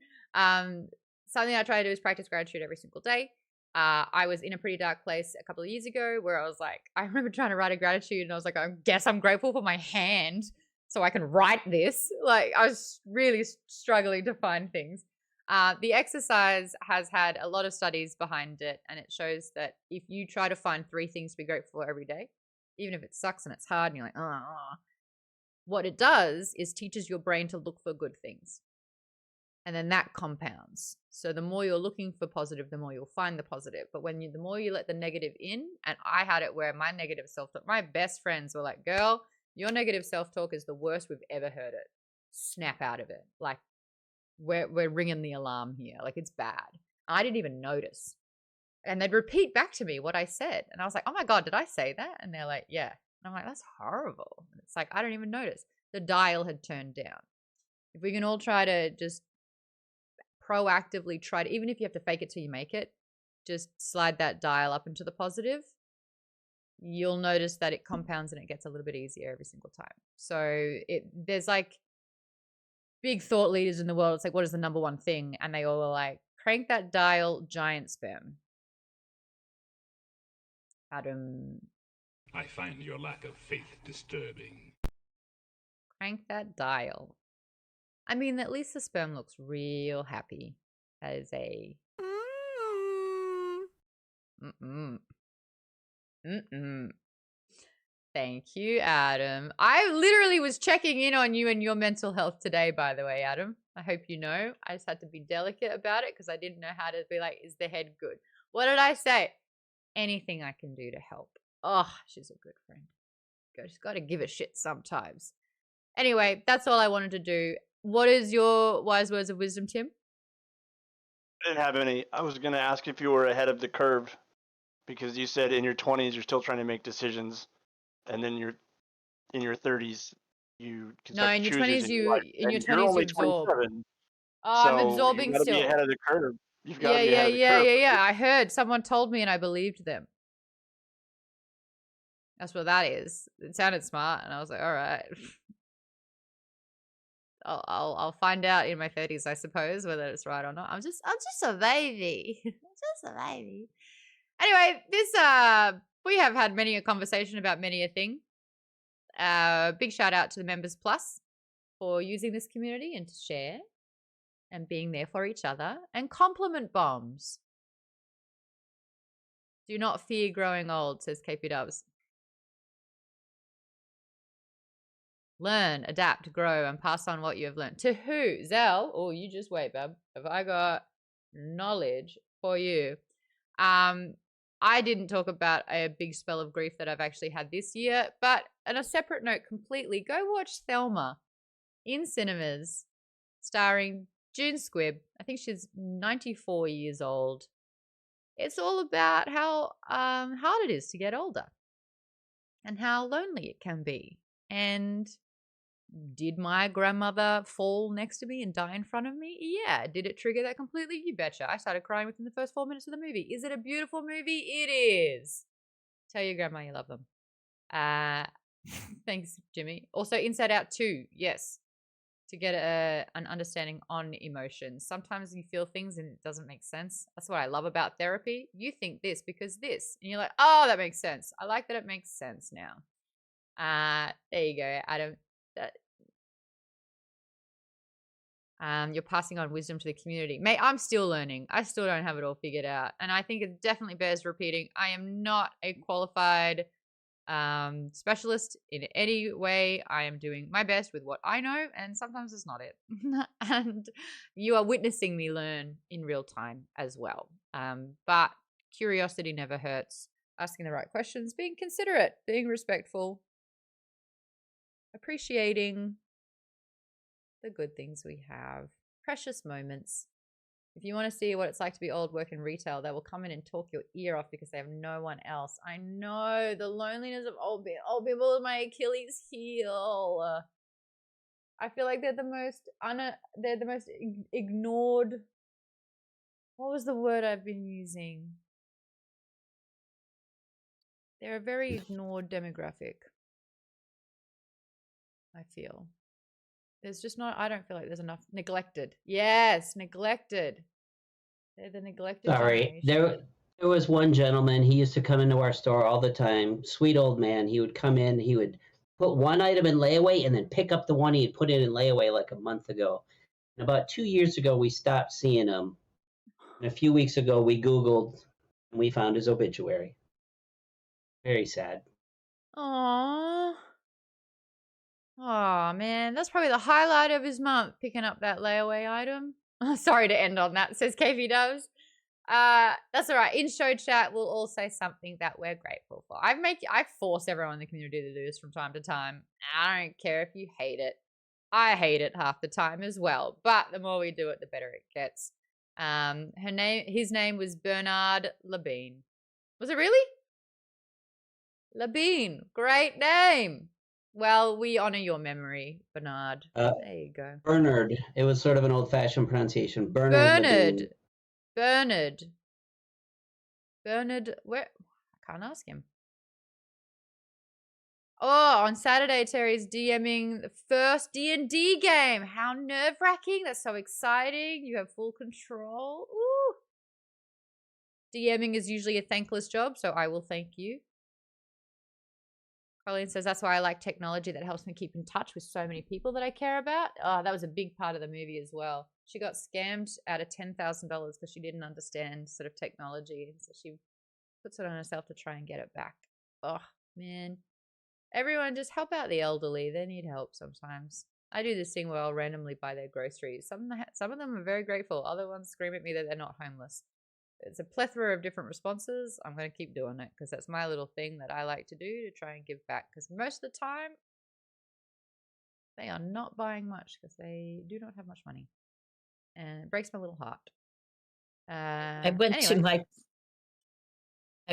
Something I try to do is practice gratitude every single day. I was in a pretty dark place a couple of years ago where I was like, I remember trying to write a gratitude and I was like, I guess I'm grateful for my hand so I can write this. Like, I was really struggling to find things. The exercise has had a lot of studies behind it, and it shows that if you try to find 3 things to be grateful for every day, even if it sucks and it's hard and you're like, what it does is teaches your brain to look for good things. And then that compounds. So the more you're looking for positive, the more you'll find the positive. But the more you let the negative in, and I had it where my negative self-talk, my best friends were like, girl, your negative self-talk is the worst we've ever heard it. Snap out of it. Like, we're ringing the alarm here. Like, it's bad. I didn't even notice. And they'd repeat back to me what I said. And I was like, oh my God, did I say that? And they're like, yeah. And I'm like, that's horrible. And it's like, I don't even notice. The dial had turned down. If we can all try to just proactively try to, even if you have to fake it till you make it, just slide that dial up into the positive, you'll notice that it compounds and it gets a little bit easier every single time. So there's like big thought leaders in the world. It's like, what is the number one thing? And they all are like, crank that dial, giant sperm. Adam. I find your lack of faith disturbing. Crank that dial. I mean, at least the sperm looks real happy. That is a... Thank you, Adam. I literally was checking in on you and your mental health today, by the way, Adam. I hope you know. I just had to be delicate about it because I didn't know how to be like, is the head good? What did I say? Anything I can do to help. Oh, she's a good friend. She's got to give a shit sometimes. Anyway, that's all I wanted to do. What is your wise words of wisdom, Tim? I didn't have any. I was going to ask if you were ahead of the curve because you said in your 20s you're still trying to make decisions, and then you're in your 30s you can no, in your 20s you absorb. Oh, so I'm absorbing you gotta still. be ahead of the curve. You've got to be yeah, ahead of the curve. yeah. I heard someone told me and I believed them. That's what that is. It sounded smart, and I was like, all right. I'll find out in my 30s, I suppose, whether it's right or not. I'm just a baby. I'm just a baby. Anyway, we have had many a conversation about many a thing. Big shout out to the Members Plus for using this community and to share and being there for each other, and compliment bombs. Do not fear growing old, says KP Dubs. Learn, adapt, grow, and pass on what you have learned. To who? Zell? Oh, you just wait, bub. Have I got knowledge for you? I didn't talk about a big spell of grief that I've actually had this year, but on a separate note completely, go watch Thelma in cinemas, starring June Squibb. I think she's 94 years old. It's all about how hard it is to get older and how lonely it can be. And did my grandmother fall next to me and die in front of me? Yeah. Did it trigger that completely? You betcha. I started crying within the first 4 minutes of the movie. Is it a beautiful movie? It is. Tell your grandma you love them. Thanks, Jimmy. Also, Inside Out 2. Yes. To get an understanding on emotions. Sometimes you feel things and it doesn't make sense. That's what I love about therapy. You think this because this. And you're like, oh, that makes sense. I like that it makes sense now. There you go, Adam. You're passing on wisdom to the community. Mate, I'm still learning. I still don't have it all figured out. And I think it definitely bears repeating. I am not a qualified specialist in any way. I am doing my best with what I know, and sometimes it's not it. And you are witnessing me learn in real time as well. But curiosity never hurts. Asking the right questions, being considerate, being respectful, appreciating the good things we have, precious moments. If you want to see what it's like to be old, work in retail, they will come in and talk your ear off because they have no one else. I know the loneliness of old people is my Achilles heel. I feel like they're the most ignored. What was the word I've been using? They're a very ignored demographic. I feel. There's just not, I don't feel like there's enough neglected. Yes, neglected. They're the neglected Sorry, generation. there was one gentleman. He used to come into our store all the time. Sweet old man. He would come in. He would put one item in layaway and then pick up the one he had put in layaway like a month ago. And about 2 years ago, we stopped seeing him. And a few weeks ago, we Googled and we found his obituary. Very sad. Aww. Oh man, that's probably the highlight of his month, picking up that layaway item. Sorry to end on that, says KV Doves. That's all right. In show chat, we'll all say something that we're grateful for. I force everyone in the community to do this from time to time. I don't care if you hate it. I hate it half the time as well. But the more we do it, the better it gets. His name was Bernard Labine. Was it really? Labine. Great name. Well, we honor your memory, Bernard. There you go. Bernard. It was sort of an old-fashioned pronunciation. Bernard. Labine. Bernard, where? I can't ask him. Oh, on Saturday, Terry's DMing the first D&D game. How nerve-wracking. That's so exciting. You have full control. Ooh. DMing is usually a thankless job, so I will thank you. Colleen says, that's why I like technology that helps me keep in touch with so many people that I care about. Oh, that was a big part of the movie as well. She got scammed out of $10,000 because she didn't understand sort of technology. So she puts it on herself to try and get it back. Oh, man. Everyone just help out the elderly. They need help sometimes. I do this thing where I'll randomly buy their groceries. Some of them are very grateful. Other ones scream at me that they're not homeless. It's a plethora of different responses. I'm going to keep doing it because that's my little thing that I like to do to try and give back. Because most of the time, they are not buying much because they do not have much money. And it breaks my little heart. I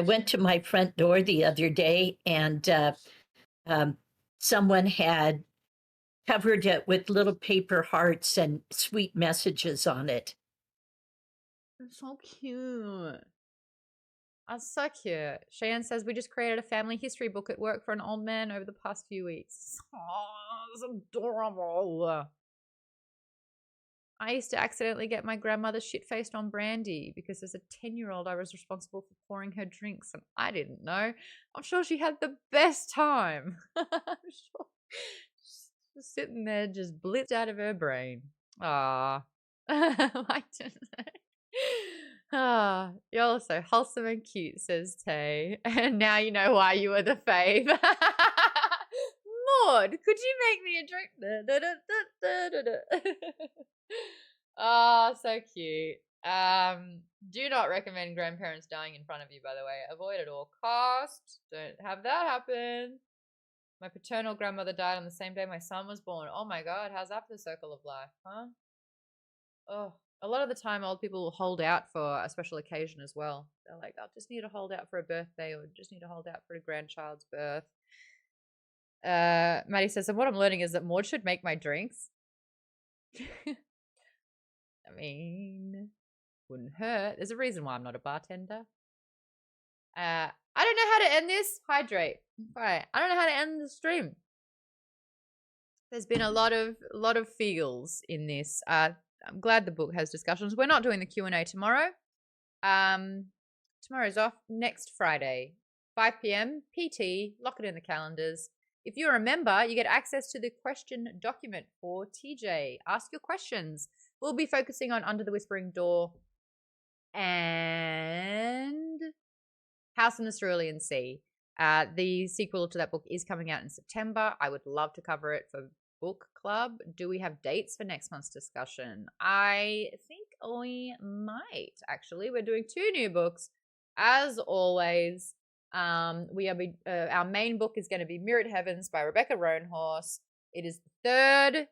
went to my front door the other day, and someone had covered it with little paper hearts and sweet messages on it. It's so cute. That's so cute. Cheyenne says, we just created a family history book at work for an old man over the past few weeks. Oh, it's adorable. I used to accidentally get my grandmother shit-faced on brandy because as a 10-year-old I was responsible for pouring her drinks and I didn't know. I'm sure she had the best time. I'm sure she's just sitting there just blitzed out of her brain. Ah, I don't know. Ah, you're also wholesome and cute, says Tay. And now you know why you were the fave. Maude, could you make me a drink? Oh, so cute. Do not recommend grandparents dying in front of you, by the way. Avoid at all costs. Don't have that happen. My paternal grandmother died on the same day my son was born. Oh my god, how's that for the circle of life, huh? Oh, a lot of the time old people will hold out for a special occasion as well. They're like, I just need to hold out for a birthday or just need to hold out for a grandchild's birth. Maddie says, and what I'm learning is that Maude should make my drinks. I mean, wouldn't hurt. There's a reason why I'm not a bartender. I don't know how to end this. Hydrate. Right. I don't know how to end the stream. There's been a lot of feels in this. I'm glad the book has discussions. We're not doing the Q&A tomorrow. Tomorrow's off. Next Friday, 5 p.m. PT. Lock it in the calendars. If you're a member, you get access to the question document for TJ. Ask your questions. We'll be focusing on Under the Whispering Door and House in the Cerulean Sea. The sequel to that book is coming out in September. I would love to cover it for book club. Do we have dates for next month's discussion? I think we might, actually. We're doing 2 new books, as always. Our main book is going to be Mirrored Heavens by Rebecca Roanhorse. It is the 3rd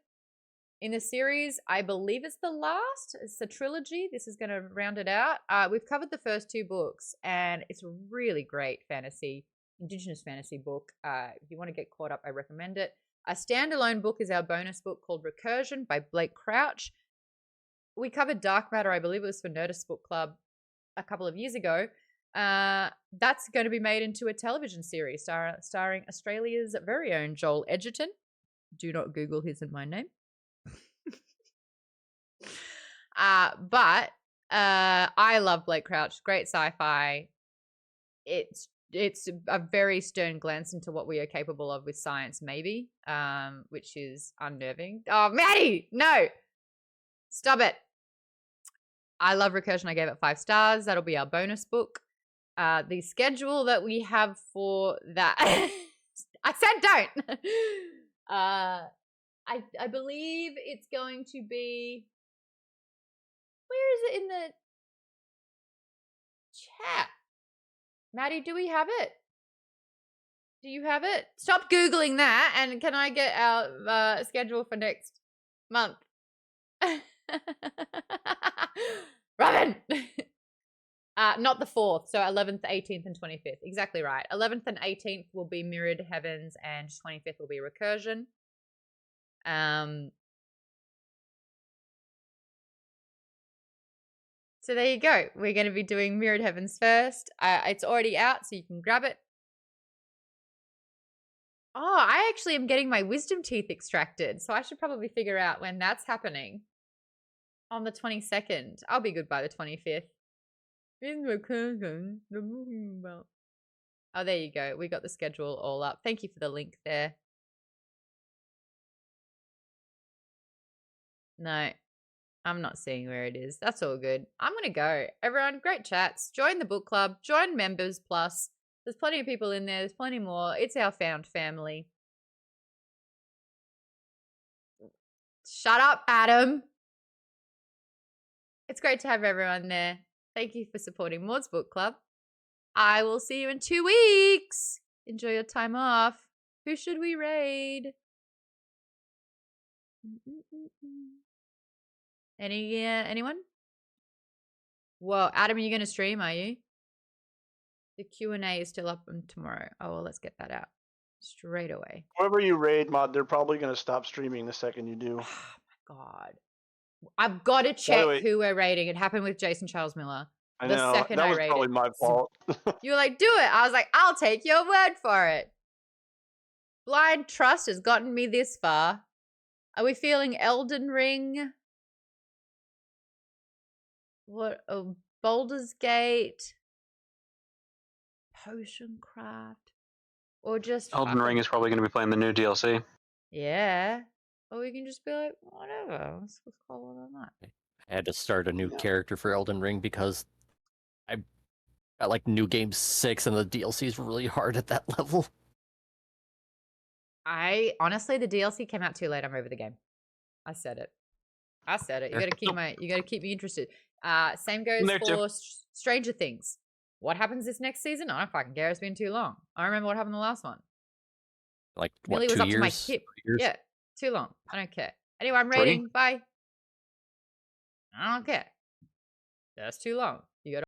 in the series. I believe it's the last. It's a trilogy. This is going to round it out. We've covered the first 2 books, and it's a really great fantasy, Indigenous fantasy book. If you want to get caught up, I recommend it. A standalone book is our bonus book called Recursion by Blake Crouch. We covered Dark Matter, I believe it was for Nerdist Book Club a couple of years ago. That's going to be made into a television series starring Australia's very own Joel Edgerton. Do not Google his and my name. But I love Blake Crouch. Great sci-fi. It's a very stern glance into what we are capable of with science, maybe, which is unnerving. Oh, Maddie, no, stop it. I love Recursion. I gave it 5 stars. That'll be our bonus book. The schedule that we have for that, I said don't. I believe it's going to be Where is it in the chat? Maddie, do we have it? Do you have it? Stop Googling that. And can I get our schedule for next month? Robin! Not the 4th. So 11th, 18th, and 25th. Exactly right. 11th and 18th will be Mirrored Heavens, and 25th will be Recursion. So there you go. We're going to be doing Mirrored Heavens first. It's already out, so you can grab it. Oh, I actually am getting my wisdom teeth extracted, so I should probably figure out when that's happening. On the 22nd. I'll be good by the 25th. In Recursion, the movie about. Oh, there you go. We got the schedule all up. Thank you for the link there. No, I'm not seeing where it is. That's all good. I'm going to go. Everyone, great chats. Join the book club. Join Members Plus. There's plenty of people in there. There's plenty more. It's our found family. Shut up, Adam. It's great to have everyone there. Thank you for supporting Maud's Book Club. I will see you in 2 weeks. Enjoy your time off. Who should we raid? Anyone? Whoa, Adam, are you going to stream, are you? The Q&A is still up on tomorrow. Oh, well, let's get that out straight away. Whoever you raid, Mod, they're probably going to stop streaming the second you do. Oh, my God. I've got to check who we're raiding. It happened with Jason Charles Miller. I know. That was probably my fault. You were like, do it. I was like, I'll take your word for it. Blind trust has gotten me this far. Are we feeling Elden Ring? What? Oh, Baldur's Gate? Potion Craft? Or just... Elden Ring is probably going to be playing the new DLC. Yeah. Or we can just be like, whatever. Let's call it on that. I had to start a new character for Elden Ring because I got like New Game 6 and the DLC is really hard at that level. Honestly, the DLC came out too late. I'm over the game. I said it. You gotta keep me interested. Same goes for Stranger Things. What happens this next season? I don't fucking care. It's been too long. I remember what happened the last one. Like Millie what, 2 was up years? to my hip. Yeah, too long. I don't care. Anyway, I'm raiding. Bye. I don't care. That's too long. You gotta